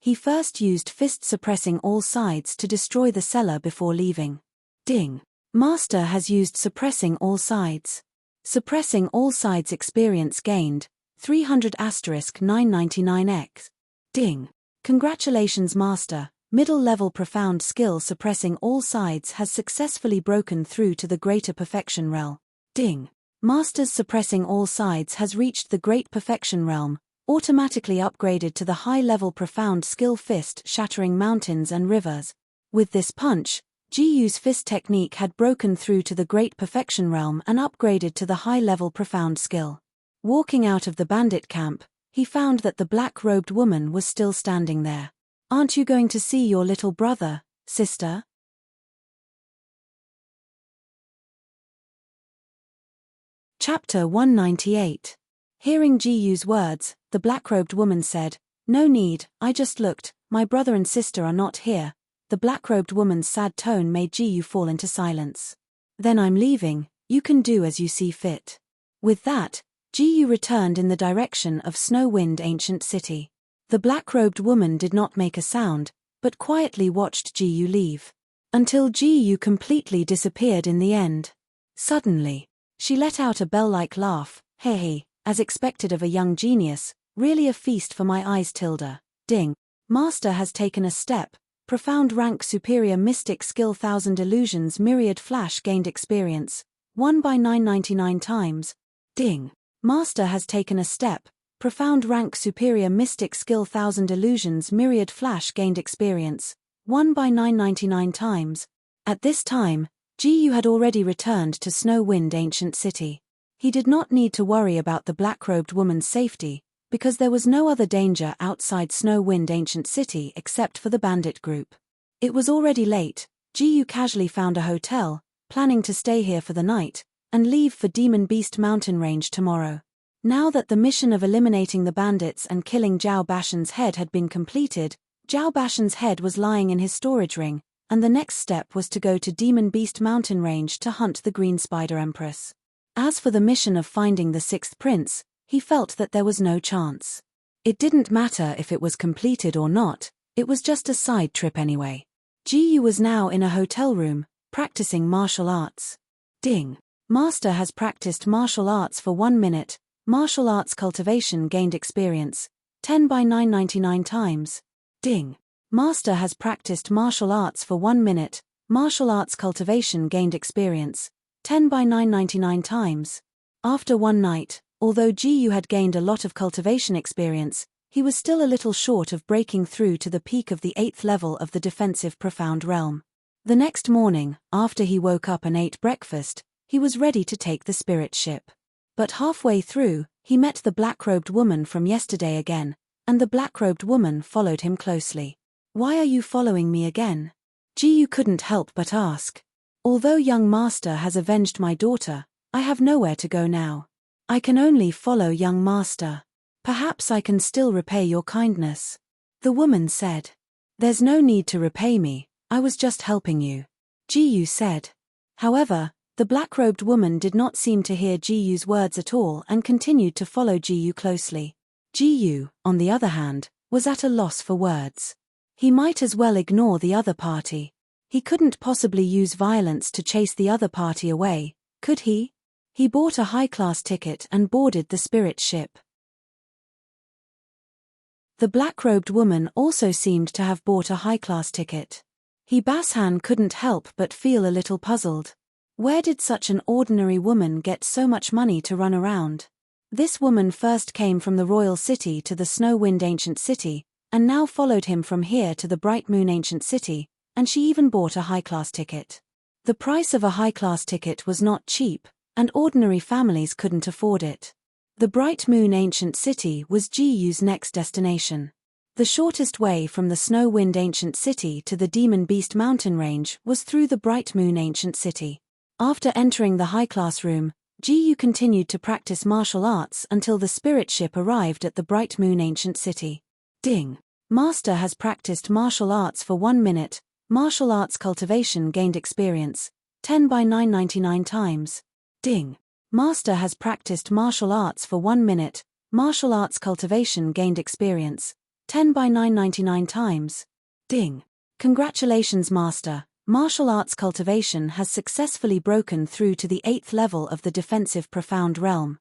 He first used fist suppressing all sides to destroy the cellar before leaving. Ding. Master has used suppressing all sides. Suppressing all sides experience gained, 300*999x. Ding. Congratulations Master, middle level profound skill suppressing all sides has successfully broken through to the greater perfection realm. Ding. Master's suppressing all sides has reached the great perfection realm, automatically upgraded to the high-level profound skill fist shattering mountains and rivers. With this punch, Jiyu's fist technique had broken through to the great perfection realm and upgraded to the high-level profound skill. Walking out of the bandit camp, he found that the black-robed woman was still standing there. Aren't you going to see your little brother, sister? Chapter 198. Hearing Jiyu's words, the black-robed woman said, "No need, I just looked, my brother and sister are not here." The black-robed woman's sad tone made Jiyu fall into silence. "Then I'm leaving, you can do as you see fit." With that, Jiyu returned in the direction of Snowwind Ancient City. The black-robed woman did not make a sound, but quietly watched Jiyu leave. Until Jiyu completely disappeared in the end. Suddenly, she let out a bell-like laugh, "Hey, as expected of a young genius, really a feast for my eyes tilde. Ding. Master has taken a step, profound rank superior mystic skill 1000 illusions myriad flash gained experience, 1/999 times. Ding. Master has taken a step, profound rank superior mystic skill 1000 illusions myriad flash gained experience, 1/999 times. At this time, Jiyu had already returned to Snowwind Ancient City. He did not need to worry about the black-robed woman's safety, because there was no other danger outside Snowwind Ancient City except for the bandit group. It was already late. Jiyu casually found a hotel, planning to stay here for the night, and leave for Demon Beast Mountain Range tomorrow. Now that the mission of eliminating the bandits and killing Zhao Bashan's head had been completed, Zhao Bashan's head was lying in his storage ring, and the next step was to go to Demon Beast Mountain Range to hunt the Green Spider Empress. As for the mission of finding the sixth prince, he felt that there was no chance. It didn't matter if it was completed or not, it was just a side trip anyway. Jiyu was now in a hotel room, practicing martial arts. Ding. Master has practiced martial arts for 1 minute, martial arts cultivation gained experience, 10/999 times. Ding. Master has practiced martial arts for 1 minute, martial arts cultivation gained experience, 10/999 times. After one night, although Jiyu had gained a lot of cultivation experience, he was still a little short of breaking through to the peak of the 8th level of the defensive profound realm. The next morning, after he woke up and ate breakfast, he was ready to take the spirit ship. But halfway through, he met the black-robed woman from yesterday again, and the black-robed woman followed him closely. "Why are you following me again?" Jiyu couldn't help but ask. "Although young master has avenged my daughter, I have nowhere to go now. I can only follow young master. Perhaps I can still repay your kindness." The woman said. "There's no need to repay me, I was just helping you," Jiyu said. However, the black-robed woman did not seem to hear Jiyu's words at all and continued to follow Jiyu closely. Jiyu, on the other hand, was at a loss for words. He might as well ignore the other party. He couldn't possibly use violence to chase the other party away, could he? He bought a high-class ticket and boarded the spirit ship. The black-robed woman also seemed to have bought a high-class ticket. Bashan couldn't help but feel a little puzzled. Where did such an ordinary woman get so much money to run around? This woman first came from the royal city to the Snowwind Ancient City, and now followed him from here to the Bright Moon Ancient City, and she even bought a high-class ticket. The price of a high-class ticket was not cheap, and ordinary families couldn't afford it. The Bright Moon Ancient City was Jiyu's next destination. The shortest way from the Snowwind Ancient City to the Demon Beast Mountain Range was through the Bright Moon Ancient City. After entering the high-class room, Jiyu continued to practice martial arts until the spirit ship arrived at the Bright Moon Ancient City. Ding. Master has practiced martial arts for 1 minute, martial arts cultivation gained experience, 10/999 times. Ding. Master has practiced martial arts for 1 minute, martial arts cultivation gained experience, 10 by 999 times. Ding. Congratulations, Master. Martial arts cultivation has successfully broken through to the 8th level of the defensive profound realm.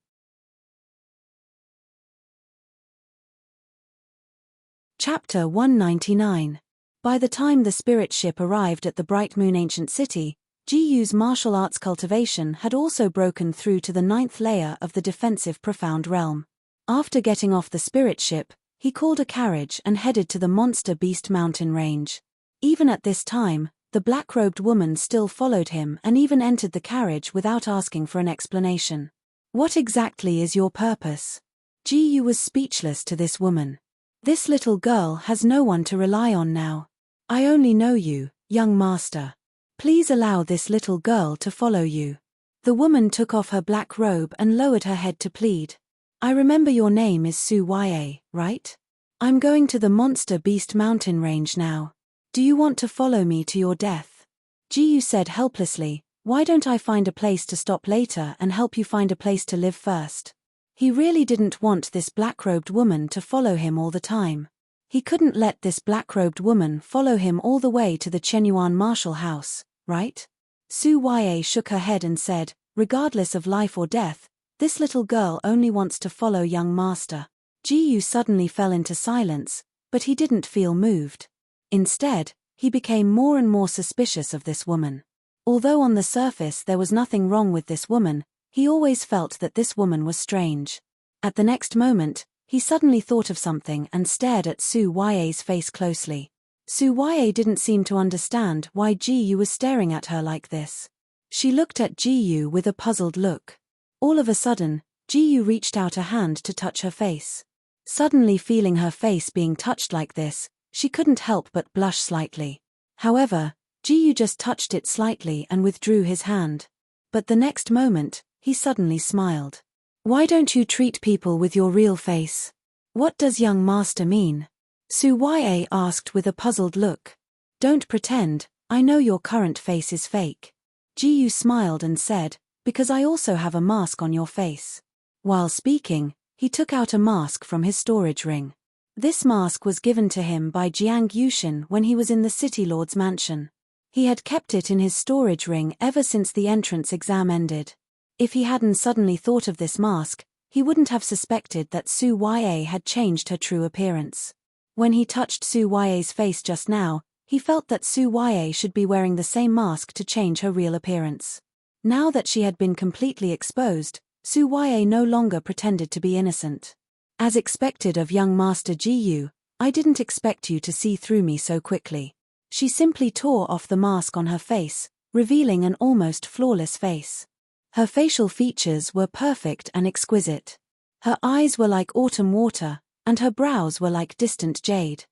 Chapter 199. By the time the spirit ship arrived at the Bright Moon Ancient City, Jiyu's martial arts cultivation had also broken through to the 9th layer of the defensive profound realm. After getting off the spirit ship, he called a carriage and headed to the Monster Beast mountain range. Even at this time, the black-robed woman still followed him and even entered the carriage without asking for an explanation. What exactly is your purpose? Jiyu was speechless to this woman. This little girl has no one to rely on now. I only know you, young master. Please allow this little girl to follow you. The woman took off her black robe and lowered her head to plead. I remember your name is Su Ya, right? I'm going to the Monster Beast mountain range now. Do you want to follow me to your death? Jiyu said helplessly, why don't I find a place to stop later and help you find a place to live first? He really didn't want this black-robed woman to follow him all the time. He couldn't let this black-robed woman follow him all the way to the Chenyuan martial house, right? Su Ya shook her head and said, regardless of life or death, this little girl only wants to follow young master. Jiyu suddenly fell into silence, but he didn't feel moved. Instead, he became more and more suspicious of this woman. Although on the surface there was nothing wrong with this woman, he always felt that this woman was strange. At the next moment, he suddenly thought of something and stared at Su Ya's face closely. Su Ya didn't seem to understand why Jiyu was staring at her like this. She looked at Jiyu with a puzzled look. All of a sudden, Jiyu reached out a hand to touch her face. Suddenly feeling her face being touched like this, she couldn't help but blush slightly. However, Jiyu just touched it slightly and withdrew his hand. But the next moment, he suddenly smiled. Why don't you treat people with your real face? What does young master mean? Su Ya asked with a puzzled look. Don't pretend, I know your current face is fake. Jiyu smiled and said, because I also have a mask on your face. While speaking, he took out a mask from his storage ring. This mask was given to him by Jiang Yushin when he was in the City Lord's mansion. He had kept it in his storage ring ever since the entrance exam ended. If he hadn't suddenly thought of this mask, he wouldn't have suspected that Su Ya had changed her true appearance. When he touched Su Ya's face just now, he felt that Su Ya should be wearing the same mask to change her real appearance. Now that she had been completely exposed, Su Ya no longer pretended to be innocent. As expected of young Master Jiyu, I didn't expect you to see through me so quickly. She simply tore off the mask on her face, revealing an almost flawless face. Her facial features were perfect and exquisite. Her eyes were like autumn water, and her brows were like distant jade.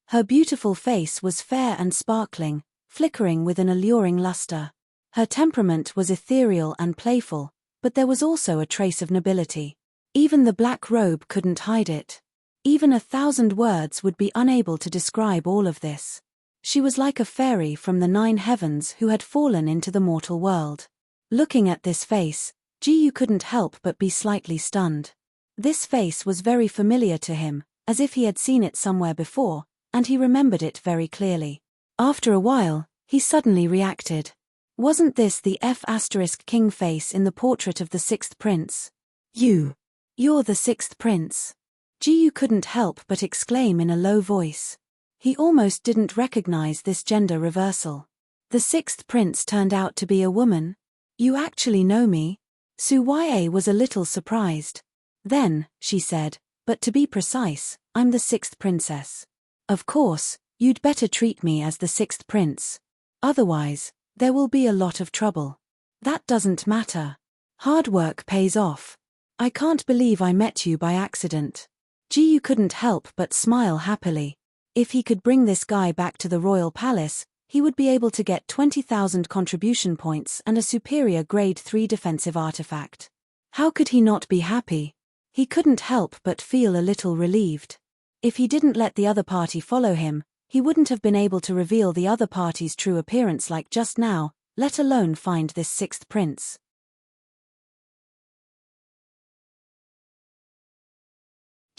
Her beautiful face was fair and sparkling, flickering with an alluring luster. Her temperament was ethereal and playful, but there was also a trace of nobility. Even the black robe couldn't hide it. Even 1,000 words would be unable to describe all of this. She was like a fairy from the 9 heavens who had fallen into the mortal world. Looking at this face, Jiyu couldn't help but be slightly stunned. This face was very familiar to him, as if he had seen it somewhere before, and he remembered it very clearly. After a while, he suddenly reacted. Wasn't this the F*** king face in the portrait of the 6th prince? You're the 6th prince. Jiyu couldn't help but exclaim in a low voice. He almost didn't recognize this gender reversal. The 6th prince turned out to be a woman? You actually know me? Su Ya was a little surprised. Then, she said, but to be precise, I'm the 6th princess. Of course, you'd better treat me as the 6th prince. Otherwise, there will be a lot of trouble. That doesn't matter. Hard work pays off. I can't believe I met you by accident. Jiyu couldn't help but smile happily. If he could bring this guy back to the royal palace, he would be able to get 20,000 contribution points and a superior grade 3 defensive artifact. How could he not be happy? He couldn't help but feel a little relieved. If he didn't let the other party follow him, he wouldn't have been able to reveal the other party's true appearance like just now, let alone find this 6th prince.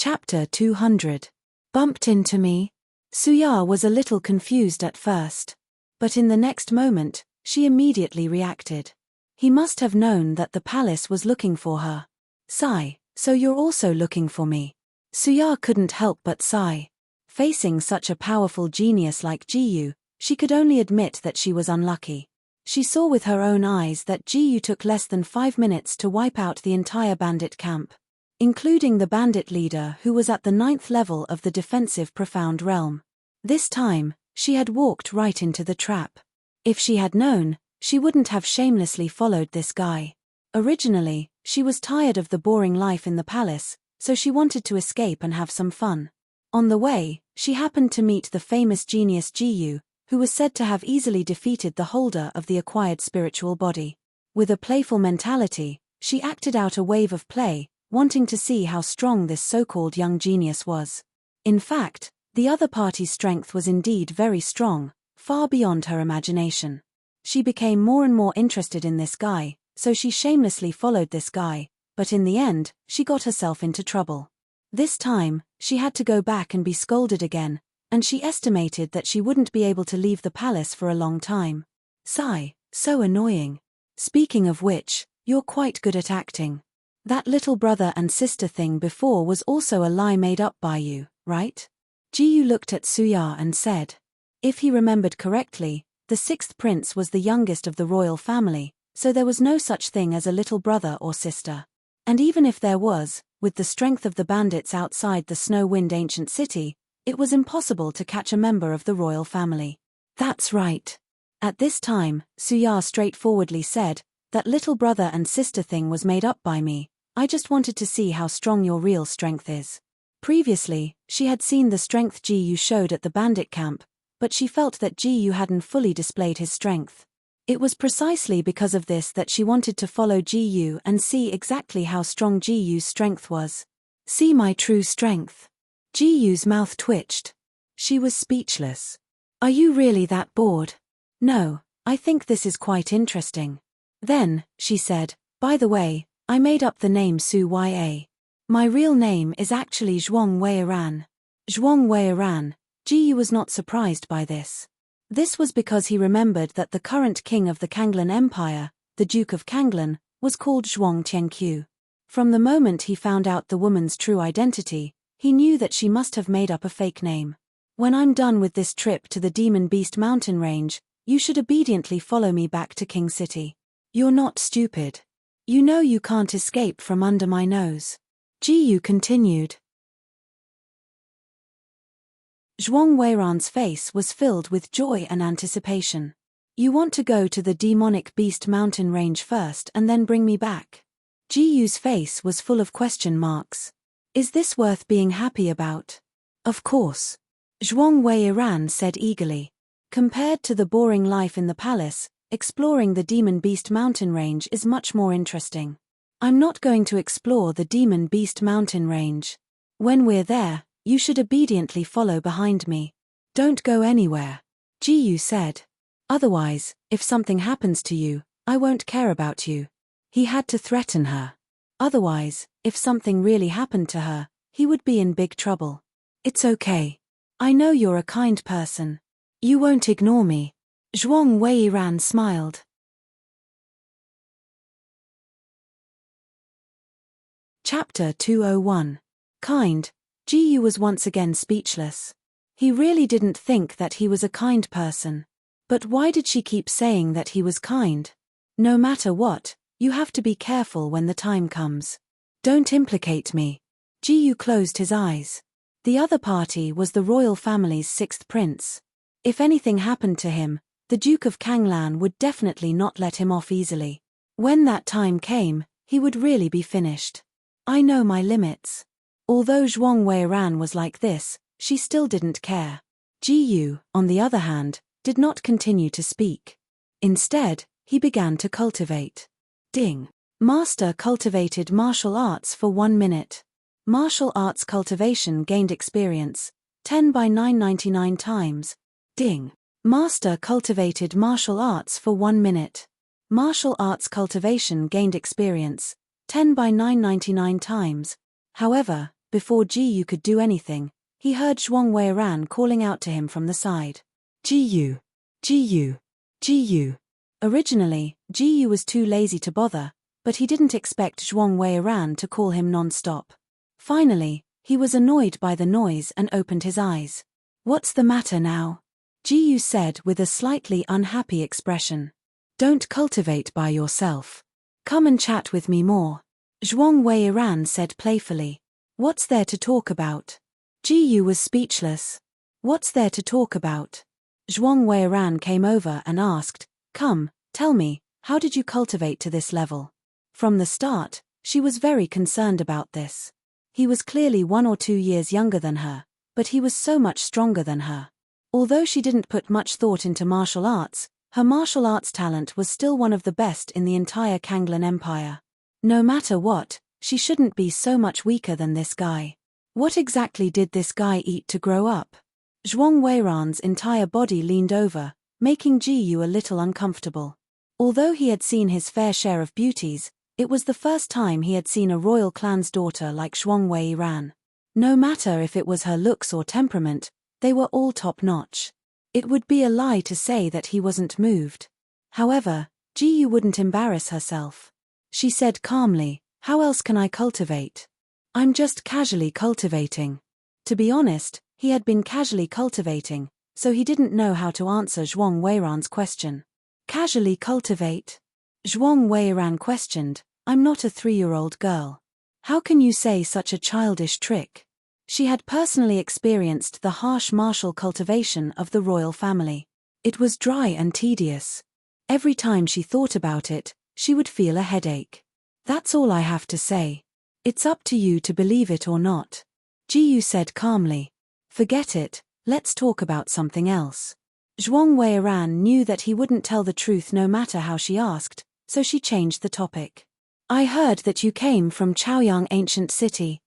Chapter 200. Bumped into me? Suya was a little confused at first. But in the next moment, she immediately reacted. He must have known that the palace was looking for her. Sigh, so you're also looking for me? Suya couldn't help but sigh. Facing such a powerful genius like Jiyu, she could only admit that she was unlucky. She saw with her own eyes that Jiyu took less than 5 minutes to wipe out the entire bandit camp, including the bandit leader who was at the 9th level of the defensive profound realm. This time, she had walked right into the trap. If she had known, she wouldn't have shamelessly followed this guy. Originally, she was tired of the boring life in the palace, so she wanted to escape and have some fun. On the way, she happened to meet the famous genius Jiyu, who was said to have easily defeated the holder of the acquired spiritual body. With a playful mentality, she acted out a wave of play, wanting to see how strong this so-called young genius was. In fact, the other party's strength was indeed very strong, far beyond her imagination. She became more and more interested in this guy, so she shamelessly followed this guy, but in the end, she got herself into trouble. This time, she had to go back and be scolded again, and she estimated that she wouldn't be able to leave the palace for a long time. Sigh, so annoying. Speaking of which, you're quite good at acting. That little brother and sister thing before was also a lie made up by you, right? Jiyu looked at Suya and said. If he remembered correctly, the 6th prince was the youngest of the royal family, so there was no such thing as a little brother or sister. And even if there was, with the strength of the bandits outside the Snow-Wind ancient city, it was impossible to catch a member of the royal family. That's right. At this time, Suya straightforwardly said, that little brother and sister thing was made up by me. I just wanted to see how strong your real strength is. Previously, she had seen the strength Jiyu showed at the bandit camp, but she felt that Jiyu hadn't fully displayed his strength. It was precisely because of this that she wanted to follow Jiyu and see exactly how strong Jiyu's strength was. See my true strength. Jiyu's mouth twitched. She was speechless. Are you really that bored? No, I think this is quite interesting. Then, she said, by the way, I made up the name Su-Ya. My real name is actually Zhuang Weiran. Zhuang Weiran. Jiyu was not surprised by this. This was because he remembered that the current king of the Kanglan Empire, the Duke of Kanglan, was called Zhuang Tianqiu. From the moment he found out the woman's true identity, he knew that she must have made up a fake name. When I'm done with this trip to the Demon Beast mountain range, you should obediently follow me back to King City. You're not stupid. You know you can't escape from under my nose. Jiyu continued. Zhuang Weiran's face was filled with joy and anticipation. You want to go to the Demonic Beast mountain range first and then bring me back? Jiyu's face was full of question marks. Is this worth being happy about? Of course. Zhuang Weiran said eagerly. Compared to the boring life in the palace, exploring the Demon Beast mountain range is much more interesting. I'm not going to explore the Demon Beast mountain range. When we're there, you should obediently follow behind me. Don't go anywhere. Jiyu said. Otherwise, if something happens to you, I won't care about you. He had to threaten her. Otherwise, if something really happened to her, he would be in big trouble. It's okay. I know you're a kind person. You won't ignore me. Zhuang Weiran smiled. Chapter 201. Kind. Jiyu was once again speechless. He really didn't think that he was a kind person. But why did she keep saying that he was kind? No matter what, you have to be careful when the time comes. Don't implicate me. Jiyu closed his eyes. The other party was the royal family's 6th prince. If anything happened to him, the Duke of Kanglan would definitely not let him off easily. When that time came, he would really be finished. I know my limits. Although Zhuang Weiran was like this, she still didn't care. Jiyu, on the other hand, did not continue to speak. Instead, he began to cultivate. Ding. Master cultivated martial arts for 1 minute. Martial arts cultivation gained experience, 10 by 999 times. Ding. Master cultivated martial arts for 1 minute. Martial arts cultivation gained experience, 10 by 999 times. However, before Ji could do anything, he heard Zhuang Weiran calling out to him from the side. Ji, Ji, Ji. Originally, Ji was too lazy to bother, but he didn't expect Zhuang Weiran to call him non-stop. Finally, he was annoyed by the noise and opened his eyes. What's the matter now? Ji said with a slightly unhappy expression. Don't cultivate by yourself. Come and chat with me more. Zhuang Weiran said playfully. What's there to talk about? Ji was speechless. What's there to talk about? Zhuang Weiran came over and asked, Come, tell me, how did you cultivate to this level? From the start, she was very concerned about this. He was clearly 1 or 2 years younger than her, but he was so much stronger than her. Although she didn't put much thought into martial arts, her martial arts talent was still one of the best in the entire Kanglan Empire. No matter what, she shouldn't be so much weaker than this guy. What exactly did this guy eat to grow up? Zhuang Weiran's entire body leaned over, making Ji a little uncomfortable. Although he had seen his fair share of beauties, it was the first time he had seen a royal clan's daughter like Zhuang Weiran. No matter if it was her looks or temperament, they were all top-notch. It would be a lie to say that he wasn't moved. However, Ji wouldn't embarrass herself. She said calmly, How else can I cultivate? I'm just casually cultivating. To be honest, he had been casually cultivating, so he didn't know how to answer Zhuang Weiran's question. Casually cultivate? Zhuang Weiran questioned, I'm not a 3-year-old girl. How can you say such a childish trick? She had personally experienced the harsh martial cultivation of the royal family. It was dry and tedious. Every time she thought about it, she would feel a headache. That's all I have to say. It's up to you to believe it or not. Ji said calmly. Forget it, let's talk about something else. Zhuang Weiran knew that he wouldn't tell the truth no matter how she asked, so she changed the topic. I heard that you came from Chaoyang ancient city.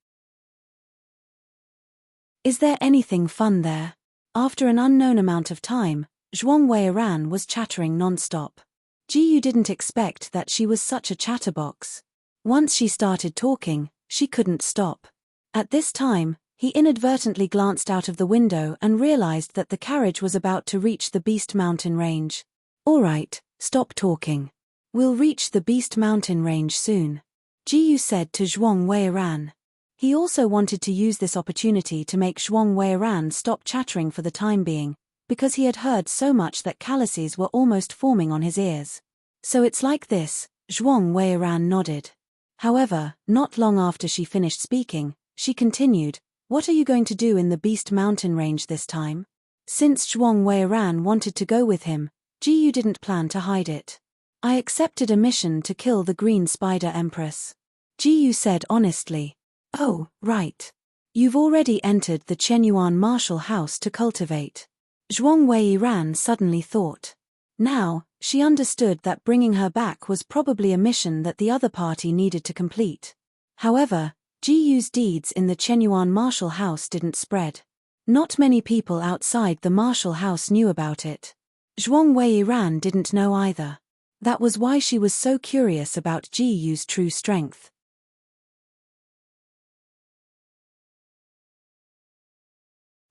Is there anything fun there? After an unknown amount of time, Zhuang Weiran was chattering non-stop. Ji didn't expect that she was such a chatterbox. Once she started talking, she couldn't stop. At this time, he inadvertently glanced out of the window and realized that the carriage was about to reach the Beast Mountain Range. All right, stop talking. We'll reach the Beast Mountain Range soon. Ji said to Zhuang Weiran. He also wanted to use this opportunity to make Zhuang Weiran stop chattering for the time being, because he had heard so much that calluses were almost forming on his ears. So it's like this, Zhuang Weiran nodded. However, not long after she finished speaking, she continued, What are you going to do in the Beast Mountain Range this time? Since Zhuang Weiran wanted to go with him, Ji didn't plan to hide it. I accepted a mission to kill the Green Spider Empress. Ji said honestly. Oh, right. You've already entered the Chenyuan martial house to cultivate. Zhuang Weiran suddenly thought. Now, she understood that bringing her back was probably a mission that the other party needed to complete. However, Ji's deeds in the Chenyuan martial house didn't spread. Not many people outside the martial house knew about it. Zhuang Weiran didn't know either. That was why she was so curious about Ji's true strength.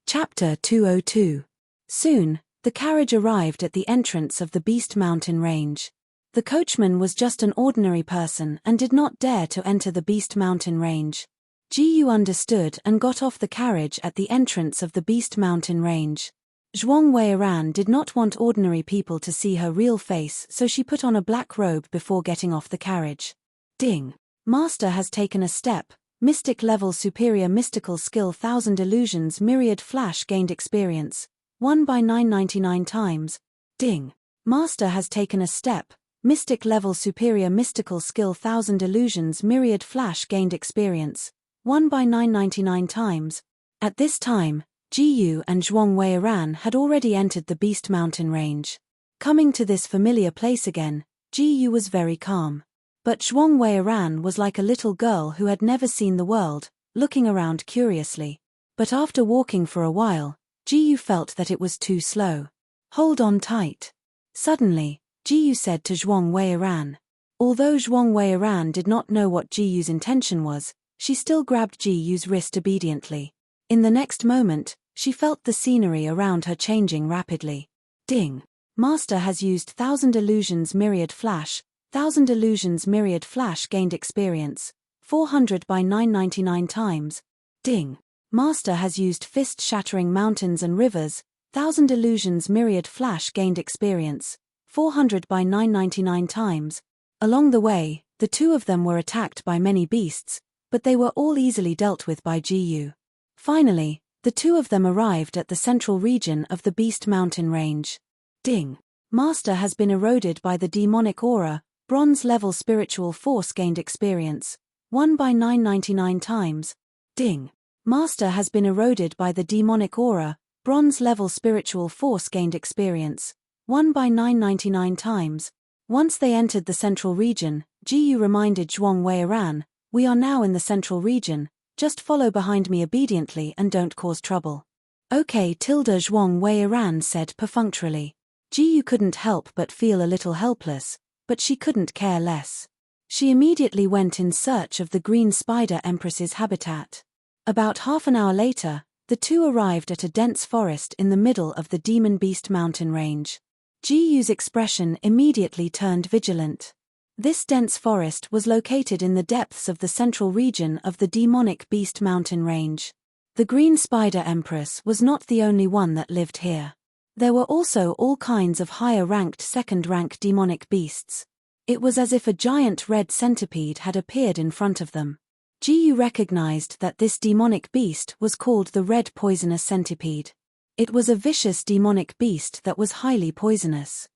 Chapter 202. Soon, the carriage arrived at the entrance of the Beast Mountain Range. The coachman was just an ordinary person and did not dare to enter the Beast Mountain Range. Ji understood and got off the carriage at the entrance of the Beast Mountain Range. Zhuang Weiran did not want ordinary people to see her real face, so she put on a black robe before getting off the carriage. Ding! Master has taken a step. Mystic level superior mystical skill 1000 illusions myriad flash gained experience. 1 by 999 times. Ding. Master has taken a step. Mystic level superior mystical skill 1000 illusions myriad flash gained experience. 1 by 999 times. At this time, Ji and Zhuang Weiran had already entered the Beast Mountain Range. Coming to this familiar place again, Ji was very calm. But Zhuang Weiran was like a little girl who had never seen the world, looking around curiously. But after walking for a while, Ji felt that it was too slow. Hold on tight. Suddenly, Ji said to Zhuang Weiran. Although Zhuang Weiran did not know what Ji's intention was, she still grabbed Ji Yu's wrist obediently. In the next moment, she felt the scenery around her changing rapidly. Ding! Master has used Thousand Illusions Myriad Flash. Thousand Illusions Myriad Flash gained experience, 400 by 999 times. Ding! Master has used Fist Shattering Mountains and Rivers. Thousand Illusions Myriad Flash gained experience, 400 by 999 times. Along the way, the two of them were attacked by many beasts, but they were all easily dealt with by Ji Yu. Finally, the two of them arrived at the central region of the Beast Mountain Range. Ding! Master has been eroded by the demonic aura. Bronze level spiritual force gained experience, 1 by 999 times. Ding! Master has been eroded by the demonic aura. Bronze level spiritual force gained experience, 1 by 999 times. Once they entered the central region, Ji Yu reminded Zhuang Weiran, "We are now in the central region, just follow behind me obediently and don't cause trouble." "Okay." Zhuang Weiran said perfunctorily. Ji Yu couldn't help but feel a little helpless, but she couldn't care less. She immediately went in search of the Green Spider Empress's habitat. About half an hour later, the two arrived at a dense forest in the middle of the Demon Beast Mountain Range. Ji Yu's expression immediately turned vigilant. This dense forest was located in the depths of the central region of the Demonic Beast Mountain Range. The Green Spider Empress was not the only one that lived here. There were also all kinds of higher-ranked second-rank demonic beasts. It was as if a giant red centipede had appeared in front of them. Ji Yu recognized that this demonic beast was called the Red Poisonous Centipede. It was a vicious demonic beast that was highly poisonous.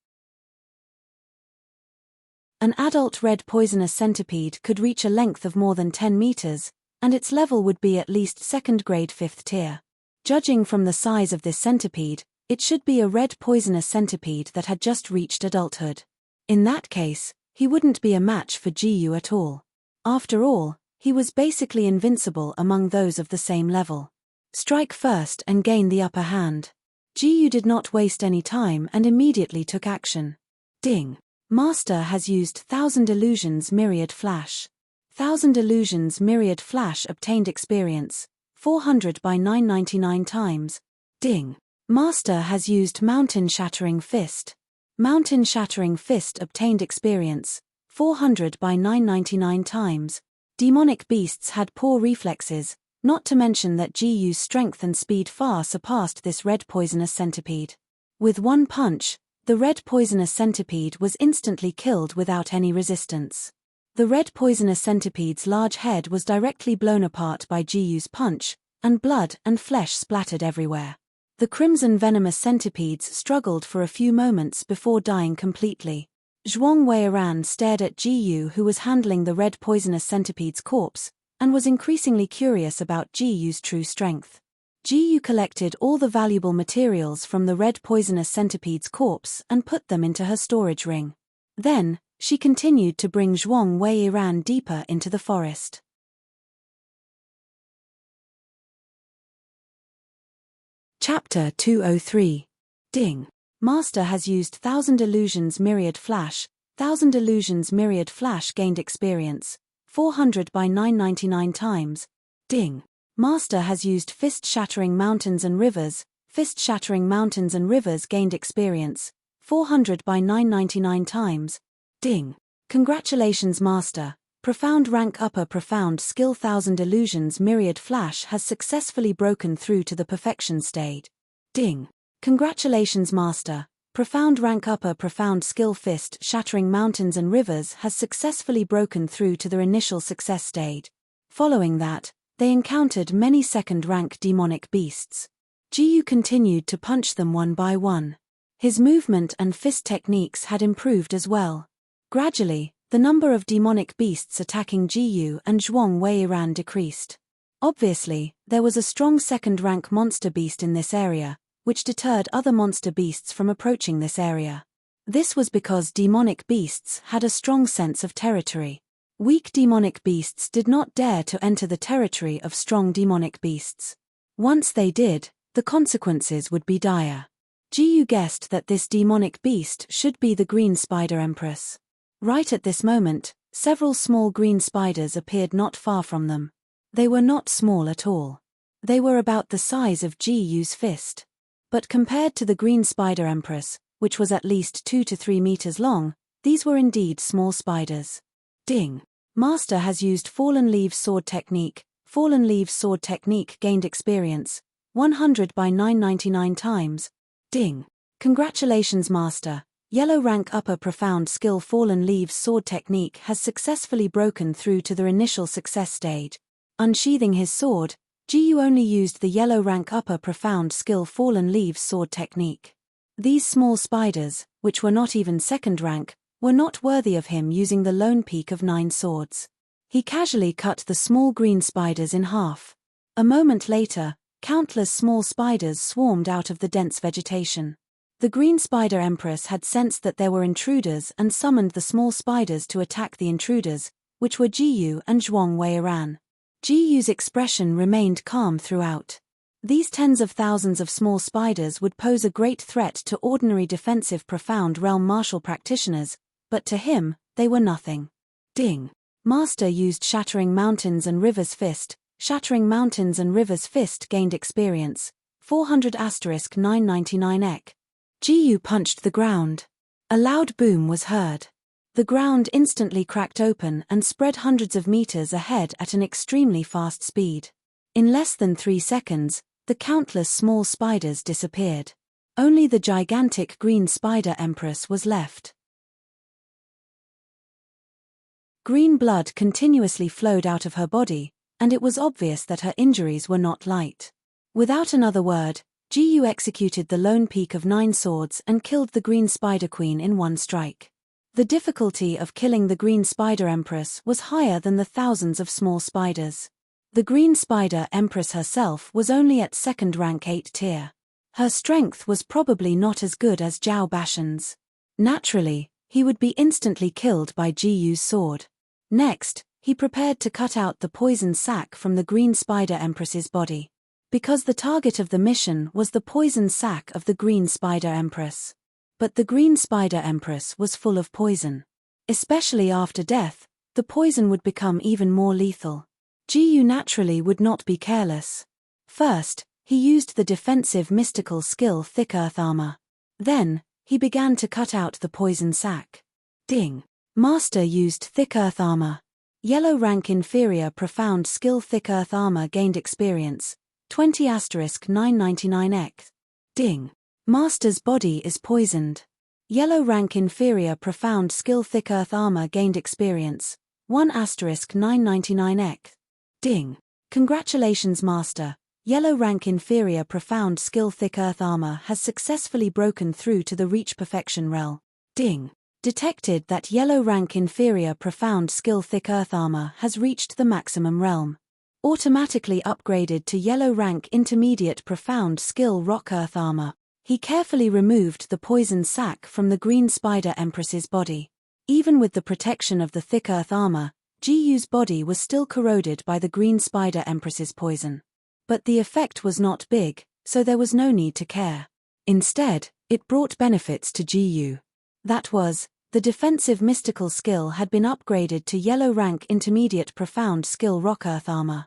An adult red poisonous centipede could reach a length of more than 10 meters, and its level would be at least second grade 5th tier. Judging from the size of this centipede, it should be a red poisonous centipede that had just reached adulthood. In that case, he wouldn't be a match for Ji Yu at all. After all, he was basically invincible among those of the same level. Strike first and gain the upper hand. Ji Yu did not waste any time and immediately took action. Ding! Master has used Thousand Illusions Myriad Flash. Thousand Illusions Myriad Flash obtained experience, 400 by 999 times. Ding! Master has used Mountain Shattering Fist. Mountain Shattering Fist obtained experience, 400 by 999 times. Demonic beasts had poor reflexes, not to mention that Ji Yu's strength and speed far surpassed this red poisonous centipede. With one punch, the red poisonous centipede was instantly killed without any resistance. The red poisonous centipede's large head was directly blown apart by Ji Yu's punch, and blood and flesh splattered everywhere. The crimson venomous centipedes struggled for a few moments before dying completely. Zhuang Weiran stared at Ji Yu, who was handling the red poisonous centipede's corpse, and was increasingly curious about Ji Yu's true strength. Ji Yu collected all the valuable materials from the red poisonous centipede's corpse and put them into her storage ring. Then, she continued to bring Zhuang Weiran deeper into the forest. Chapter 203. Ding! Master has used Thousand Illusions Myriad Flash. Thousand Illusions Myriad Flash gained experience, 400 by 999 times. Ding! Master has used Fist Shattering Mountains and Rivers. Fist Shattering Mountains and Rivers gained experience, 400 by 999 times. Ding! Congratulations Master. Profound rank upper profound skill Thousand Illusions Myriad Flash has successfully broken through to the perfection state. Ding! Congratulations Master. Profound rank upper profound skill Fist Shattering Mountains and Rivers has successfully broken through to their initial success state. Following that, they encountered many second-rank demonic beasts. Ji Yu continued to punch them one by one. His movement and fist techniques had improved as well. Gradually, the number of demonic beasts attacking Ji Yu and Zhuang Weiran decreased. Obviously, there was a strong second-rank monster beast in this area, which deterred other monster beasts from approaching this area. This was because demonic beasts had a strong sense of territory. Weak demonic beasts did not dare to enter the territory of strong demonic beasts. Once they did, the consequences would be dire. Ji Yu guessed that this demonic beast should be the Green Spider Empress. Right at this moment, several small green spiders appeared not far from them. They were not small at all. They were about the size of Ji-Yu's fist. But compared to the Green Spider Empress, which was at least 2 to 3 meters long, these were indeed small spiders. Ding. Master has used Fallen Leaves Sword Technique. Fallen Leaves Sword Technique gained experience 100 by 999 times. Ding. Congratulations, Master. Yellow rank upper profound skill Fallen Leaves Sword Technique has successfully broken through to the initial success stage. Unsheathing his sword, Ji-Yu only used the yellow rank upper profound skill Fallen Leaves Sword Technique. These small spiders, which were not even second rank, were not worthy of him using the lone peak of 9 swords. He casually cut the small green spiders in half. A moment later, countless small spiders swarmed out of the dense vegetation. The Green Spider Empress had sensed that there were intruders and summoned the small spiders to attack the intruders, which were Ji-Yu and Zhuang Weiran. Ji-Yu's expression remained calm throughout. These tens of thousands of small spiders would pose a great threat to ordinary defensive profound realm martial practitioners, but to him, they were nothing. Ding. Master used Shattering Mountains and Rivers Fist. Shattering Mountains and Rivers Fist gained experience 400*999 ek. Ji-Yu punched the ground. A loud boom was heard. The ground instantly cracked open and spread hundreds of meters ahead at an extremely fast speed. In less than 3 seconds, the countless small spiders disappeared. Only the gigantic Green Spider Empress was left. Green blood continuously flowed out of her body, and it was obvious that her injuries were not light. Without another word, Ji-Yu executed the lone peak of 9 swords and killed the Green Spider Queen in one strike. The difficulty of killing the Green Spider Empress was higher than the thousands of small spiders. The Green Spider Empress herself was only at second rank 8 tier. Her strength was probably not as good as Zhao Bashan's. Naturally, he would be instantly killed by Ji-Yu's sword. Next, he prepared to cut out the poison sac from the Green Spider Empress's body. Because the target of the mission was the poison sac of the Green Spider Empress. But the Green Spider Empress was full of poison. Especially after death, the poison would become even more lethal. Ji-Yu naturally would not be careless. First, he used the defensive mystical skill Thick Earth Armor. Then, he began to cut out the poison sac. Ding. Master used Thick Earth Armor. Yellow rank inferior profound skill Thick Earth Armor gained experience 20*999 ek. Ding. Master's body is poisoned. Yellow rank inferior profound skill Thick Earth Armor gained experience 1*999 ek. Ding. Congratulations, Master. Yellow rank inferior profound skill Thick Earth Armor has successfully broken through to the Reach Perfection realm. Ding. Detected that yellow rank inferior profound skill Thick Earth Armor has reached the maximum realm. Automatically upgraded to yellow rank intermediate profound skill Rock Earth Armor. He carefully removed the poison sac from the Green Spider Empress's body. Even with the protection of the Thick Earth Armor, Ji-Yu's body was still corroded by the Green Spider Empress's poison. But the effect was not big, so there was no need to care. Instead, it brought benefits to Ji-Yu. That was, the defensive mystical skill had been upgraded to yellow rank intermediate profound skill Rock Earth Armor.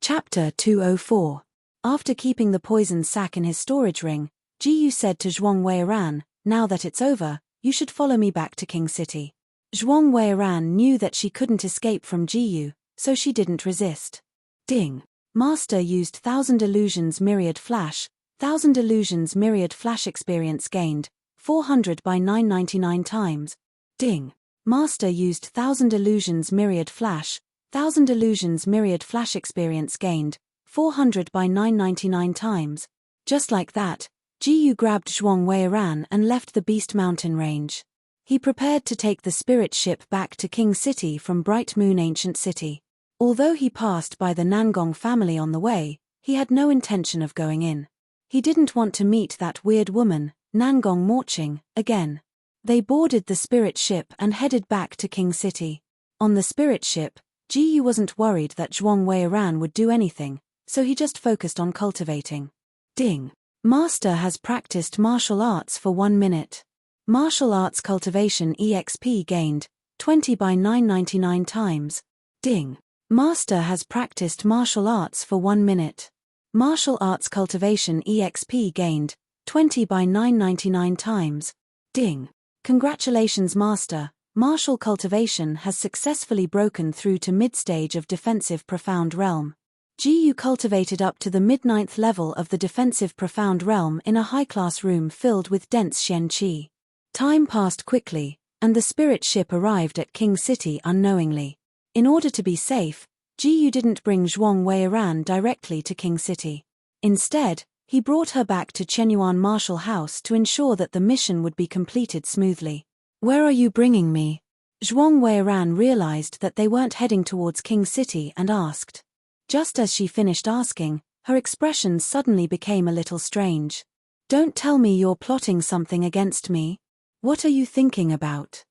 Chapter 204. After keeping the poison sac in his storage ring, Ji-Yu said to Zhuang Weiran, "Now that it's over, you should follow me back to King City." Zhuang Weiran knew that she couldn't escape from Ji-Yu, so she didn't resist. Ding. Master used Thousand Illusions Myriad Flash. Thousand Illusions Myriad Flash experience gained 400 by 999 times. Ding. Master used Thousand Illusions Myriad Flash. Thousand Illusions Myriad Flash experience gained 400 by 999 times. Just like that, Ji-Yu grabbed Zhuang Weiran and left the Beast Mountain range. He prepared to take the spirit ship back to King City from Bright Moon Ancient City. Although he passed by the Nangong family on the way, he had no intention of going in. He didn't want to meet that weird woman, Nangong Morching, again. They boarded the spirit ship and headed back to King City. On the spirit ship, Ji-Yu wasn't worried that Zhuang Weiran would do anything, so he just focused on cultivating. Ding. Master has practiced martial arts for 1 minute. Martial arts cultivation EXP gained, 20 by 999 times. Ding. Master has practiced martial arts for 1 minute. Martial arts cultivation EXP gained, 20 by 999 times. Ding. Congratulations Master, martial cultivation has successfully broken through to mid-stage of defensive profound realm. You cultivated up to the mid-9th level of the defensive profound realm in a high-class room filled with dense Xian Qi. Time passed quickly, and the spirit ship arrived at King City unknowingly. In order to be safe, Yu didn't bring Zhuang Weiran directly to King City. Instead, he brought her back to Chenyuan Martial House to ensure that the mission would be completed smoothly. Where are you bringing me? Zhuang Weiran realized that they weren't heading towards King City and asked. Just as she finished asking, her expression suddenly became a little strange. Don't tell me you're plotting something against me. What are you thinking about?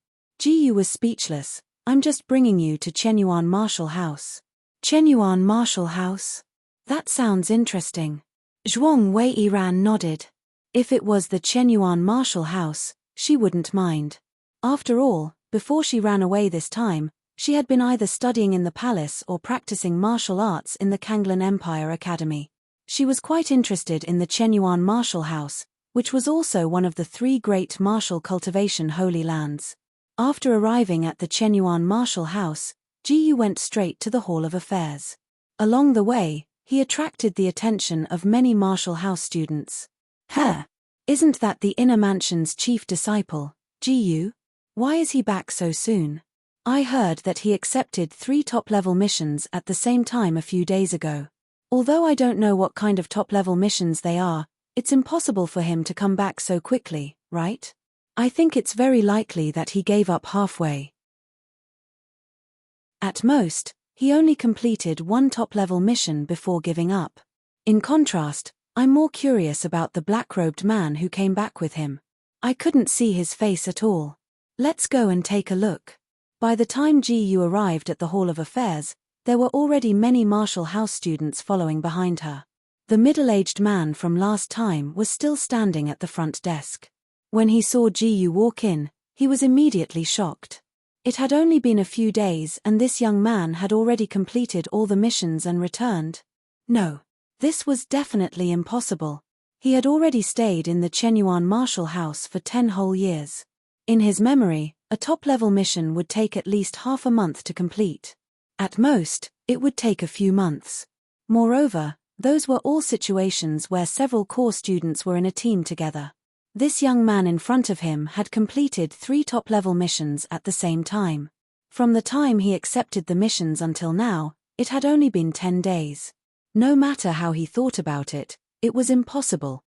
Yu was speechless. I'm just bringing you to Chenyuan Martial House. Chenyuan Martial House? That sounds interesting. Zhuang Weiran nodded. If it was the Chenyuan Martial House, she wouldn't mind. After all, before she ran away this time, she had been either studying in the palace or practicing martial arts in the Kanglan Empire Academy. She was quite interested in the Chenyuan Martial House, which was also one of the 3 great martial cultivation holy lands. After arriving at the Chenyuan Martial House, Yu went straight to the Hall of Affairs. Along the way, he attracted the attention of many martial house students. Isn't that the Inner Mansion's chief disciple, Yu? Why is he back so soon? I heard that he accepted 3 top-level missions at the same time a few days ago. Although I don't know what kind of top-level missions they are, it's impossible for him to come back so quickly, right? I think it's very likely that he gave up halfway. At most, he only completed 1 top-level mission before giving up. In contrast, I'm more curious about the black-robed man who came back with him. I couldn't see his face at all. Let's go and take a look. By the time Yu arrived at the Hall of Affairs, there were already many martial house students following behind her. The middle-aged man from last time was still standing at the front desk. When he saw Yu walk in, he was immediately shocked. It had only been a few days and this young man had already completed all the missions and returned. No. This was definitely impossible. He had already stayed in the Chenyuan Martial House for 10 whole years. In his memory, a top-level mission would take at least half a month to complete. At most, it would take a few months. Moreover, those were all situations where several core students were in a team together. This young man in front of him had completed 3 top-level missions at the same time. From the time he accepted the missions until now, it had only been 10 days. No matter how he thought about it, it was impossible.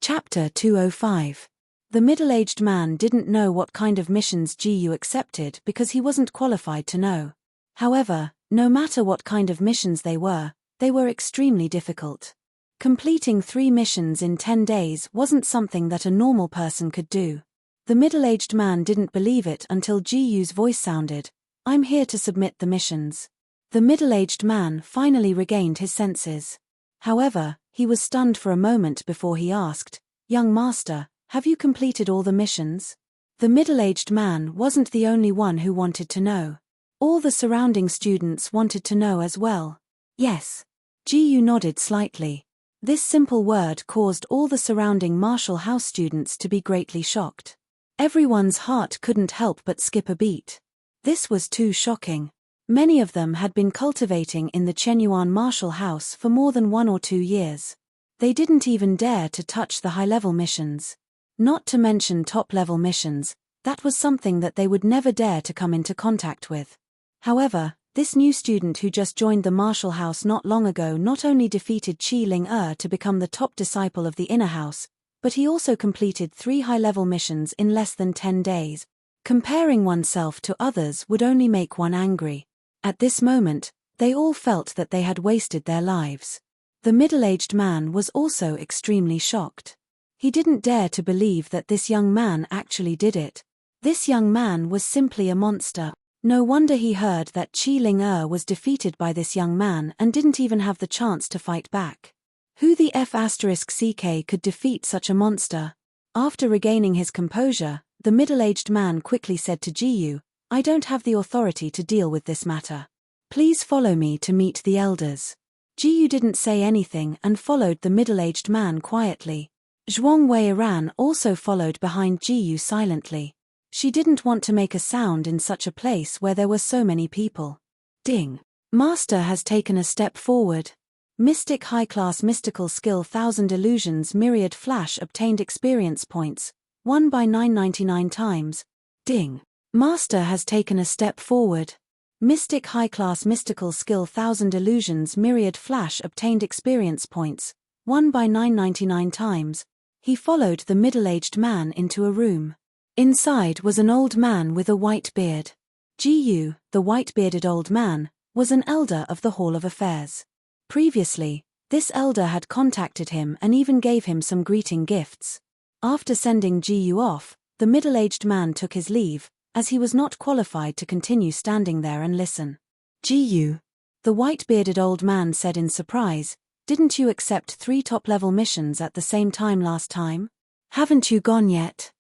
Chapter 205. The middle-aged man didn't know what kind of missions Yu accepted because he wasn't qualified to know. However, no matter what kind of missions they were extremely difficult. Completing 3 missions in 10 days wasn't something that a normal person could do. The middle-aged man didn't believe it until Yu's voice sounded, "I'm here to submit the missions." The middle-aged man finally regained his senses. However, he was stunned for a moment before he asked, "Young master, have you completed all the missions?" The middle-aged man wasn't the only one who wanted to know. All the surrounding students wanted to know as well. Yes. Yu nodded slightly. This simple word caused all the surrounding martial house students to be greatly shocked. Everyone's heart couldn't help but skip a beat. This was too shocking. Many of them had been cultivating in the Chenyuan Martial House for more than 1 or 2 years. They didn't even dare to touch the high-level missions. Not to mention top-level missions, that was something that they would never dare to come into contact with. However, this new student who just joined the Martial House not long ago not only defeated Qi Ling to become the top disciple of the Inner House, but he also completed 3 high-level missions in less than 10 days. Comparing oneself to others would only make one angry. At this moment, they all felt that they had wasted their lives. The middle-aged man was also extremely shocked. He didn't dare to believe that this young man actually did it. This young man was simply a monster. No wonder he heard that Qi Ling was defeated by this young man and didn't even have the chance to fight back. Who the F***ck could defeat such a monster? After regaining his composure, the middle-aged man quickly said to Jiyu, I don't have the authority to deal with this matter. Please follow me to meet the elders. Jiyu didn't say anything and followed the middle-aged man quietly. Zhuang Weiran also followed behind Jiyu silently. She didn't want to make a sound in such a place where there were so many people. Ding. Master has taken a step forward. Mystic high-class mystical skill 1000 illusions myriad flash obtained experience points, 1 by 999 times. Ding. Master has taken a step forward. Mystic high-class mystical skill 1000 illusions myriad flash obtained experience points, 1 by 999 times. He followed the middle-aged man into a room. Inside was an old man with a white beard. Jiyu, the white-bearded old man, was an elder of the Hall of Affairs. Previously, this elder had contacted him and even gave him some greeting gifts. After sending Jiyu off, the middle-aged man took his leave, as he was not qualified to continue standing there and listen. Jiyu, the white-bearded old man said in surprise, didn't you accept 3 top-level missions at the same time last time? Haven't you gone yet?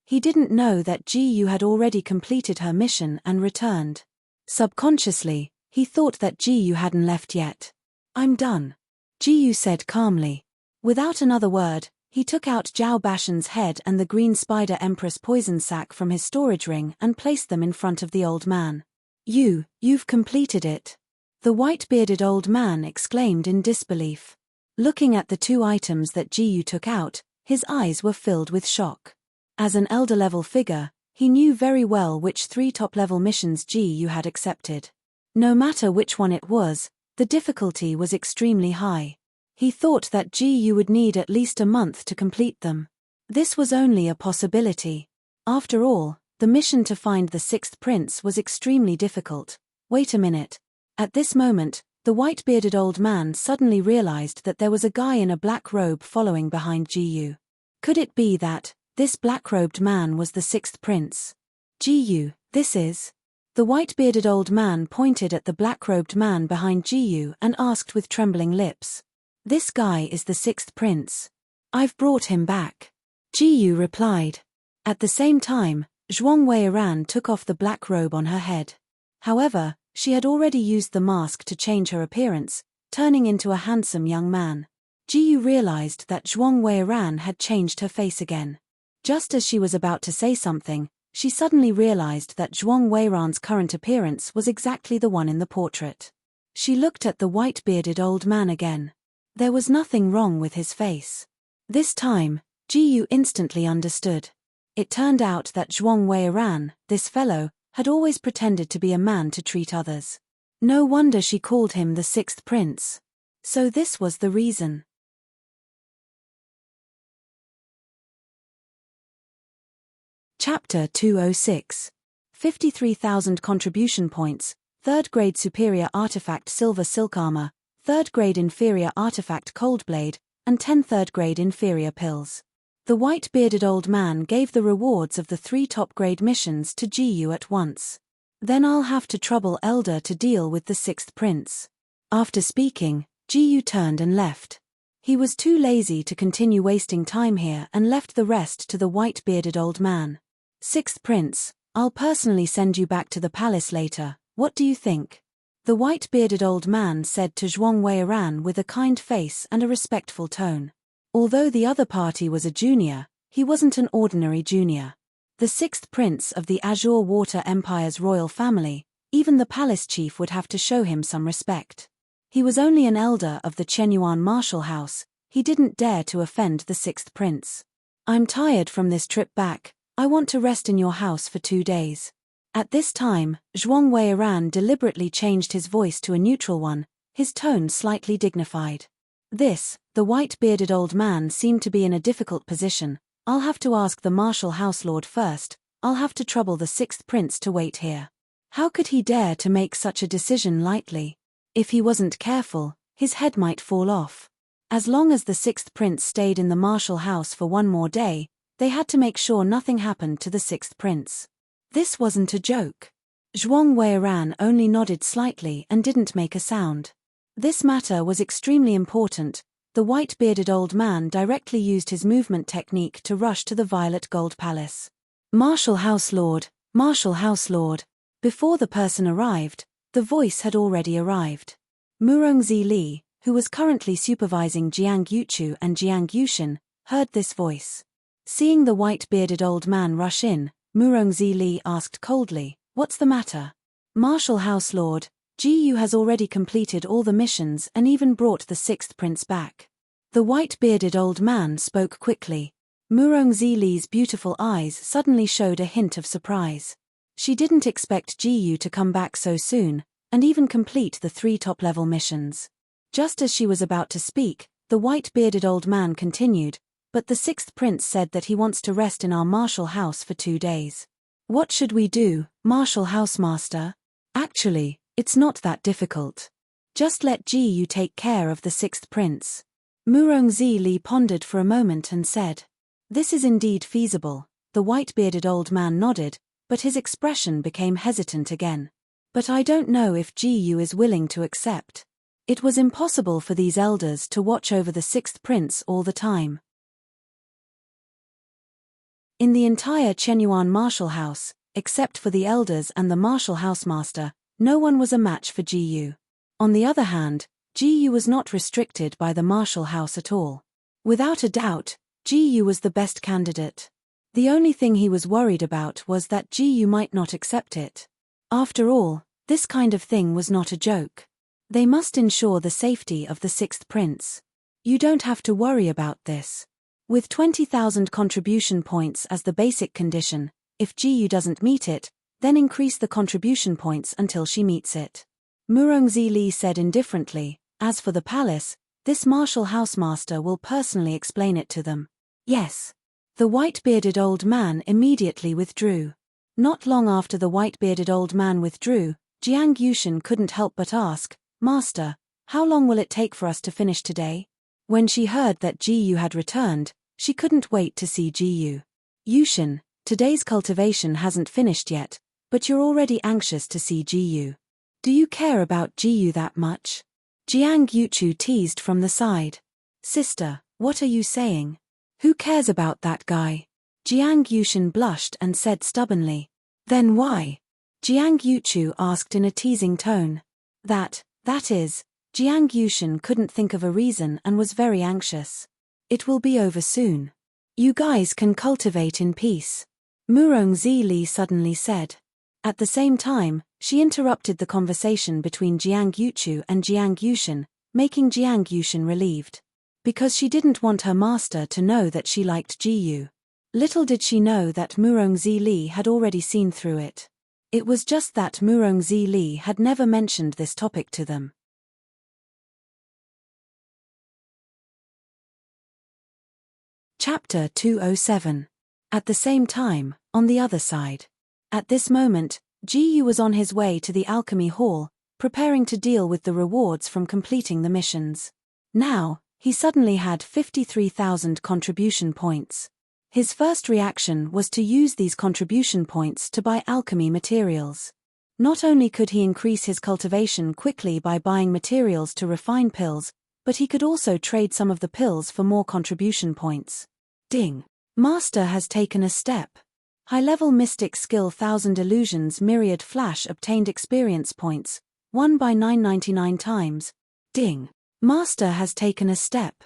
He didn't know that Jiyu had already completed her mission and returned. Subconsciously, he thought that Jiyu hadn't left yet. I'm done, Jiyu said calmly. Without another word, he took out Zhao Bashan's head and the green spider empress poison sac from his storage ring and placed them in front of the old man. You've completed it. The white-bearded old man exclaimed in disbelief. Looking at the 2 items that Jiyu took out, his eyes were filled with shock. As an elder-level figure, he knew very well which 3 top-level missions Jiyu had accepted. No matter which one it was, the difficulty was extremely high. He thought that Jiyu would need at least a month to complete them. This was only a possibility. After all, the mission to find the 6th prince was extremely difficult. Wait a minute. At this moment, the white-bearded old man suddenly realized that there was a guy in a black robe following behind Jiyu. Could it be that this black-robed man was the 6th prince? Jiyu, this is... The white-bearded old man pointed at the black-robed man behind Jiyu and asked with trembling lips. This guy is the 6th prince. I've brought him back. Jiyu replied. At the same time, Zhuang Weiran took off the black robe on her head. However, she had already used the mask to change her appearance, turning into a handsome young man. Jiyu realized that Zhuang Weiran had changed her face again. Just as she was about to say something, she suddenly realized that Zhuang Weiran's current appearance was exactly the one in the portrait. She looked at the white-bearded old man again. There was nothing wrong with his face. This time, Jiyu instantly understood. It turned out that Zhuang Weiran, this fellow, had always pretended to be a man to treat others. No wonder she called him the 6th prince. So this was the reason. Chapter 206. 53,000 contribution points, 3rd grade superior artifact silver silk armor, 3rd grade inferior artifact cold blade, and 10 3rd grade inferior pills. The white-bearded old man gave the rewards of the 3 top-grade missions to Jiyu at once. Then I'll have to trouble Elder to deal with the 6th prince. After speaking, Jiyu turned and left. He was too lazy to continue wasting time here and left the rest to the white-bearded old man. 6th prince, I'll personally send you back to the palace later, what do you think? The white-bearded old man said to Zhuang Weiran with a kind face and a respectful tone. Although the other party was a junior, he wasn't an ordinary junior. The 6th prince of the Azure Water Empire's royal family, even the palace chief would have to show him some respect. He was only an elder of the Chenyuan martial house, he didn't dare to offend the 6th prince. I'm tired from this trip back, I want to rest in your house for 2 days. At this time, Zhuang Weiran deliberately changed his voice to a neutral one, his tone slightly dignified. The white-bearded old man seemed to be in a difficult position. I'll have to ask the martial house lord first, I'll have to trouble the 6th prince to wait here. How could he dare to make such a decision lightly? If he wasn't careful, his head might fall off. As long as the 6th prince stayed in the martial house for 1 more day, they had to make sure nothing happened to the 6th prince. This wasn't a joke. Zhuang Weiran only nodded slightly and didn't make a sound. This matter was extremely important. The white-bearded old man directly used his movement technique to rush to the Violet Gold Palace. Martial House Lord, Martial House Lord. Before the person arrived, the voice had already arrived. Murongzi Li, who was currently supervising Jiang Yuchu and Jiang Yushin, heard this voice. Seeing the white-bearded old man rush in, Murongzi Li asked coldly, "What's the matter?" "Martial House Lord, Ji Yu has already completed all the missions and even brought the sixth prince back." The white-bearded old man spoke quickly. Murongzi Li's beautiful eyes suddenly showed a hint of surprise. She didn't expect Ji Yu to come back so soon, and even complete the 3 top-level missions. Just as she was about to speak, the white-bearded old man continued, "But the sixth prince said that he wants to rest in our martial house for 2 days. What should we do, martial house master?" "Actually, it's not that difficult. Just let Ji Yu take care of the sixth prince." Murongzi Li pondered for a moment and said, "This is indeed feasible." The white-bearded old man nodded, but his expression became hesitant again. "But I don't know if Ji Yu is willing to accept. It was impossible for these elders to watch over the sixth prince all the time." In the entire Chenyuan martial house, except for the elders and the martial housemaster, no one was a match for Ji Yu. On the other hand, Ji Yu was not restricted by the martial house at all. Without a doubt, Ji Yu was the best candidate. The only thing he was worried about was that Ji Yu might not accept it. After all, this kind of thing was not a joke. They must ensure the safety of the sixth prince. "You don't have to worry about this. With 20,000 contribution points as the basic condition, if Ji Yu doesn't meet it, then increase the contribution points until she meets it." Murongzi Li said indifferently, "As for the palace, this martial housemaster will personally explain it to them." "Yes." The white-bearded old man immediately withdrew. Not long after the white-bearded old man withdrew, Jiang Yushin couldn't help but ask, "Master, how long will it take for us to finish today?" When she heard that Ji Yu had returned, she couldn't wait to see Ji Yu. "Yushin, today's cultivation hasn't finished yet, but you're already anxious to see Ji Yu. Do you care about Ji Yu that much?" Jiang Yuchu teased from the side. "Sister, what are you saying? Who cares about that guy?" Jiang Yushin blushed and said stubbornly. "Then why?" Jiang Yuchu asked in a teasing tone. That is, Jiang Yushin couldn't think of a reason and was very anxious. "It will be over soon. You guys can cultivate in peace," Murongzi Li suddenly said. At the same time, she interrupted the conversation between Jiang Yuchu and Jiang Yushin, making Jiang Yushin relieved. Because she didn't want her master to know that she liked Ji Yu. Little did she know that Murongzi Li had already seen through it. It was just that Murongzi Li had never mentioned this topic to them. Chapter 207. At the same time, on the other side. At this moment, Ji Yu was on his way to the alchemy hall, preparing to deal with the rewards from completing the missions. Now, he suddenly had 53,000 contribution points. His first reaction was to use these contribution points to buy alchemy materials. Not only could he increase his cultivation quickly by buying materials to refine pills, but he could also trade some of the pills for more contribution points. Ding! Master has taken a step. High-level mystic skill 1000 illusions myriad flash obtained experience points, 1 by 999 times. Ding! Master has taken a step.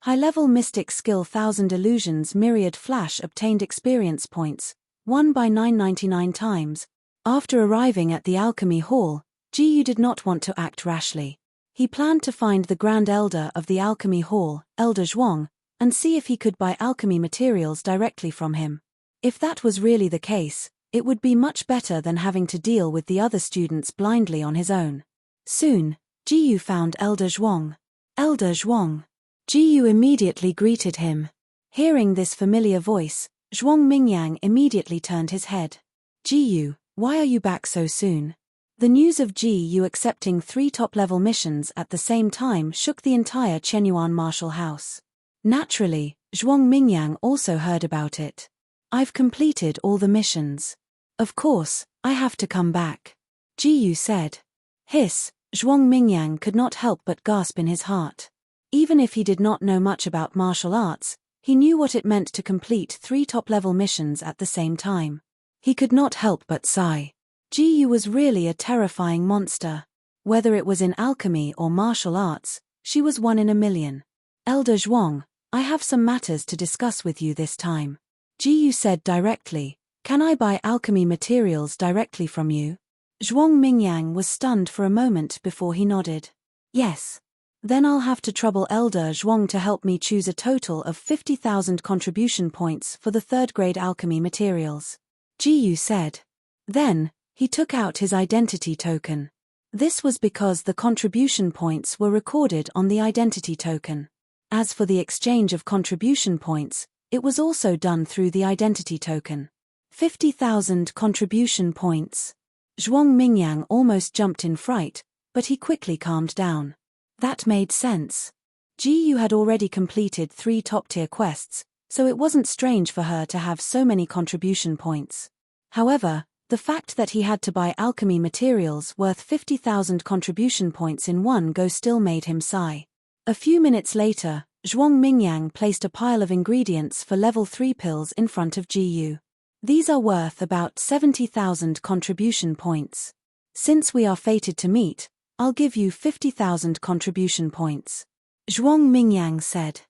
High-level mystic skill 1000 illusions myriad flash obtained experience points, 1 by 999 times. After arriving at the alchemy hall, Ji Yu did not want to act rashly. He planned to find the Grand Elder of the alchemy hall, Elder Zhuang, and see if he could buy alchemy materials directly from him. If that was really the case, it would be much better than having to deal with the other students blindly on his own. Soon, Ji Yu found Elder Zhuang. Elder Zhuang. Ji Yu immediately greeted him. Hearing this familiar voice, Zhuang Mingyang immediately turned his head. Ji Yu, why are you back so soon? The news of Ji Yu accepting 3 top-level missions at the same time shook the entire Chenyuan martial house. Naturally, Zhuang Mingyang also heard about it. I've completed all the missions. Of course, I have to come back. Ji Yu said. Hiss, Zhuang Mingyang could not help but gasp in his heart. Even if he did not know much about martial arts, he knew what it meant to complete 3 top-level missions at the same time. He could not help but sigh. Ji Yu was really a terrifying monster. Whether it was in alchemy or martial arts, she was one in a million. Elder Zhuang, I have some matters to discuss with you this time. Ji Yu said directly, can I buy alchemy materials directly from you? Zhuang Mingyang was stunned for a moment before he nodded. Yes. Then I'll have to trouble Elder Zhuang to help me choose a total of 50,000 contribution points for the 3rd grade alchemy materials. Ji Yu said. Then, he took out his identity token. This was because the contribution points were recorded on the identity token. As for the exchange of contribution points, it was also done through the identity token. 50,000 contribution points. Zhuang Mingyang almost jumped in fright, but he quickly calmed down. That made sense. Ji Yu had already completed 3 top-tier quests, so it wasn't strange for her to have so many contribution points. However, the fact that he had to buy alchemy materials worth 50,000 contribution points in one go still made him sigh. A few minutes later, Zhuang Mingyang placed a pile of ingredients for level 3 pills in front of Ji Yu. These are worth about 70,000 contribution points. Since we are fated to meet, I'll give you 50,000 contribution points. Zhuang Mingyang said.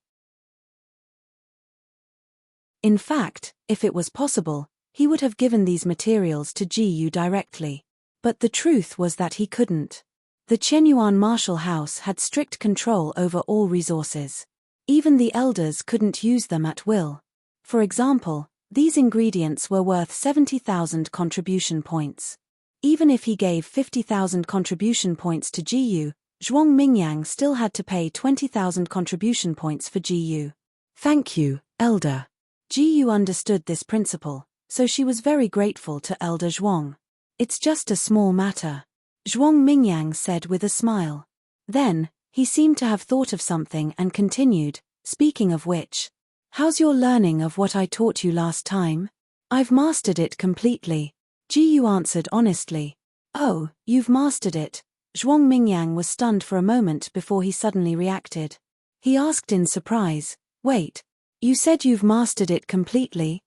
In fact, if it was possible, he would have given these materials to Ji Yu directly. But the truth was that he couldn't. The Qianyuan martial house had strict control over all resources. Even the elders couldn't use them at will. For example, these ingredients were worth 70,000 contribution points. Even if he gave 50,000 contribution points to Ji Yu, Zhuang Mingyang still had to pay 20,000 contribution points for Ji Yu. Thank you, Elder. Ji Yu understood this principle, so she was very grateful to Elder Zhuang. It's just a small matter, Zhuang Mingyang said with a smile. Then, he seemed to have thought of something and continued, speaking of which, how's your learning of what I taught you last time? I've mastered it completely, Ji Yu answered honestly. Oh, you've mastered it. Zhuang Mingyang was stunned for a moment before he suddenly reacted. He asked in surprise, wait, you said you've mastered it completely?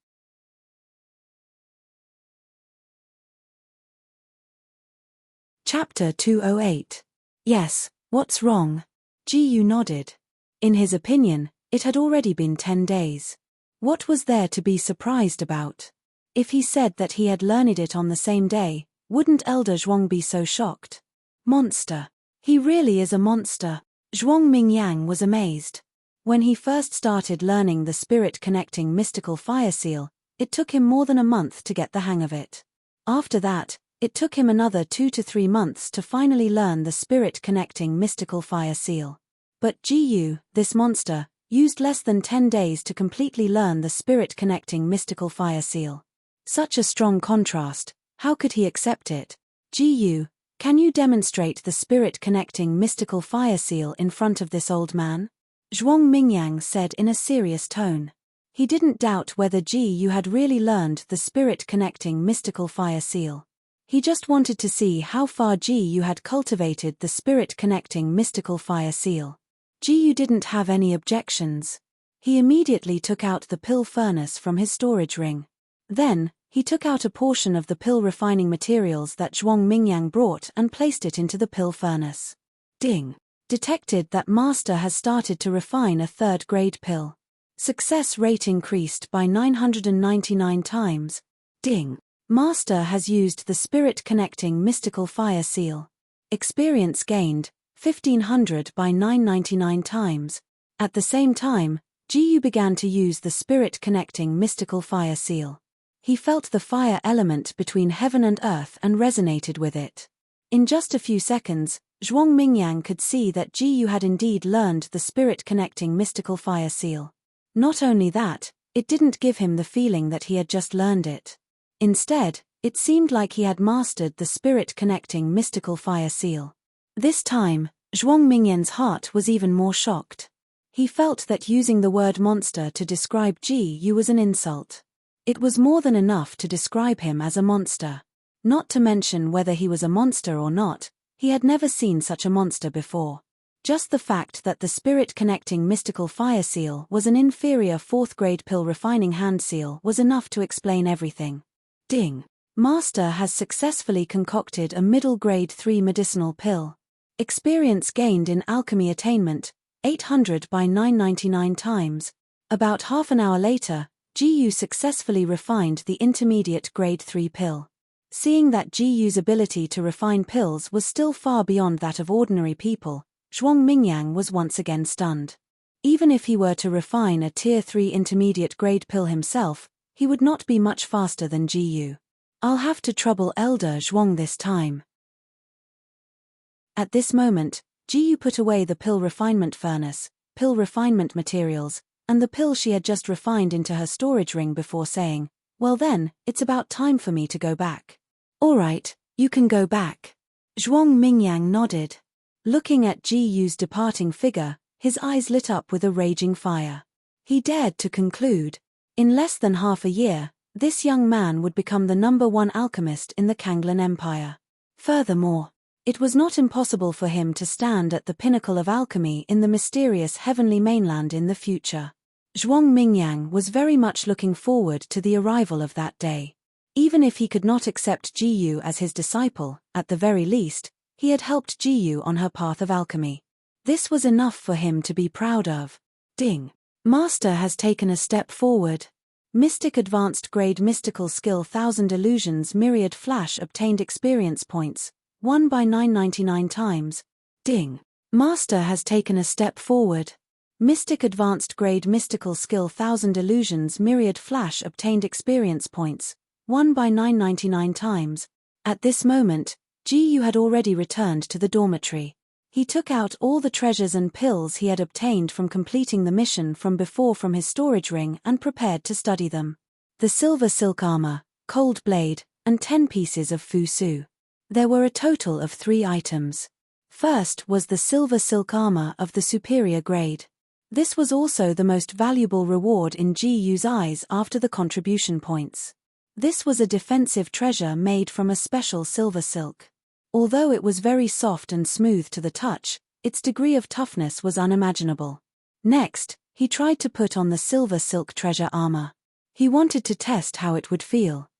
Chapter 208. Yes, what's wrong? Ji Yu nodded. In his opinion, it had already been 10 days. What was there to be surprised about? If he said that he had learned it on the same day, wouldn't Elder Zhuang be so shocked? Monster. He really is a monster. Zhuang Mingyang was amazed. When he first started learning the spirit-connecting mystical fire seal, it took him more than a month to get the hang of it. After that, it took him another 2 to 3 months to finally learn the spirit-connecting mystical fire seal. But Ji Yu, this monster, used less than 10 days to completely learn the spirit-connecting mystical fire seal. Such a strong contrast, how could he accept it? Ji Yu, can you demonstrate the spirit-connecting mystical fire seal in front of this old man? Zhuang Mingyang said in a serious tone. He didn't doubt whether Ji Yu had really learned the spirit-connecting mystical fire seal. He just wanted to see how far Ji Yu had cultivated the spirit-connecting mystical fire seal. Ji Yu didn't have any objections. He immediately took out the pill furnace from his storage ring. Then, he took out a portion of the pill refining materials that Zhuang Mingyang brought and placed it into the pill furnace. Ding! Detected that Master has started to refine a 3rd grade pill. Success rate increased by 999 times. Ding! Master has used the spirit-connecting mystical fire seal. Experience gained, 1500 by 999 times. At the same time, Ji Yu began to use the spirit-connecting mystical fire seal. He felt the fire element between heaven and earth and resonated with it. In just a few seconds, Zhuang Mingyang could see that Ji Yu had indeed learned the spirit-connecting mystical fire seal. Not only that, it didn't give him the feeling that he had just learned it. Instead, it seemed like he had mastered the spirit-connecting mystical fire seal. This time, Zhuang Mingyang's heart was even more shocked. He felt that using the word monster to describe Ji Yu was an insult. It was more than enough to describe him as a monster. Not to mention whether he was a monster or not, He had never seen such a monster before. Just the fact that the spirit-connecting mystical fire seal was an inferior 4th-grade pill refining hand seal was enough to explain everything. Ding. Master has successfully concocted a middle grade 3 medicinal pill. Experience gained in alchemy attainment, 800 by 999 times. About half an hour later, GU successfully refined the intermediate grade 3 pill. Seeing that GU's ability to refine pills was still far beyond that of ordinary people, Zhuang Mingyang was once again stunned. Even if he were to refine a tier 3 intermediate grade pill himself, he would not be much faster than GU. I'll have to trouble Elder Zhuang this time. At this moment, GU put away the pill refinement furnace, pill refinement materials, and the pill she had just refined into her storage ring before saying, "Well then, it's about time for me to go back." "All right, you can go back." Zhuang Mingyang nodded. Looking at GU's departing figure, his eyes lit up with a raging fire. He dared to conclude. In less than half a year, this young man would become the #1 alchemist in the Kanglan Empire. Furthermore, it was not impossible for him to stand at the pinnacle of alchemy in the mysterious heavenly mainland in the future. Zhuang Mingyang was very much looking forward to the arrival of that day. Even if he could not accept GU as his disciple, at the very least, he had helped GU on her path of alchemy. This was enough for him to be proud of. Ding. Master has taken a step forward. Mystic Advanced Grade Mystical Skill 1000 Illusions Myriad Flash obtained experience points, 1 by 999 times. Ding. Master has taken a step forward. Mystic Advanced Grade Mystical Skill 1000 Illusions Myriad Flash obtained experience points, 1 by 999 times. At this moment, GU had already returned to the dormitory. He took out all the treasures and pills he had obtained from completing the mission from before from his storage ring and prepared to study them. The silver silk armor, cold blade, and 10 pieces of fusu. There were a total of 3 items. First was the silver silk armor of the superior grade. This was also the most valuable reward in GU's eyes after the contribution points. This was a defensive treasure made from a special silver silk. Although it was very soft and smooth to the touch, its degree of toughness was unimaginable. Next, he tried to put on the silver silk treasure armor. He wanted to test how it would feel.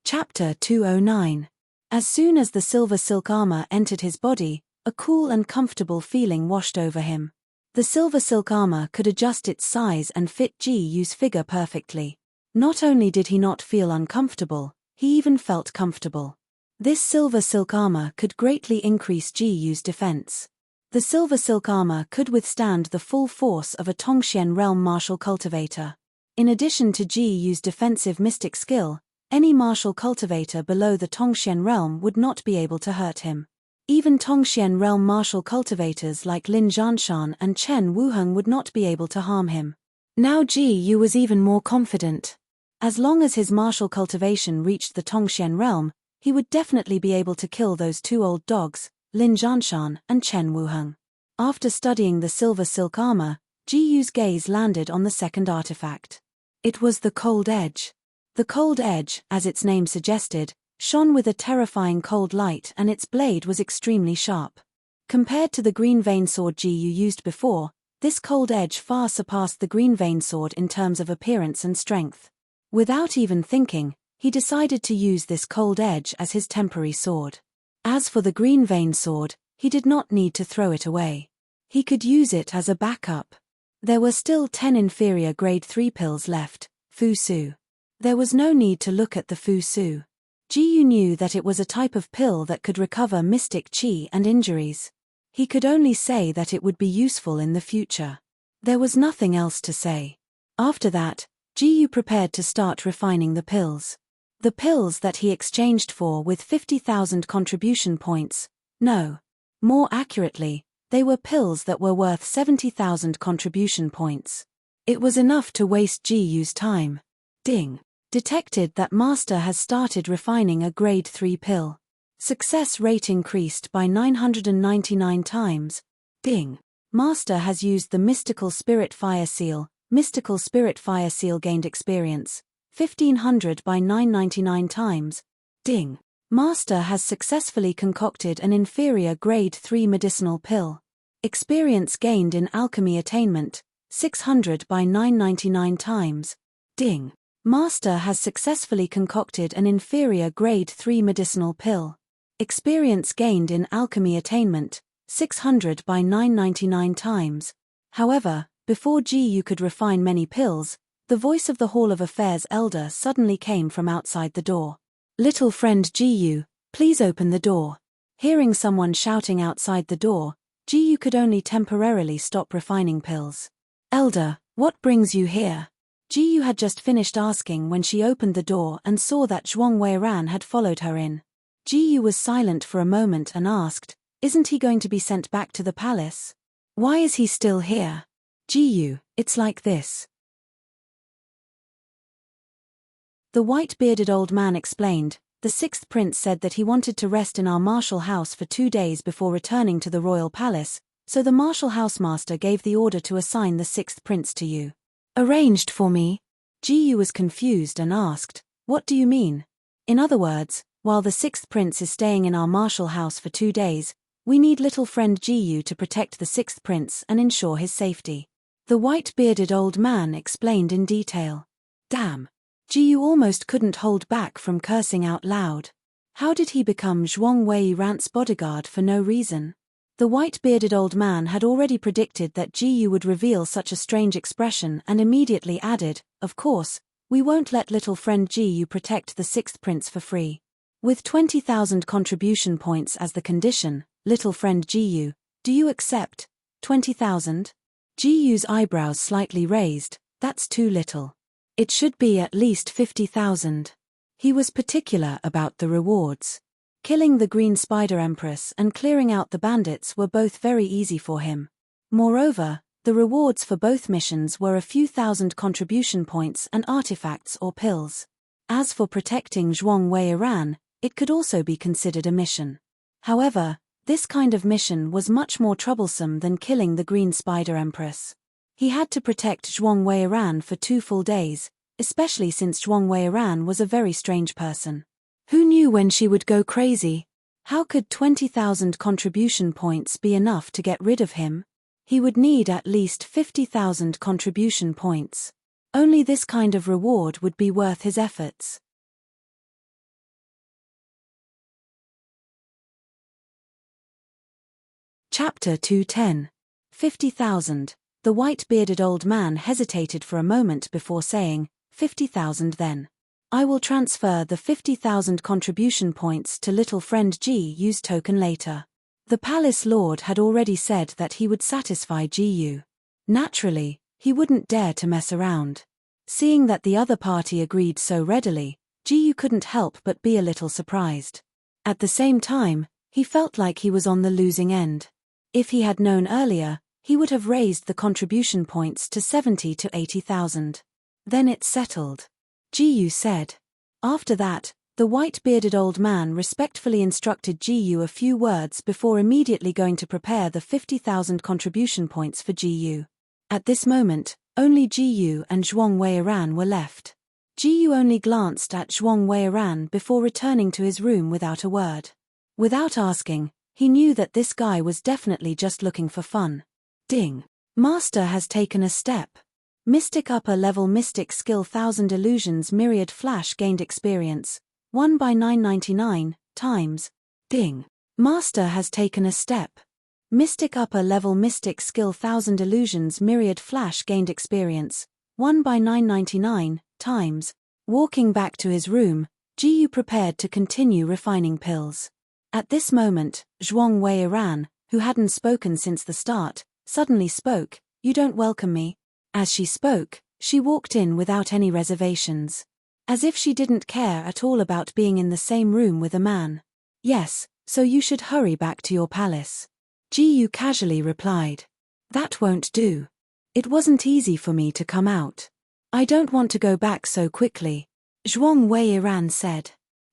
Chapter 209. As soon as the silver silk armor entered his body, a cool and comfortable feeling washed over him. The silver silk armor could adjust its size and fit GU's figure perfectly. Not only did he not feel uncomfortable, he even felt comfortable. This silver silk armor could greatly increase GU's defense. The silver silk armor could withstand the full force of a Tongxian realm martial cultivator. In addition to GU's defensive mystic skill, any martial cultivator below the Tongxian realm would not be able to hurt him. Even Tongxian realm martial cultivators like Lin Zhanshan and Chen Wuheng would not be able to harm him. Now GU was even more confident. As long as his martial cultivation reached the Tongxian realm, he would definitely be able to kill those 2 old dogs, Lin Zhanshan and Chen Wuheng. After studying the silver silk armor, GU's gaze landed on the second artifact. It was the cold edge. The cold edge, as its name suggested, shone with a terrifying cold light and its blade was extremely sharp. Compared to the green vein sword GU used before, this cold edge far surpassed the green vein sword in terms of appearance and strength. Without even thinking, he decided to use this cold edge as his temporary sword. As for the green vein sword, he did not need to throw it away. He could use it as a backup. There were still 10 inferior grade 3 pills left, fusu. There was no need to look at the fusu. GU knew that it was a type of pill that could recover mystic chi and injuries. He could only say that it would be useful in the future. There was nothing else to say. After that, GU prepared to start refining the pills. The pills that he exchanged for with 50,000 contribution points. No. More accurately, they were pills that were worth 70,000 contribution points. It was enough to waste GU's time. Ding. Detected that Master has started refining a grade 3 pill. Success rate increased by 999 times. Ding. Master has used the Mystical Spirit Fire Seal. Mystical Spirit Fire Seal gained experience, 1500 by 999 times. Ding. Master has successfully concocted an inferior grade 3 medicinal pill. Experience gained in alchemy attainment, 600 by 999 times. Ding. Master has successfully concocted an inferior grade 3 medicinal pill. Experience gained in alchemy attainment, 600 by 999 times. However, before Ji could refine many pills, the voice of the Hall of Affairs elder suddenly came from outside the door. Little friend Ji, please open the door. Hearing someone shouting outside the door, Ji could only temporarily stop refining pills. Elder, what brings you here? Ji had just finished asking when she opened the door and saw that Zhuang Weiran had followed her in. Ji was silent for a moment and asked, isn't he going to be sent back to the palace? Why is he still here? Ji, it's like this. The white-bearded old man explained, the sixth prince said that he wanted to rest in our martial house for 2 days before returning to the royal palace, so the martial housemaster gave the order to assign the sixth prince to you. Arranged for me? Ji was confused and asked, what do you mean? In other words, while the sixth prince is staying in our martial house for 2 days, we need little friend Ji to protect the sixth prince and ensure his safety. The white-bearded old man explained in detail. Damn. Ji almost couldn't hold back from cursing out loud. How did he become Zhuang Weiran's bodyguard for no reason? The white-bearded old man had already predicted that Ji would reveal such a strange expression and immediately added, of course, we won't let little friend Ji protect the sixth prince for free. With 20,000 contribution points as the condition, little friend Ji, do you accept? 20,000? Ji's eyebrows slightly raised, that's too little. It should be at least 50,000. He was particular about the rewards. Killing the Green Spider Empress and clearing out the bandits were both very easy for him. Moreover, the rewards for both missions were a few thousand contribution points and artifacts or pills. As for protecting Zhuang Weiran, it could also be considered a mission. However, this kind of mission was much more troublesome than killing the Green Spider Empress. He had to protect Zhuang Weiran for 2 full days, especially since Zhuang Weiran was a very strange person. Who knew when she would go crazy? How could 20,000 contribution points be enough to get rid of him? He would need at least 50,000 contribution points. Only this kind of reward would be worth his efforts. Chapter 210. 50,000. The white-bearded old man hesitated for a moment before saying, 50,000 then. I will transfer the 50,000 contribution points to little friend Ji's token later. The palace lord had already said that he would satisfy Ji. Naturally, he wouldn't dare to mess around. Seeing that the other party agreed so readily, Ji couldn't help but be a little surprised. At the same time, he felt like he was on the losing end. If he had known earlier, he would have raised the contribution points to 70 to 80,000. Then it's settled. Ji said. After that, the white-bearded old man respectfully instructed Ji a few words before immediately going to prepare the 50,000 contribution points for Ji. At this moment, only Ji and Zhuang Weiran were left. Ji only glanced at Zhuang Weiran before returning to his room without a word. Without asking, he knew that this guy was definitely just looking for fun. Ding. Master has taken a step. Mystic upper level mystic skill 1000 illusions myriad flash gained experience. 1 by 999 times. Ding. Master has taken a step. Mystic upper level mystic skill 1000 illusions myriad flash gained experience. 1 by 999 times. Walking back to his room, Ji prepared to continue refining pills. At this moment, Zhuang Weiran, who hadn't spoken since the start, suddenly spoke, "You don't welcome me." As she spoke, she walked in without any reservations. As if she didn't care at all about being in the same room with a man. "Yes, so you should hurry back to your palace." Ji casually replied. "That won't do. It wasn't easy for me to come out. I don't want to go back so quickly," Zhuang Weiran said.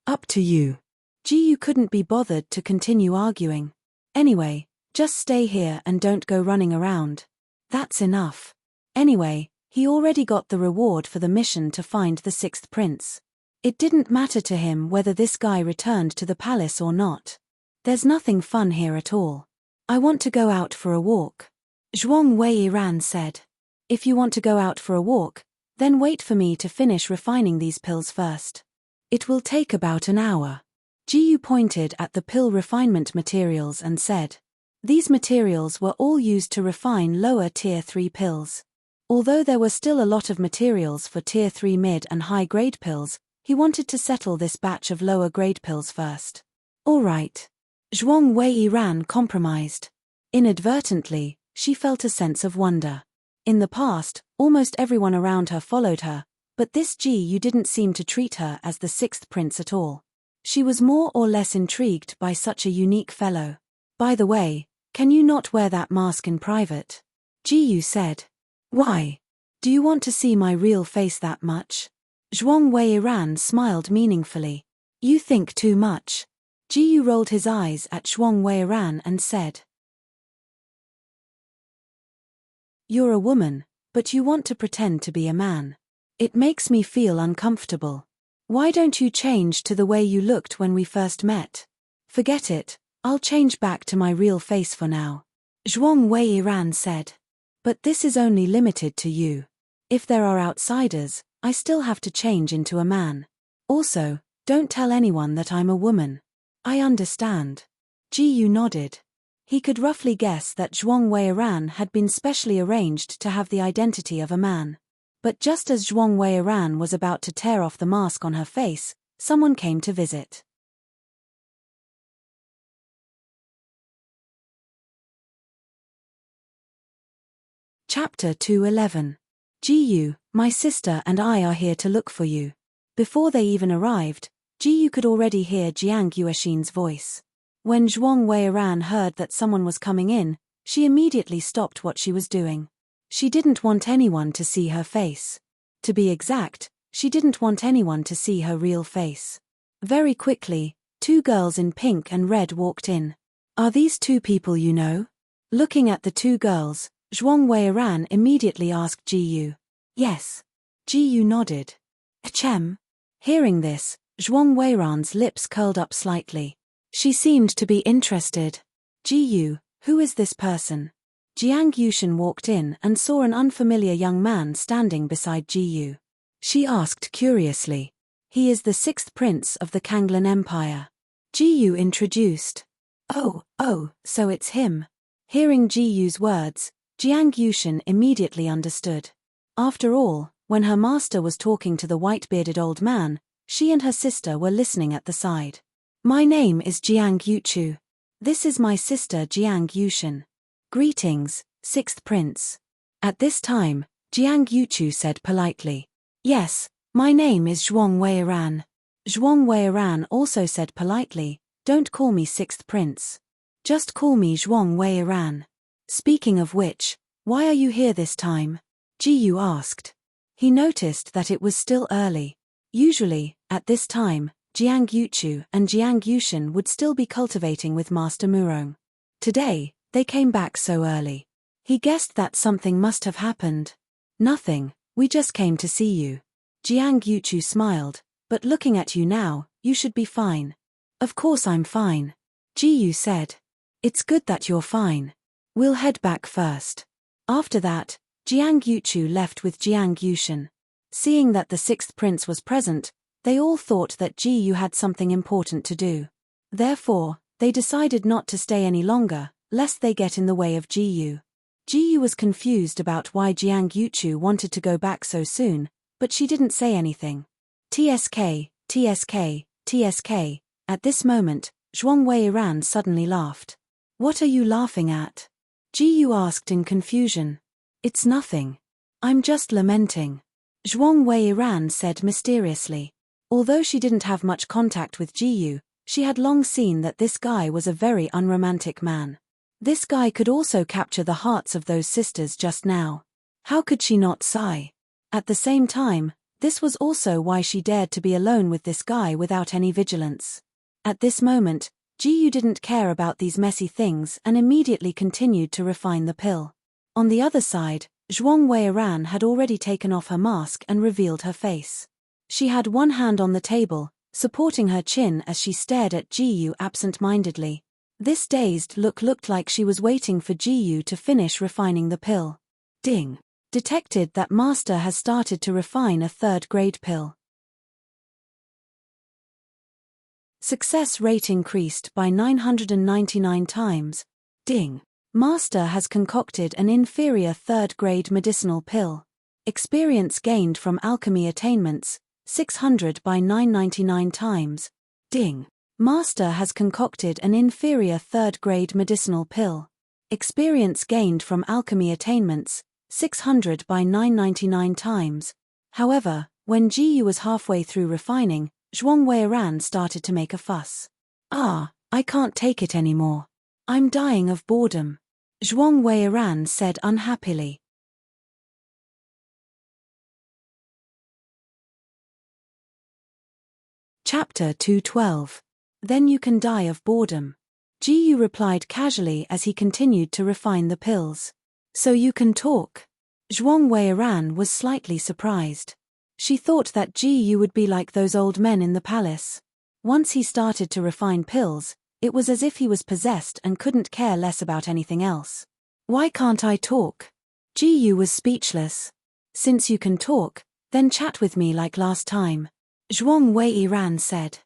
"Up to you." Ji couldn't be bothered to continue arguing. "Anyway, just stay here and don't go running around. That's enough." Anyway, He already got the reward for the mission to find the sixth prince. It didn't matter to him whether this guy returned to the palace or not. There's nothing fun here at all. I want to go out for a walk. Zhuang Weiran said. If you want to go out for a walk, then wait for me to finish refining these pills first. It will take about an hour. Jiyu pointed at the pill refinement materials and said. These materials were all used to refine lower tier 3 pills. Although there were still a lot of materials for tier 3 mid and high grade pills, he wanted to settle this batch of lower grade pills first. All right. Zhuang Weiran compromised. Inadvertently, she felt a sense of wonder. In the past, almost everyone around her followed her, but this Jiyu didn't seem to treat her as the sixth prince at all. She was more or less intrigued by such a unique fellow. By the way, can you not wear that mask in private? Jiyu said. Why? Do you want to see my real face that much? Zhuang Weiran smiled meaningfully. You think too much. Jiyu rolled his eyes at Zhuang Weiran and said. You're a woman, but you want to pretend to be a man. It makes me feel uncomfortable. Why don't you change to the way you looked when we first met? Forget it, I'll change back to my real face for now. Zhuang Weiran said. But this is only limited to you. If there are outsiders, I still have to change into a man. Also, don't tell anyone that I'm a woman. I understand. Jiyu nodded. He could roughly guess that Zhuang Weiran had been specially arranged to have the identity of a man. But just as Zhuang Weiran was about to tear off the mask on her face, someone came to visit. Chapter 211. Jiyu, my sister and I are here to look for you. Before they even arrived, Jiyu could already hear Jiang Yuexin's voice. When Zhuang Weiran heard that someone was coming in, she immediately stopped what she was doing. She didn't want anyone to see her face. To be exact, she didn't want anyone to see her real face. Very quickly, two girls in pink and red walked in. Are these two people you know? Looking at the two girls, Zhuang Weiran immediately asked Jiyu. Yes. Jiyu nodded. Achem. Hearing this, Zhuang Weiran's lips curled up slightly. She seemed to be interested. Jiyu, who is this person? Jiang Yushan walked in and saw an unfamiliar young man standing beside Jiyu. She asked curiously. He is the sixth prince of the Kanglan Empire. Jiyu introduced. Oh, so it's him. Hearing Jiyu's words, Jiang Yushan immediately understood. After all, when her master was talking to the white-bearded old man, she and her sister were listening at the side. My name is Jiang Yuchu. This is my sister Jiang Yushan. Greetings, sixth prince. At this time, Jiang Yuchu said politely. Yes, my name is Zhuang Weiran. Zhuang Weiran also said politely, don't call me sixth prince. Just call me Zhuang Weiran. Speaking of which, why are you here this time? Jiyu asked. He noticed that it was still early. Usually, at this time, Jiang Yuchu and Jiang Yushan would still be cultivating with Master Murong. Today, they came back so early. He guessed that something must have happened. Nothing, we just came to see you. Jiang Yuchu smiled, but looking at you now, you should be fine. Of course I'm fine. Jiyu said. It's good that you're fine. We'll head back first. After that, Jiang Yuchu left with Jiang Yushan. Seeing that the sixth prince was present, they all thought that Jiyu had something important to do. Therefore, they decided not to stay any longer, lest they get in the way of Jiyu. Jiyu was confused about why Jiang Yuchu wanted to go back so soon, but she didn't say anything. TSK. At this moment, Zhuang Weiran suddenly laughed. What are you laughing at? Jiyu asked in confusion. It's nothing. I'm just lamenting. Zhuang Weiran said mysteriously. Although she didn't have much contact with Jiyu, she had long seen that this guy was a very unromantic man. This guy could also capture the hearts of those sisters just now. How could she not sigh? At the same time, this was also why she dared to be alone with this guy without any vigilance. At this moment, Jiyu didn't care about these messy things and immediately continued to refine the pill. On the other side, Zhuang Weiran had already taken off her mask and revealed her face. She had one hand on the table, supporting her chin as she stared at Jiyu absent-mindedly. This dazed look looked like she was waiting for Jiyu to finish refining the pill. Ding. Detected that master has started to refine a third-grade pill. Success rate increased by 999 times. Ding. Master has concocted an inferior third-grade medicinal pill. Experience gained from alchemy attainments, 600 by 999 times. Ding. Master has concocted an inferior third-grade medicinal pill. Experience gained from alchemy attainments, 600 by 999 times. However, when Jiyu was halfway through refining, Zhuang Weiran started to make a fuss. I can't take it anymore. I'm dying of boredom. Zhuang Weiran said unhappily. Chapter 212. Then you can die of boredom. Jiyu replied casually as he continued to refine the pills. So you can talk? Zhuang Weiran was slightly surprised. She thought that Jiyu would be like those old men in the palace. Once he started to refine pills, it was as if he was possessed and couldn't care less about anything else. Why can't I talk? Jiyu was speechless. Since you can talk, then chat with me like last time, Zhuang Weiran said.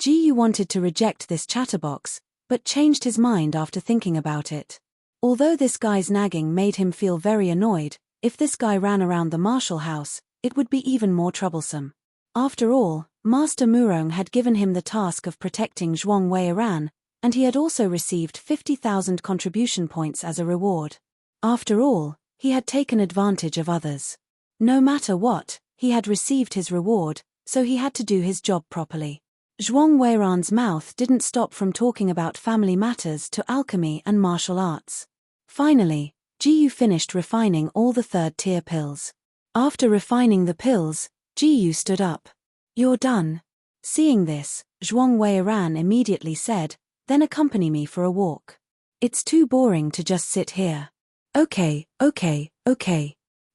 Jiyu wanted to reject this chatterbox, but changed his mind after thinking about it. Although this guy's nagging made him feel very annoyed, if this guy ran around the martial house, it would be even more troublesome. After all, Master Murong had given him the task of protecting Zhuang Weiran, and he had also received 50,000 contribution points as a reward. After all, he had taken advantage of others. No matter what, he had received his reward, so he had to do his job properly. Zhuang Weiran's mouth didn't stop from talking about family matters to alchemy and martial arts. Finally, Jiyu finished refining all the third-tier pills. After refining the pills, Jiyu stood up. You're done. Seeing this, Zhuang Weiran immediately said, then accompany me for a walk. It's too boring to just sit here. Okay.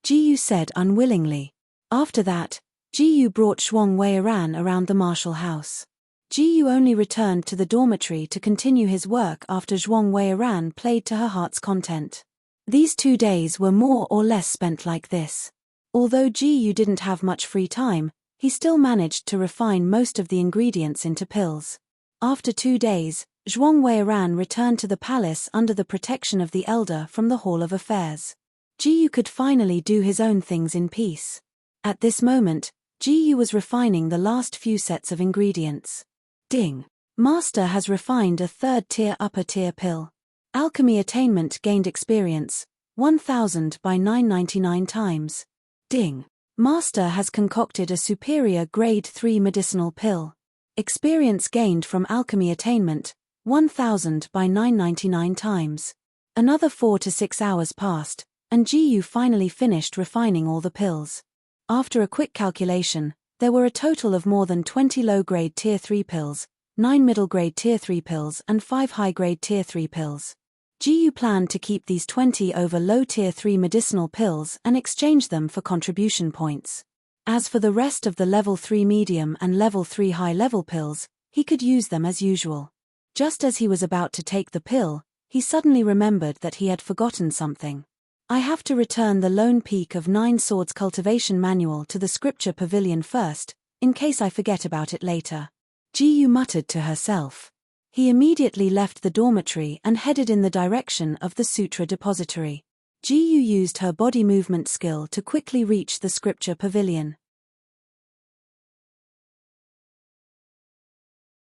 Jiyu said unwillingly. After that, Jiyu brought Zhuang Weiran around the martial house. Jiyu only returned to the dormitory to continue his work after Zhuang Weiran played to her heart's content. These 2 days were more or less spent like this. Although Jiyu didn't have much free time, he still managed to refine most of the ingredients into pills. After 2 days, Zhuang Weiran returned to the palace under the protection of the elder from the Hall of Affairs. Jiyu could finally do his own things in peace. At this moment, Jiyu was refining the last few sets of ingredients. Ding. Master has refined a third-tier upper-tier pill. Alchemy attainment gained experience, 1000 by 999 times. Ding. Master has concocted a superior grade 3 medicinal pill. Experience gained from alchemy attainment, 1000 by 999 times. Another 4 to 6 hours passed, and Jiyu finally finished refining all the pills. After a quick calculation, there were a total of more than 20 low-grade Tier 3 pills, 9 middle-grade Tier 3 pills and 5 high-grade Tier 3 pills. Jiyu planned to keep these 20 over low Tier 3 medicinal pills and exchange them for contribution points. As for the rest of the Level 3 medium and Level 3 high-level pills, he could use them as usual. Just as he was about to take the pill, he suddenly remembered that he had forgotten something. I have to return the Lone Peak of 9 Swords cultivation manual to the scripture pavilion first, in case I forget about it later. Jiyu muttered to herself. He immediately left the dormitory and headed in the direction of the sutra depository. Jiyu used her body movement skill to quickly reach the scripture pavilion.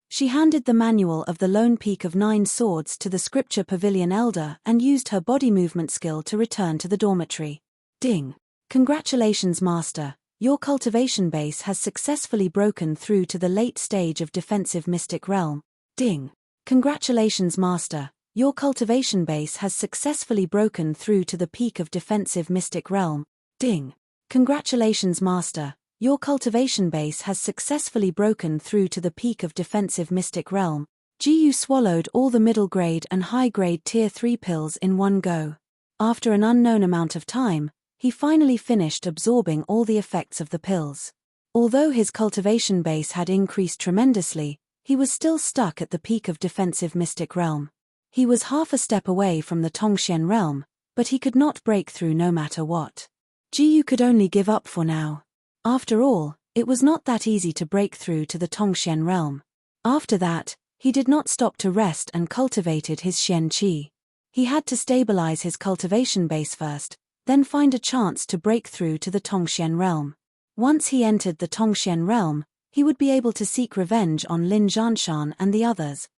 She handed the manual of the Lone Peak of 9 Swords to the scripture pavilion elder and used her body movement skill to return to the dormitory. Ding. Congratulations, Master. Your cultivation base has successfully broken through to the late stage of defensive mystic realm. Ding. Congratulations, Master. Your cultivation base has successfully broken through to the peak of defensive mystic realm. Ding. Congratulations, Master. Your cultivation base has successfully broken through to the peak of defensive mystic realm. Jiyu swallowed all the middle grade and high grade Tier 3 pills in one go. After an unknown amount of time, He finally finished absorbing all the effects of the pills. Although his cultivation base had increased tremendously, he was still stuck at the peak of defensive mystic realm. He was half a step away from the Tongxian realm, but he could not break through no matter what. Jiyu could only give up for now. After all, it was not that easy to break through to the Tongxian realm. After that, he did not stop to rest and cultivated his Xian Qi. He had to stabilize his cultivation base first, then find a chance to break through to the Tongxian realm. Once he entered the Tongxian realm, he would be able to seek revenge on Lin Zhanshan and the others.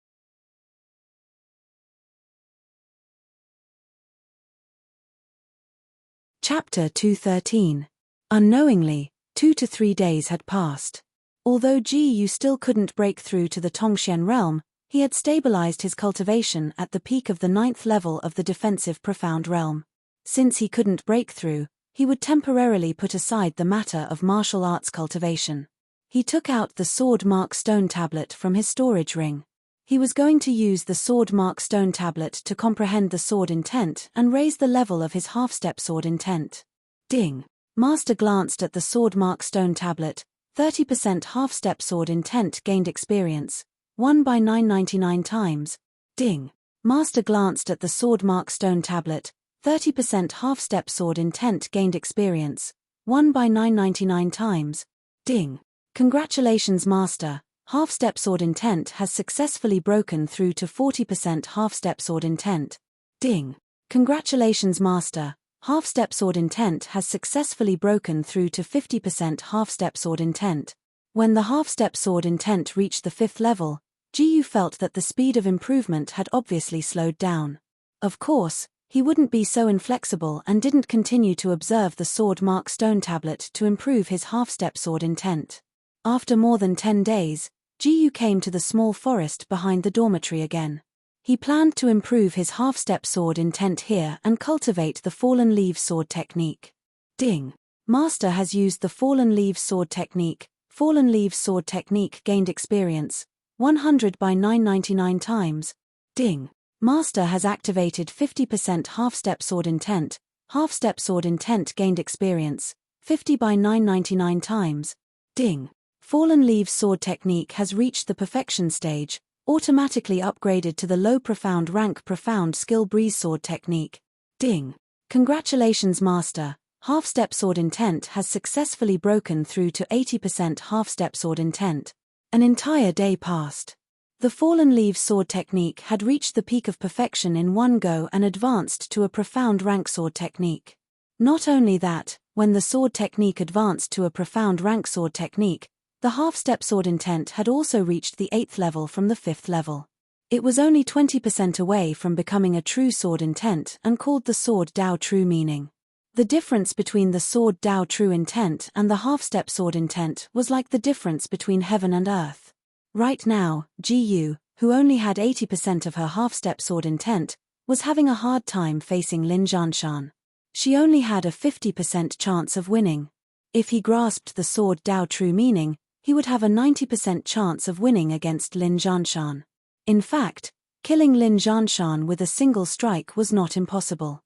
Chapter 213. Unknowingly, 2 to 3 days had passed. Although Jiyu still couldn't break through to the Tongxian realm, he had stabilized his cultivation at the peak of the 9th level of the defensive profound realm. Since he couldn't break through, he would temporarily put aside the matter of martial arts cultivation. He took out the sword mark stone tablet from his storage ring. He was going to use the sword mark stone tablet to comprehend the sword intent and raise the level of his half-step sword intent. Ding! Master glanced at the sword mark stone tablet. 30% half-step sword intent gained experience. 1 by 999 times. Ding! Master glanced at the sword mark stone tablet. 30% half-step sword intent gained experience. 1 by 999 times. Ding! Congratulations Master, half-step sword intent has successfully broken through to 40% half-step sword intent. Ding! Congratulations Master, half-step sword intent has successfully broken through to 50% half-step sword intent. When the half-step sword intent reached the 5th level, Jiyu felt that the speed of improvement had obviously slowed down. Of course, he wouldn't be so inflexible and didn't continue to observe the sword mark stone tablet to improve his half-step sword intent. After more than 10 days, Jiyu came to the small forest behind the dormitory again. He planned to improve his half-step sword intent here and cultivate the fallen leaves sword technique. Ding! Master has used the fallen leaves sword technique. Fallen leaves sword technique gained experience. 100 by 999 times. Ding! Master has activated 50% half-step sword intent. Half-step sword intent gained experience. 50 by 999 times. Ding! Fallen leaves sword technique has reached the perfection stage, automatically upgraded to the low profound rank profound skill breeze sword technique. Ding! Congratulations Master, half-step sword intent has successfully broken through to 80% half-step sword intent. An entire day passed. The fallen leaves sword technique had reached the peak of perfection in one go and advanced to a profound rank sword technique. Not only that, when the sword technique advanced to a profound rank sword technique, the half-step sword intent had also reached the 8th level from the 5th level. It was only 20% away from becoming a true sword intent and called the sword Dao true meaning. The difference between the sword Dao true intent and the half-step sword intent was like the difference between heaven and earth. Right now, Jiyu, who only had 80% of her half-step sword intent, was having a hard time facing Lin Zhanshan. She only had a 50% chance of winning. If he grasped the sword Dao true meaning, he would have a 90% chance of winning against Lin Zhanshan. In fact, killing Lin Zhanshan with a single strike was not impossible.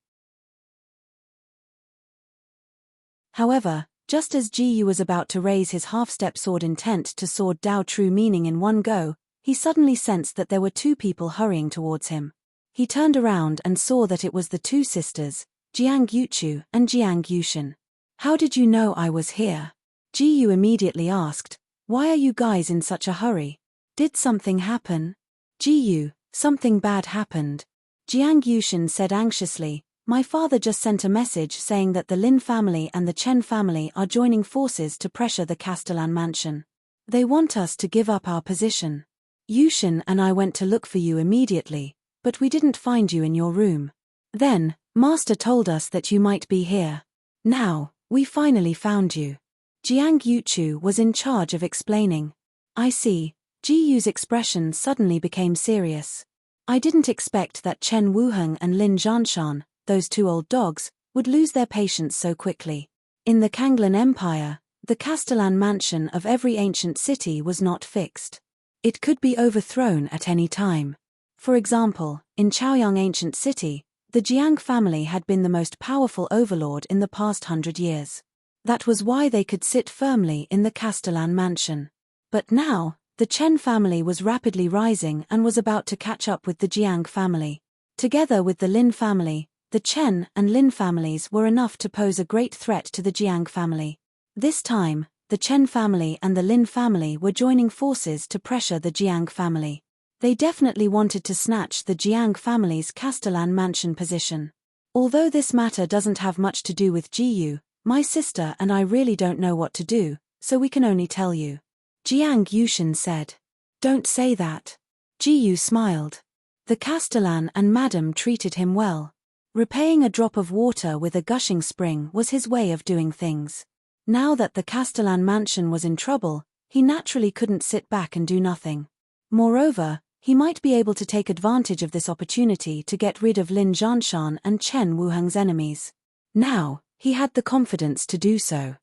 However, just as Jiyu was about to raise his half-step sword intent to sword Dao true meaning in one go, he suddenly sensed that there were 2 people hurrying towards him. He turned around and saw that it was the 2 sisters, Jiang Yuchu and Jiang Yushin. How did you know I was here? Jiyu immediately asked, why are you guys in such a hurry? Did something happen? Jiyu, something bad happened. Jiang Yushin said anxiously, my father just sent a message saying that the Lin family and the Chen family are joining forces to pressure the Castellan mansion. They want us to give up our position. Yushin and I went to look for you immediately, but we didn't find you in your room. Then, Master told us that you might be here. Now, we finally found you. Jiang Yuchu was in charge of explaining. I see. Jiyu's expression suddenly became serious. I didn't expect that Chen Wuheng and Lin Zhanshan, those 2 old dogs, would lose their patience so quickly. In the Kanglan Empire, the Castellan mansion of every ancient city was not fixed. It could be overthrown at any time. For example, in Chaoyang Ancient City, The Jiang family had been the most powerful overlord in the past 100 years. That was why they could sit firmly in the Castellan mansion. But now, the Chen family was rapidly rising and was about to catch up with the Jiang family. Together with the Lin family, the Chen and Lin families were enough to pose a great threat to the Jiang family. This time, the Chen family and the Lin family were joining forces to pressure the Jiang family. They definitely wanted to snatch the Jiang family's Castellan mansion position. Although this matter doesn't have much to do with Jiyu, my sister and I really don't know what to do, so we can only tell you. Jiang Yushin said. Don't say that. Jiyu smiled. The Castellan and Madame treated him well. Repaying a drop of water with a gushing spring was his way of doing things. Now that the Castellan mansion was in trouble, he naturally couldn't sit back and do nothing. Moreover, he might be able to take advantage of this opportunity to get rid of Lin Zhanshan and Chen Wuheng's enemies. Now, he had the confidence to do so.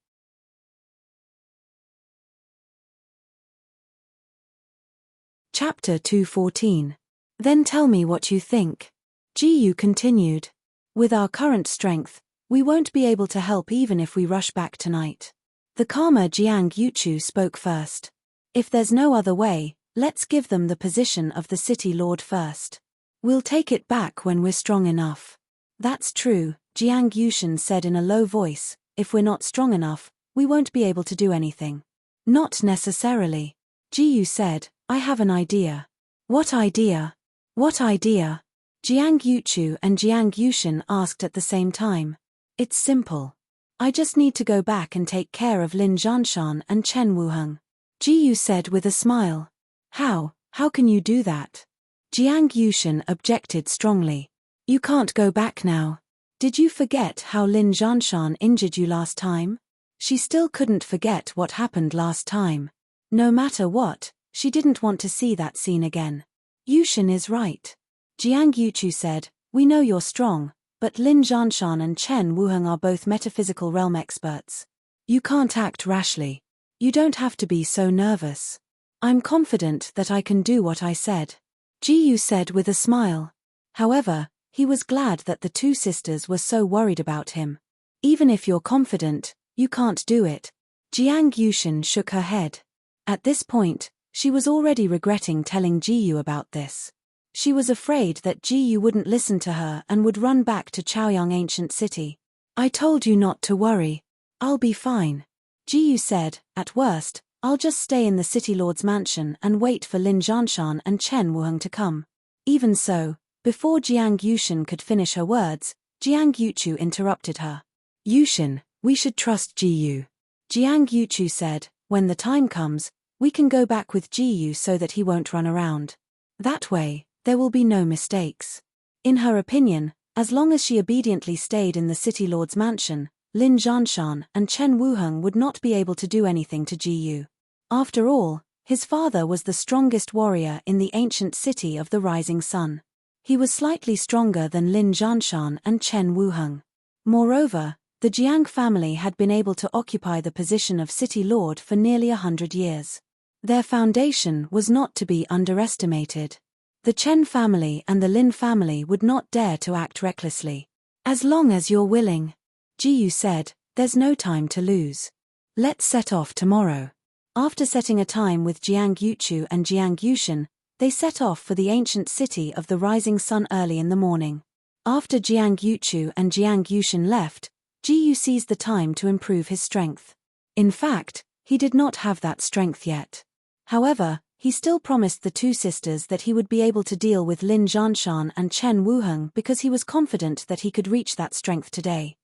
Chapter 214. Then tell me what you think. Jiyu continued. With our current strength, we won't be able to help even if we rush back tonight. The calmer Jiang Yuchu spoke first. If there's no other way, let's give them the position of the city lord first. We'll take it back when we're strong enough. That's true, Jiang Yushin said in a low voice. If we're not strong enough, we won't be able to do anything. Not necessarily. Jiyu said, I have an idea. What idea? What idea? Jiang Yuchu and Jiang Yushin asked at the same time. It's simple. I just need to go back and take care of Lin Zhanshan and Chen Wuheng. Jiyu said with a smile. How can you do that? Jiang Yushin objected strongly. You can't go back now. Did you forget how Lin Zhanshan injured you last time? She still couldn't forget what happened last time. No matter what, she didn't want to see that scene again. Yushin is right. Jiang Yuchu said, we know you're strong, but Lin Zhanshan and Chen Wuheng are both metaphysical realm experts. You can't act rashly. You don't have to be so nervous. I'm confident that I can do what I said. Jiyu said with a smile. However, he was glad that the two sisters were so worried about him. Even if you're confident, you can't do it. Jiang Yushin shook her head. At this point, she was already regretting telling Jiyu about this. She was afraid that Jiyu wouldn't listen to her and would run back to Chaoyang Ancient City. I told you not to worry. I'll be fine. Jiyu said, at worst, I'll just stay in the City Lord's mansion and wait for Lin Zhanshan and Chen Wuheng to come. Even so, before Jiang Yushin could finish her words, Jiang Yuchu interrupted her. Yushin, we should trust Jiyu. Jiang Yuchu said, when the time comes, we can go back with Jiyu so that he won't run around. That way, there will be no mistakes. In her opinion, as long as she obediently stayed in the City Lord's mansion, Lin Zhanshan and Chen Wuheng would not be able to do anything to Jiyu. After all, his father was the strongest warrior in the ancient city of the rising sun. He was slightly stronger than Lin Zhanshan and Chen Wuheng. Moreover, the Jiang family had been able to occupy the position of city lord for nearly 100 years. Their foundation was not to be underestimated. The Chen family and the Lin family would not dare to act recklessly. As long as you're willing, Jiyu said, there's no time to lose. Let's set off tomorrow. After setting a time with Jiang Yuchu and Jiang Yushin, they set off for the ancient city of the rising sun early in the morning. After Jiang Yuchu and Jiang Yushin left, Jiyu seized the time to improve his strength. In fact, he did not have that strength yet. However, he still promised the two sisters that he would be able to deal with Lin Zhanshan and Chen Wuheng because he was confident that he could reach that strength today.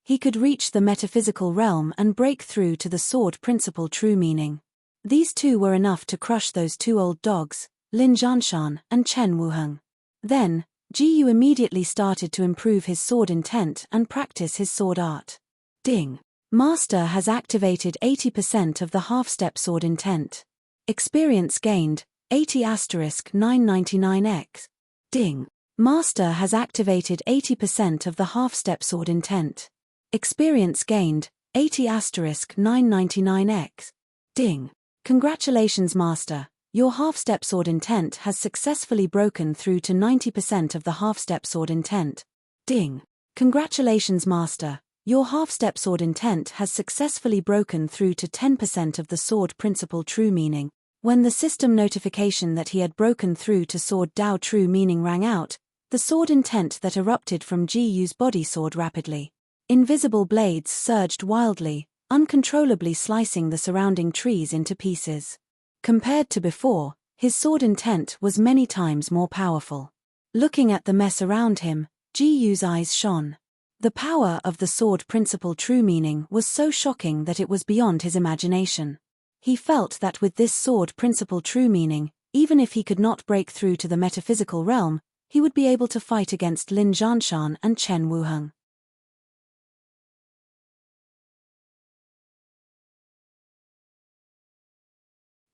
He could reach the metaphysical realm and break through to the sword principle true meaning. These two were enough to crush those two old dogs, Lin Zhanshan and Chen Wuheng. Then, Jiyu immediately started to improve his sword intent and practice his sword art. Ding. Master has activated 80% of the half-step sword intent. Experience gained, 80*999x. Ding. Master has activated 80% of the half-step sword intent. Experience gained, 80*999x. Ding. Congratulations Master, your half-step sword intent has successfully broken through to 90% of the half-step sword intent. Ding. Congratulations, Master. Your half-step sword intent has successfully broken through to 10% of the sword principal true meaning. When the system notification that he had broken through to sword Dao true meaning rang out, the sword intent that erupted from Ji-Yu's body soared rapidly. Invisible blades surged wildly, uncontrollably slicing the surrounding trees into pieces. Compared to before, his sword intent was many times more powerful. Looking at the mess around him, Ji-Yu's eyes shone. The power of the sword principal true meaning was so shocking that it was beyond his imagination. He felt that with this sword principal true meaning, even if he could not break through to the metaphysical realm, he would be able to fight against Lin Zhanshan and Chen Wuheng.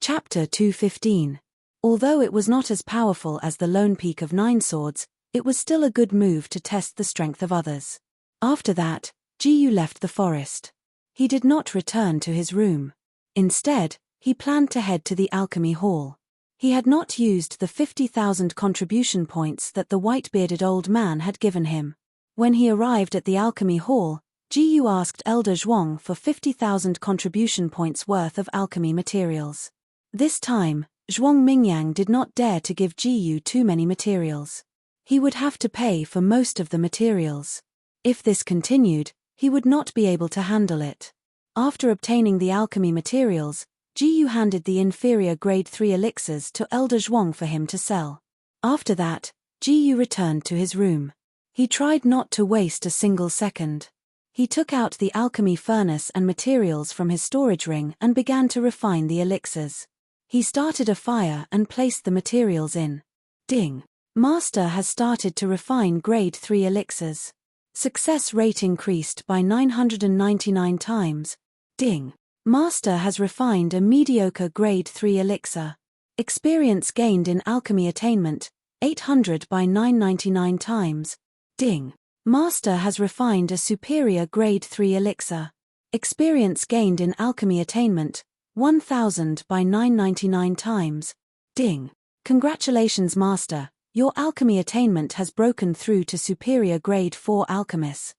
Chapter 215. Although it was not as powerful as the lone peak of 9 swords, it was still a good move to test the strength of others. After that, Ji-Yu left the forest. He did not return to his room. Instead, he planned to head to the alchemy hall. He had not used the 50,000 contribution points that the white-bearded old man had given him. When he arrived at the alchemy hall, Ji-Yu asked Elder Zhuang for 50,000 contribution points worth of alchemy materials. This time, Zhuang Mingyang did not dare to give Ji-Yu too many materials. He would have to pay for most of the materials. If this continued, he would not be able to handle it. After obtaining the alchemy materials, Ji-Yu handed the inferior grade 3 elixirs to Elder Zhuang for him to sell. After that, Ji-Yu returned to his room. He tried not to waste a single second. He took out the alchemy furnace and materials from his storage ring and began to refine the elixirs. He started a fire and placed the materials in. Ding. Master has started to refine grade 3 elixirs. Success rate increased by 999 times. Ding. Master has refined a mediocre grade 3 elixir. Experience gained in alchemy attainment, 800 by 999 times. Ding. Master has refined a superior grade 3 elixir. Experience gained in alchemy attainment, 1000 by 999 times. Ding. Congratulations, Master. Your alchemy attainment has broken through to superior grade 4 alchemist.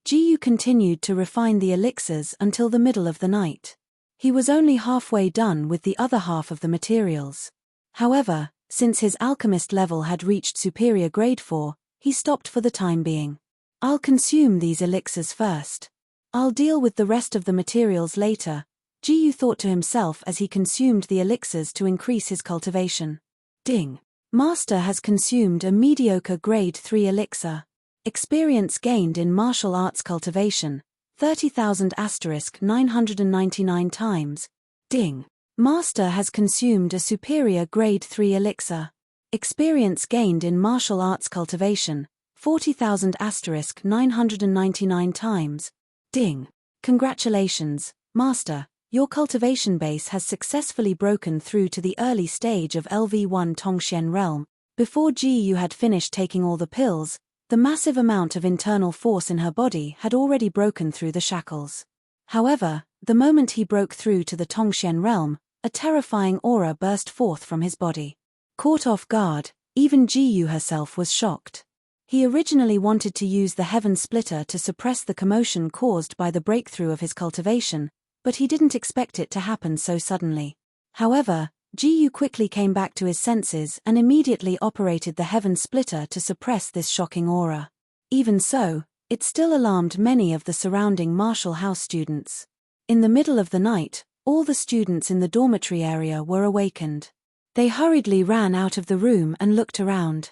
Ji-Yu continued to refine the elixirs until the middle of the night. He was only halfway done with the other half of the materials. However, since his alchemist level had reached superior grade 4, he stopped for the time being. I'll consume these elixirs first. I'll deal with the rest of the materials later, Ji-Yu thought to himself as he consumed the elixirs to increase his cultivation. Ding. Master has consumed a mediocre grade 3 elixir. Experience gained in martial arts cultivation, 30,000 * 999 times. Ding. Master has consumed a superior grade 3 elixir. Experience gained in martial arts cultivation, 40,000 * 999 times. Ding. Congratulations, Master. Your cultivation base has successfully broken through to the early stage of LV1 Tongxian realm. Before Ji-Yu had finished taking all the pills, the massive amount of internal force in her body had already broken through the shackles. However, the moment he broke through to the Tongxian realm, a terrifying aura burst forth from his body. Caught off guard, even Ji-Yu herself was shocked. He originally wanted to use the Heaven Splitter to suppress the commotion caused by the breakthrough of his cultivation, but he didn't expect it to happen so suddenly. However, Ji-Yu quickly came back to his senses and immediately operated the Heaven Splitter to suppress this shocking aura. Even so, it still alarmed many of the surrounding Martial House students. In the middle of the night, all the students in the dormitory area were awakened. They hurriedly ran out of the room and looked around.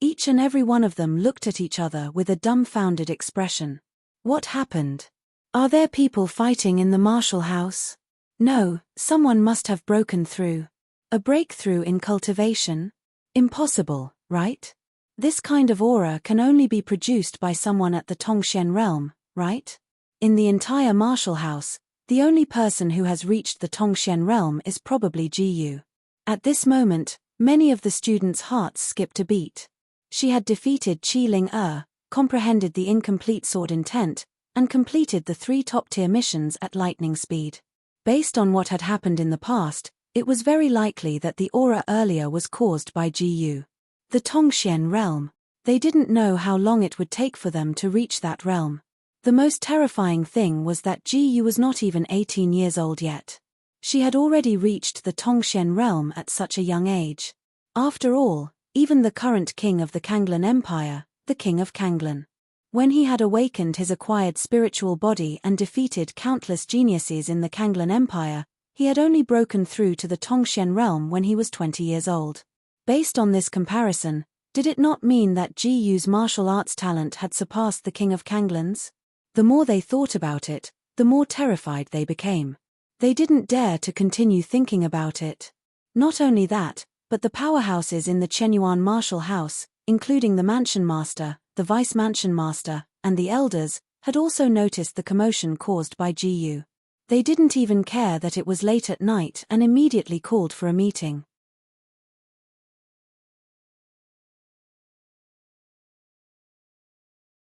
Each and every one of them looked at each other with a dumbfounded expression. What happened? Are there people fighting in the Martial House? No, someone must have broken through. A breakthrough in cultivation? Impossible, right? This kind of aura can only be produced by someone at the Tongxian realm, right? In the entire Martial House, the only person who has reached the Tongxian realm is probably Ji-Yu. At this moment, many of the students' hearts skipped a beat. She had defeated Qi Ling-er, comprehended the incomplete sword intent, and completed the 3 top-tier missions at lightning speed. Based on what had happened in the past, it was very likely that the aura earlier was caused by Ji. The Tongxian realm. They didn't know how long it would take for them to reach that realm. The most terrifying thing was that Ji was not even 18 years old yet. She had already reached the Tongxian realm at such a young age. After all, even the current king of the Kanglan Empire, the king of Kanglan, when he had awakened his acquired spiritual body and defeated countless geniuses in the Kanglan Empire, he had only broken through to the Tongxian realm when he was 20 years old. Based on this comparison, did it not mean that Jiu's martial arts talent had surpassed the king of Kanglan's? The more they thought about it, the more terrified they became. They didn't dare to continue thinking about it. Not only that, but the powerhouses in the Chenyuan martial house, including the mansion master, the vice mansion master, and the elders, had also noticed the commotion caused by Jiu. They didn't even care that it was late at night and immediately called for a meeting.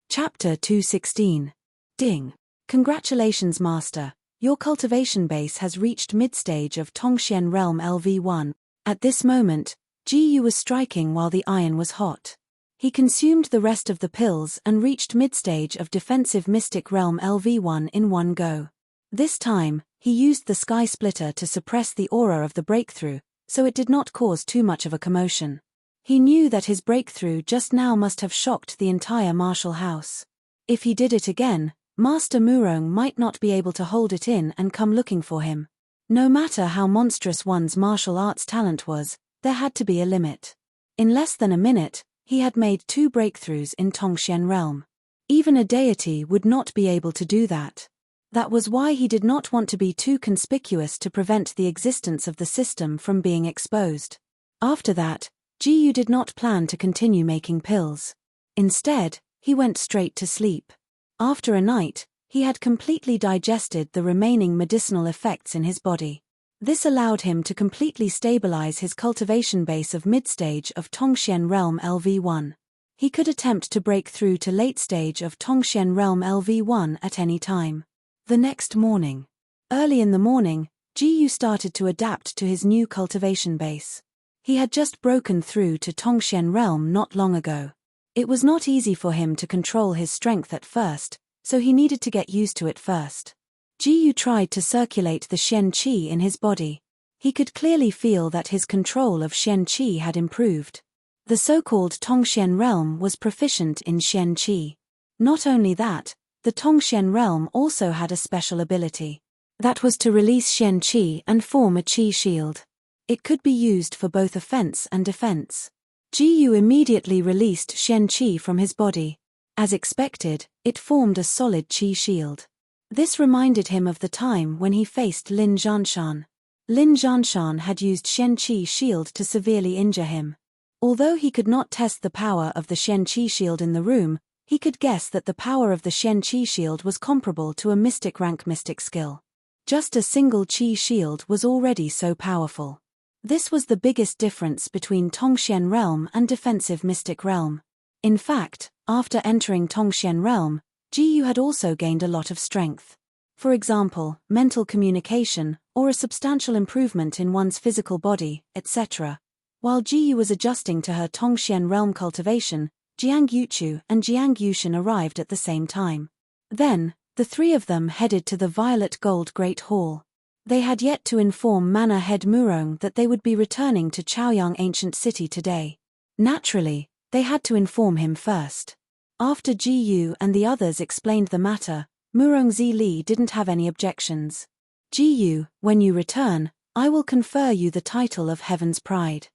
Chapter 216. Ding. Congratulations, Master. Your cultivation base has reached mid-stage of Tongxian Realm LV1. At this moment, Jiu was striking while the iron was hot. He consumed the rest of the pills and reached mid-stage of Defensive Mystic Realm LV1 in one go. This time, he used the Sky Splitter to suppress the aura of the breakthrough, so it did not cause too much of a commotion. He knew that his breakthrough just now must have shocked the entire martial house. If he did it again, Master Murong might not be able to hold it in and come looking for him. No matter how monstrous one's martial arts talent was, there had to be a limit. In less than a minute, he had made 2 breakthroughs in Tongxian Realm. Even a deity would not be able to do that. That was why he did not want to be too conspicuous to prevent the existence of the system from being exposed. After that, Jiu did not plan to continue making pills. Instead, he went straight to sleep. After a night, he had completely digested the remaining medicinal effects in his body. This allowed him to completely stabilize his cultivation base of mid-stage of Tongxian Realm LV1. He could attempt to break through to late stage of Tongxian Realm LV1 at any time. The next morning. Early in the morning, Jiu started to adapt to his new cultivation base. He had just broken through to Tongxian Realm not long ago. It was not easy for him to control his strength at first, so he needed to get used to it first. Jiu tried to circulate the Shen Qi in his body. He could clearly feel that his control of Shen Qi had improved. The so-called Tongxian realm was proficient in Shen Qi. Not only that, the Tongxian realm also had a special ability. That was to release Shen Qi and form a Qi shield. It could be used for both offense and defense. Jiu immediately released Shen Qi from his body. As expected, it formed a solid Qi shield. This reminded him of the time when he faced Lin Zhanshan. Lin Zhanshan had used Shen Qi shield to severely injure him. Although he could not test the power of the Shen Qi shield in the room, he could guess that the power of the Shen Qi shield was comparable to a mystic rank mystic skill. Just a single Qi shield was already so powerful. This was the biggest difference between Tongxian Realm and Defensive Mystic Realm. In fact, after entering Tongxian Realm, Jiu had also gained a lot of strength. For example, mental communication, or a substantial improvement in one's physical body, etc. While Jiu was adjusting to her Tongxian Realm cultivation, Jiang Yuchu and Jiang Yushin arrived at the same time. Then, the 3 of them headed to the Violet Gold Great Hall. They had yet to inform Manor Head Murong that they would be returning to Chaoyang Ancient City today. Naturally, they had to inform him first. After Jiu and the others explained the matter, Murong Zili didn't have any objections. Jiu, when you return, I will confer you the title of Heaven's Pride.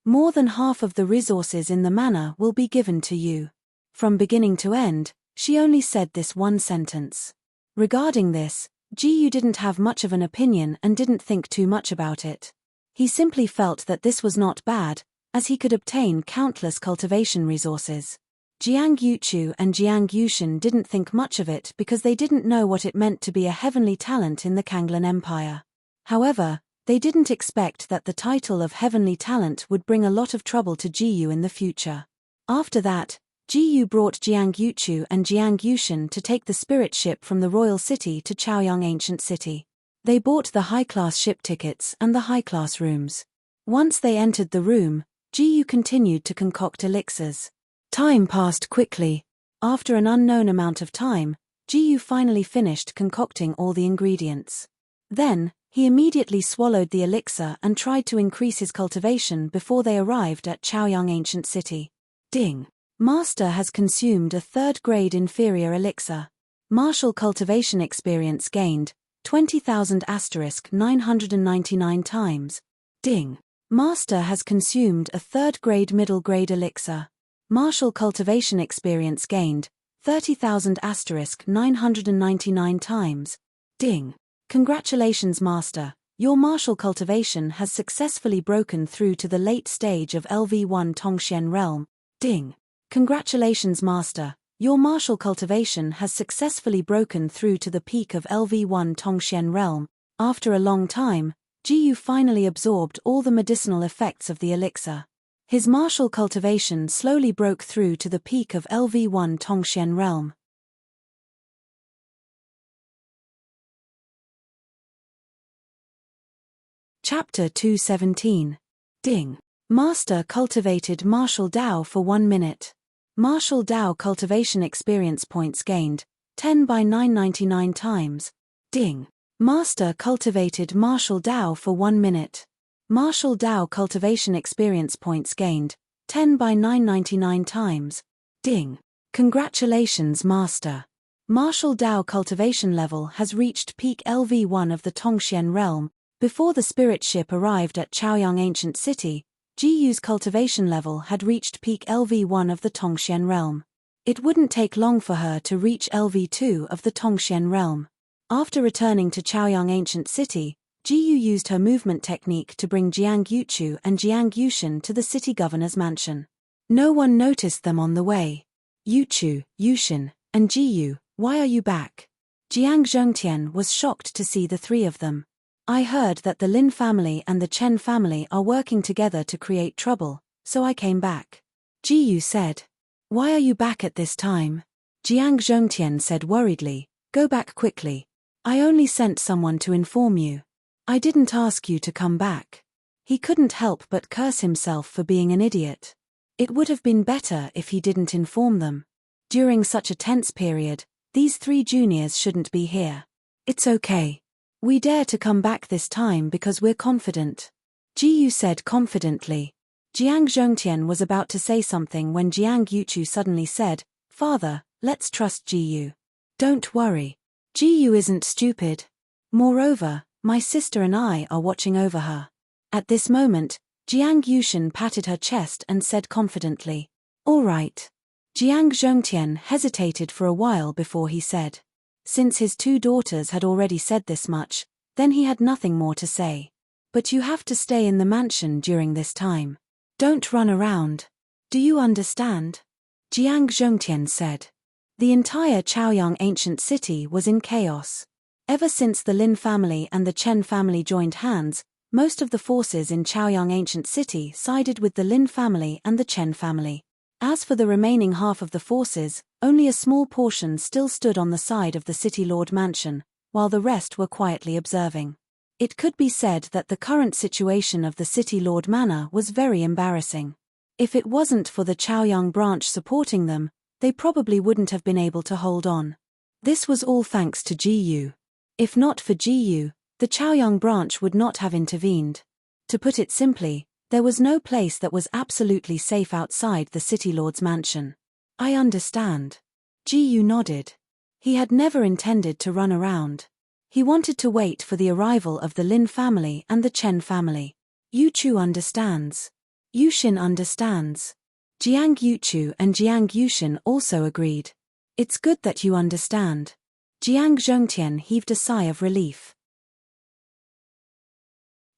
More than half of the resources in the manor will be given to you. From beginning to end, she only said this one sentence. Regarding this, Jiu didn't have much of an opinion and didn't think too much about it. He simply felt that this was not bad, as he could obtain countless cultivation resources. Jiang Yuchu and Jiang Yushin didn't think much of it because they didn't know what it meant to be a heavenly talent in the Kanglan Empire. However, they didn't expect that the title of heavenly talent would bring a lot of trouble to Jiu in the future. After that, Ji Yu brought Jiang Yuchu and Jiang Yushin to take the spirit ship from the royal city to Chaoyang Ancient City. They bought the high-class ship tickets and the high-class rooms. Once they entered the room, Ji Yu continued to concoct elixirs. Time passed quickly. After an unknown amount of time, Ji Yu finally finished concocting all the ingredients. Then, he immediately swallowed the elixir and tried to increase his cultivation before they arrived at Chaoyang Ancient City. Ding! Master has consumed a third-grade inferior elixir. Martial cultivation experience gained, 20,000 * 999 times. Ding! Master has consumed a third-grade middle-grade elixir. Martial cultivation experience gained, 30,000 * 999 times. Ding! Congratulations Master, your martial cultivation has successfully broken through to the late stage of LV1 Tongxian realm. Ding! Congratulations Master, your martial cultivation has successfully broken through to the peak of LV1 Tongxian realm. After a long time, Ji Yu finally absorbed all the medicinal effects of the elixir. His martial cultivation slowly broke through to the peak of LV1 Tongxian realm. Chapter 217. Ding! Master cultivated martial Dao for 1 minute. Martial Dao cultivation experience points gained, 10 / 999 times. Ding! Master cultivated martial Dao for 1 minute. Martial Dao cultivation experience points gained, 10 / 999 times. Ding! Congratulations Master. Martial Dao cultivation level has reached peak LV1 of the Tongxian realm. Before the spirit ship arrived at Chaoyang Ancient City, Ji Yu's cultivation level had reached peak LV1 of the Tongxian realm. It wouldn't take long for her to reach LV2 of the Tongxian realm. After returning to Chaoyang Ancient City, Ji Yu used her movement technique to bring Jiang Yuchu and Jiang Yushin to the city governor's mansion. No one noticed them on the way. Yuchu, Yushin, and Ji Yu, why are you back? Jiang Zhengtian was shocked to see the three of them. I heard that the Lin family and the Chen family are working together to create trouble, so I came back. Ji Yu said. Why are you back at this time? Jiang Zhengtian said worriedly, go back quickly. I only sent someone to inform you. I didn't ask you to come back. He couldn't help but curse himself for being an idiot. It would have been better if he didn't inform them. During such a tense period, these three juniors shouldn't be here. It's okay. We dare to come back this time because we're confident. Ji Yu said confidently. Jiang Zhengtian was about to say something when Jiang Yuchu suddenly said, Father, let's trust Ji Yu. Don't worry. Ji Yu isn't stupid. Moreover, my sister and I are watching over her. At this moment, Jiang Yushin patted her chest and said confidently, all right. Jiang Zhengtian hesitated for a while before he said. Since his two daughters had already said this much, then he had nothing more to say. But you have to stay in the mansion during this time. Don't run around. Do you understand? Jiang Zhengtian said. The entire Chaoyang Ancient City was in chaos. Ever since the Lin family and the Chen family joined hands, most of the forces in Chaoyang Ancient City sided with the Lin family and the Chen family. As for the remaining half of the forces, only a small portion still stood on the side of the City Lord Mansion, while the rest were quietly observing. It could be said that the current situation of the City Lord Manor was very embarrassing. If it wasn't for the Chaoyang branch supporting them, they probably wouldn't have been able to hold on. This was all thanks to Ji Yu. If not for Ji Yu, the Chaoyang branch would not have intervened. To put it simply, there was no place that was absolutely safe outside the City Lord's mansion. I understand. Ji Yu nodded. He had never intended to run around. He wanted to wait for the arrival of the Lin family and the Chen family. Yuchu understands. Yushin understands. Jiang Yuchu and Jiang Yushin also agreed. It's good that you understand. Jiang Zhengtian heaved a sigh of relief.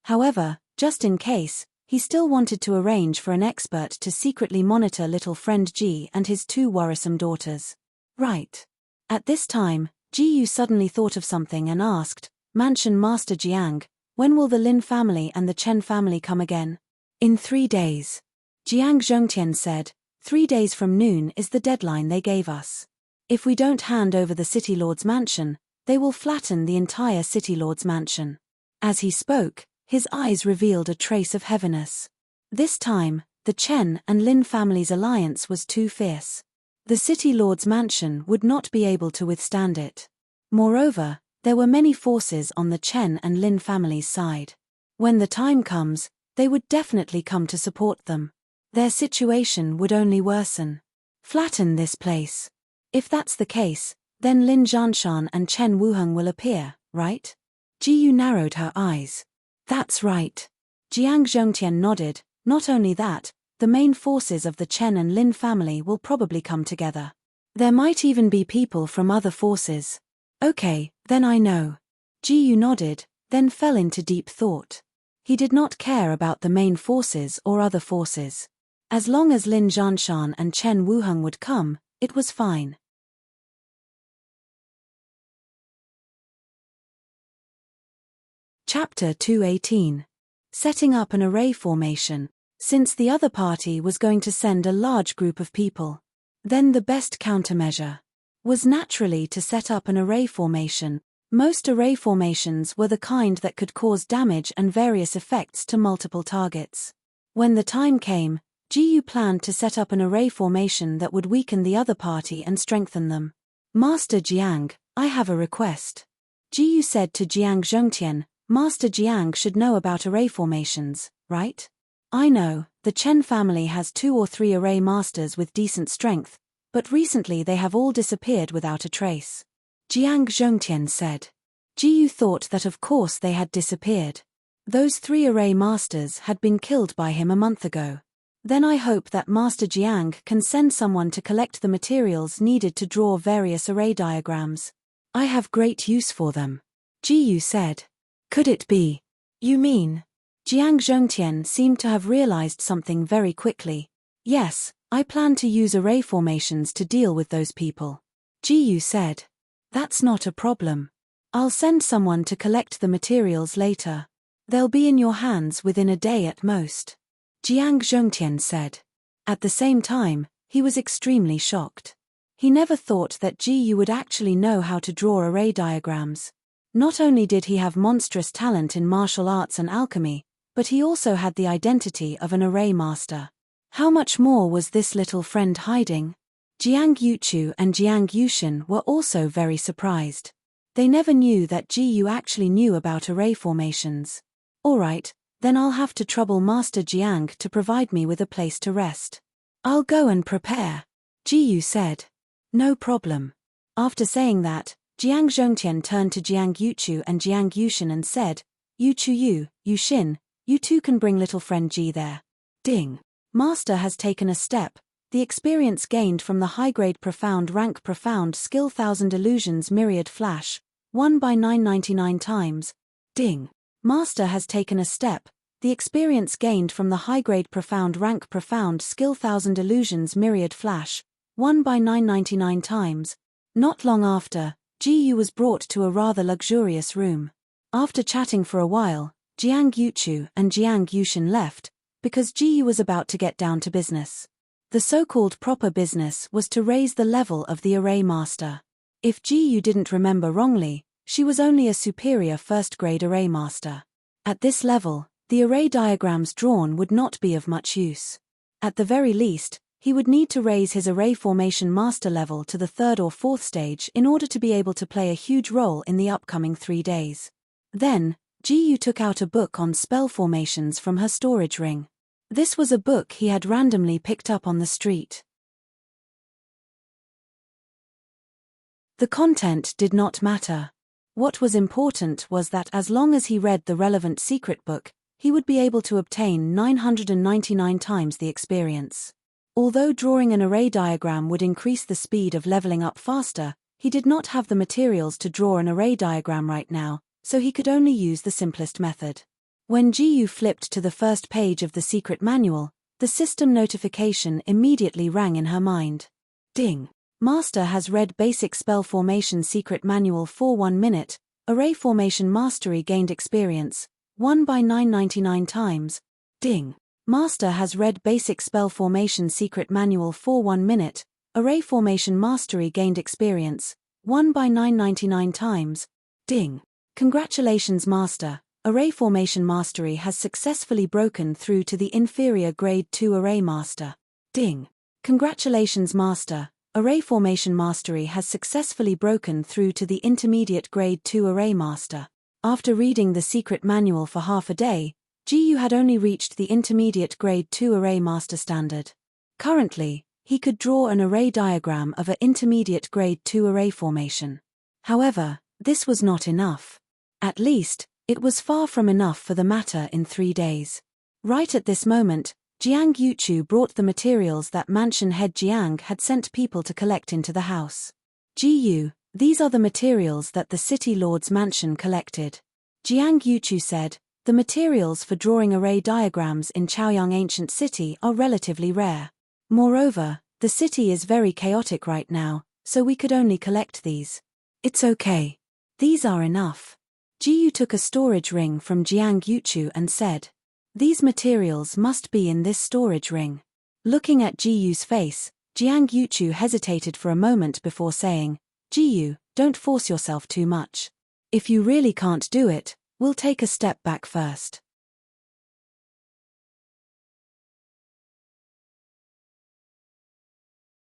However, just in case, he still wanted to arrange for an expert to secretly monitor little friend Ji and his two worrisome daughters. Right. At this time, Ji Yu suddenly thought of something and asked, Mansion Master Jiang, when will the Lin family and the Chen family come again? In 3 days. Jiang Zhengtian said, 3 days from noon is the deadline they gave us. If we don't hand over the City Lord's mansion, they will flatten the entire City Lord's mansion. As he spoke, his eyes revealed a trace of heaviness. This time, the Chen and Lin family's alliance was too fierce. The City Lord's mansion would not be able to withstand it. Moreover, there were many forces on the Chen and Lin family's side. When the time comes, they would definitely come to support them. Their situation would only worsen. Flatten this place. If that's the case, then Lin Zhanshan and Chen Wuheng will appear, right? Ji Yu narrowed her eyes. That's right. Jiang Zhongtian nodded. Not only that, the main forces of the Chen and Lin family will probably come together. There might even be people from other forces. Okay, then I know. Ji Yu nodded, then fell into deep thought. He did not care about the main forces or other forces. As long as Lin Zhanshan and Chen Wuheng would come, it was fine. Chapter 218. Setting up an array formation. Since the other party was going to send a large group of people, then the best countermeasure was naturally to set up an array formation. Most array formations were the kind that could cause damage and various effects to multiple targets. When the time came, Ji Yu planned to set up an array formation that would weaken the other party and strengthen them. Master Jiang, I have a request. Ji Yu said to Jiang Zhongtian, Master Jiang should know about array formations, right? I know, the Chen family has 2 or 3 array masters with decent strength, but recently they have all disappeared without a trace. Jiang Zhongtian said. Ji Yu thought that of course they had disappeared. Those 3 array masters had been killed by him a month ago. Then I hope that Master Jiang can send someone to collect the materials needed to draw various array diagrams. I have great use for them. Ji Yu said. Could it be? You mean? Jiang Zhongtian seemed to have realized something very quickly. Yes, I plan to use array formations to deal with those people. Ji Yu said. That's not a problem. I'll send someone to collect the materials later. They'll be in your hands within a day at most. Jiang Zhongtian said. At the same time, he was extremely shocked. He never thought that Ji Yu would actually know how to draw array diagrams. Not only did he have monstrous talent in martial arts and alchemy, but he also had the identity of an array master. How much more was this little friend hiding? Jiang Yuchu and Jiang Yushin were also very surprised. They never knew that Ji Yu actually knew about array formations. Alright, then I'll have to trouble Master Jiang to provide me with a place to rest. I'll go and prepare. Ji Yu said. No problem. After saying that, Jiang Zhongtian turned to Jiang Yuchu and Jiang Yushin and said, Yuchu Yushin, you two can bring little friend Ji there. Ding. Master has taken a step. The experience gained from the high-grade profound rank profound skill 1000 illusions myriad flash, 1 by 999 times. Ding. Master has taken a step. The experience gained from the high-grade profound rank profound skill 1000 illusions myriad flash, 1 by 999 times. Not long after, Ji Yu was brought to a rather luxurious room. After chatting for a while, Jiang Yuchu and Jiang Yushin left, because Ji Yu was about to get down to business. The so-called proper business was to raise the level of the array master. If Ji Yu didn't remember wrongly, she was only a superior first-grade array master. At this level, the array diagrams drawn would not be of much use. At the very least, he would need to raise his array formation master level to the 3rd or 4th stage in order to be able to play a huge role in the upcoming 3 days. Then, Ji Yu took out a book on spell formations from her storage ring. This was a book he had randomly picked up on the street. The content did not matter. What was important was that as long as he read the relevant secret book, he would be able to obtain 999 times the experience. Although drawing an array diagram would increase the speed of leveling up faster, he did not have the materials to draw an array diagram right now, so he could only use the simplest method. When Ji Yu flipped to the first page of the secret manual, the system notification immediately rang in her mind. Ding! Master has read Basic Spell Formation Secret Manual for 1 minute, Array Formation Mastery gained experience, 1 by 999 times. Ding! Master has read Basic Spell Formation Secret Manual for 1 minute. Array Formation Mastery gained experience. 1 by 999 times. Ding. Congratulations Master. Array Formation Mastery has successfully broken through to the inferior Grade 2 Array Master. Ding. Congratulations Master. Array Formation Mastery has successfully broken through to the intermediate Grade 2 Array Master. After reading the secret manual for half a day, Jiyu had only reached the intermediate Grade 2 Array Master standard. Currently, he could draw an array diagram of an intermediate Grade 2 array formation. However, this was not enough. At least, it was far from enough for the matter in 3 days. Right at this moment, Jiang Yuchu brought the materials that mansion head Jiang had sent people to collect into the house. Jiyu, these are the materials that the city lord's mansion collected. Jiang Yuchu said, the materials for drawing array diagrams in Chaoyang Ancient City are relatively rare. Moreover, the city is very chaotic right now, so we could only collect these. It's okay. These are enough. Jiyu took a storage ring from Jiang Yuchu and said, these materials must be in this storage ring. Looking at Jiyu's face, Jiang Yuchu hesitated for a moment before saying, Jiyu, don't force yourself too much. If you really can't do it, we'll take a step back first.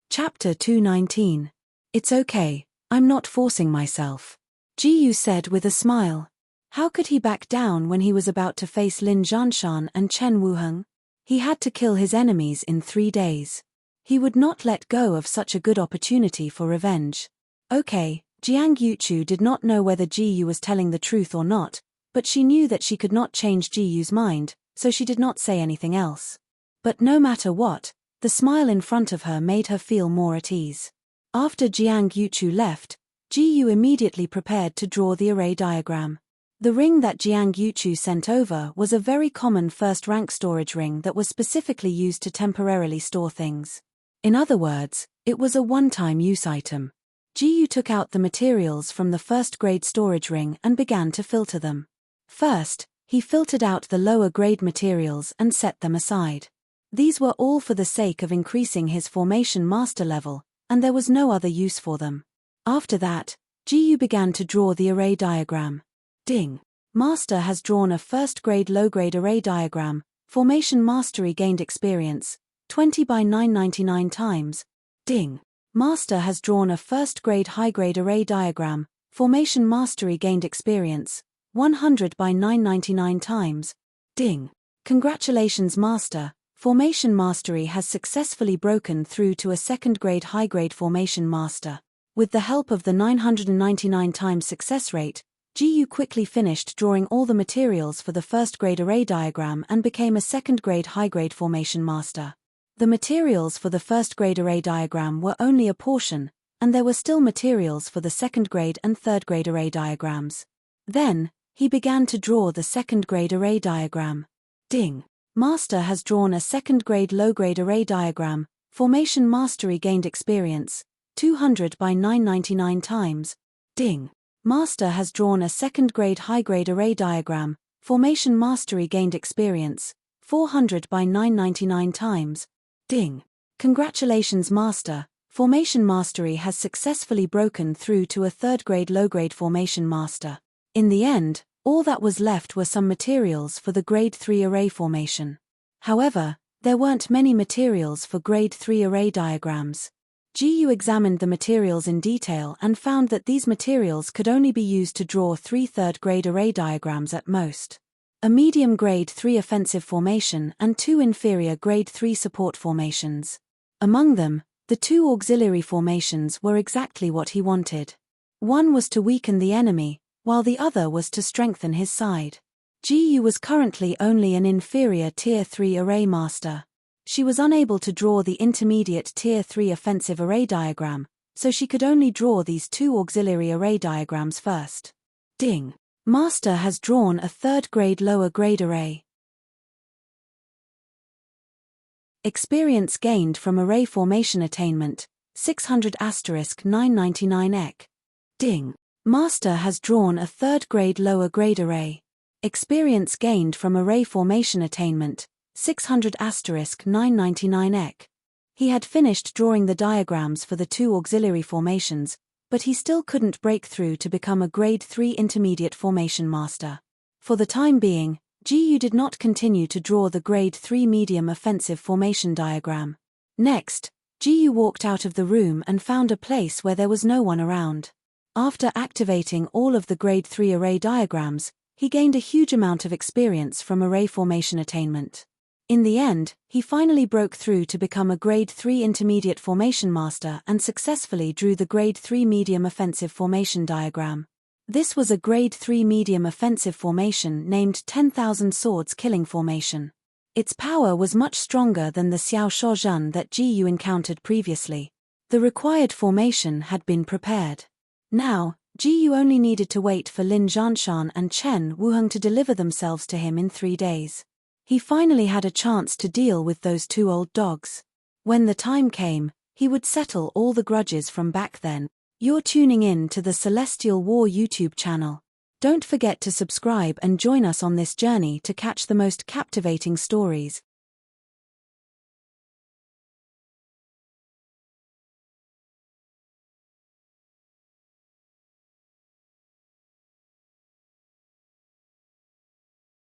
Chapter 219. It's okay, I'm not forcing myself. Jiyu said with a smile. How could he back down when he was about to face Lin Zhanshan and Chen Wuheng? He had to kill his enemies in 3 days. He would not let go of such a good opportunity for revenge. Okay, Jiang Yuchu did not know whether Jiyu was telling the truth or not, but she knew that she could not change Jiyu's mind, so she did not say anything else. But no matter what, the smile in front of her made her feel more at ease. After Jiang Yuchu left, Jiyu immediately prepared to draw the array diagram. The ring that Jiang Yuchu sent over was a very common first-rank storage ring that was specifically used to temporarily store things. In other words, it was a one-time use item. Jiyu took out the materials from the first-grade storage ring and began to filter them. First, he filtered out the lower-grade materials and set them aside. These were all for the sake of increasing his formation master level, and there was no other use for them. After that, Jiyu began to draw the array diagram. Ding. Master has drawn a first-grade low-grade array diagram. Formation Mastery gained experience. 20 by 999 times. Ding. Master has drawn a first-grade high-grade array diagram. Formation Mastery gained experience. 100 by 999 times. Ding. Congratulations Master. Formation Mastery has successfully broken through to a second-grade high-grade Formation Master. With the help of the 999 times success rate, Jiyu quickly finished drawing all the materials for the first-grade array diagram and became a second-grade high-grade Formation Master. The materials for the first-grade array diagram were only a portion, and there were still materials for the second-grade and third-grade array diagrams. Then, he began to draw the second-grade array diagram. Ding. Master has drawn a second-grade low-grade array diagram. Formation Mastery gained experience. 200 by 999 times. Ding. Master has drawn a second-grade high-grade array diagram. Formation Mastery gained experience. 400 by 999 times. Ding. Congratulations Master. Formation Mastery has successfully broken through to a third-grade low-grade Formation Master. In the end, all that was left were some materials for the Grade 3 array formation. However, there weren't many materials for Grade 3 array diagrams. Jiyu examined the materials in detail and found that these materials could only be used to draw 3 third-grade array diagrams at most. A medium Grade 3 offensive formation and 2 inferior Grade 3 support formations. Among them, the 2 auxiliary formations were exactly what he wanted. One was to weaken the enemy, while the other was to strengthen his side. Jiyu was currently only an inferior Tier 3 array master. She was unable to draw the intermediate Tier 3 offensive array diagram, so she could only draw these 2 auxiliary array diagrams first. Ding. Master has drawn a third-grade lower-grade array. Experience gained from array formation attainment, 600 * 999 ek. Ding. Master has drawn a third-grade lower-grade array. Experience gained from array formation attainment, 600*999 ek. He had finished drawing the diagrams for the two auxiliary formations, but he still couldn't break through to become a Grade 3 Intermediate Formation Master. For the time being, Ji Yu did not continue to draw the Grade 3 Medium Offensive Formation diagram. Next, Ji Yu walked out of the room and found a place where there was no one around. After activating all of the Grade 3 array diagrams, he gained a huge amount of experience from array formation attainment. In the end, he finally broke through to become a Grade 3 Intermediate Formation Master and successfully drew the Grade 3 Medium Offensive Formation diagram. This was a Grade 3 Medium Offensive Formation named 10,000 Swords Killing Formation. Its power was much stronger than the Xiao Shozhen that Ji Yu encountered previously. The required formation had been prepared. Now, Ji Yu only needed to wait for Lin Zhanshan and Chen Wuheng to deliver themselves to him in 3 days. He finally had a chance to deal with those two old dogs. When the time came, he would settle all the grudges from back then. You're tuning in to the Celestial War YouTube channel. Don't forget to subscribe and join us on this journey to catch the most captivating stories.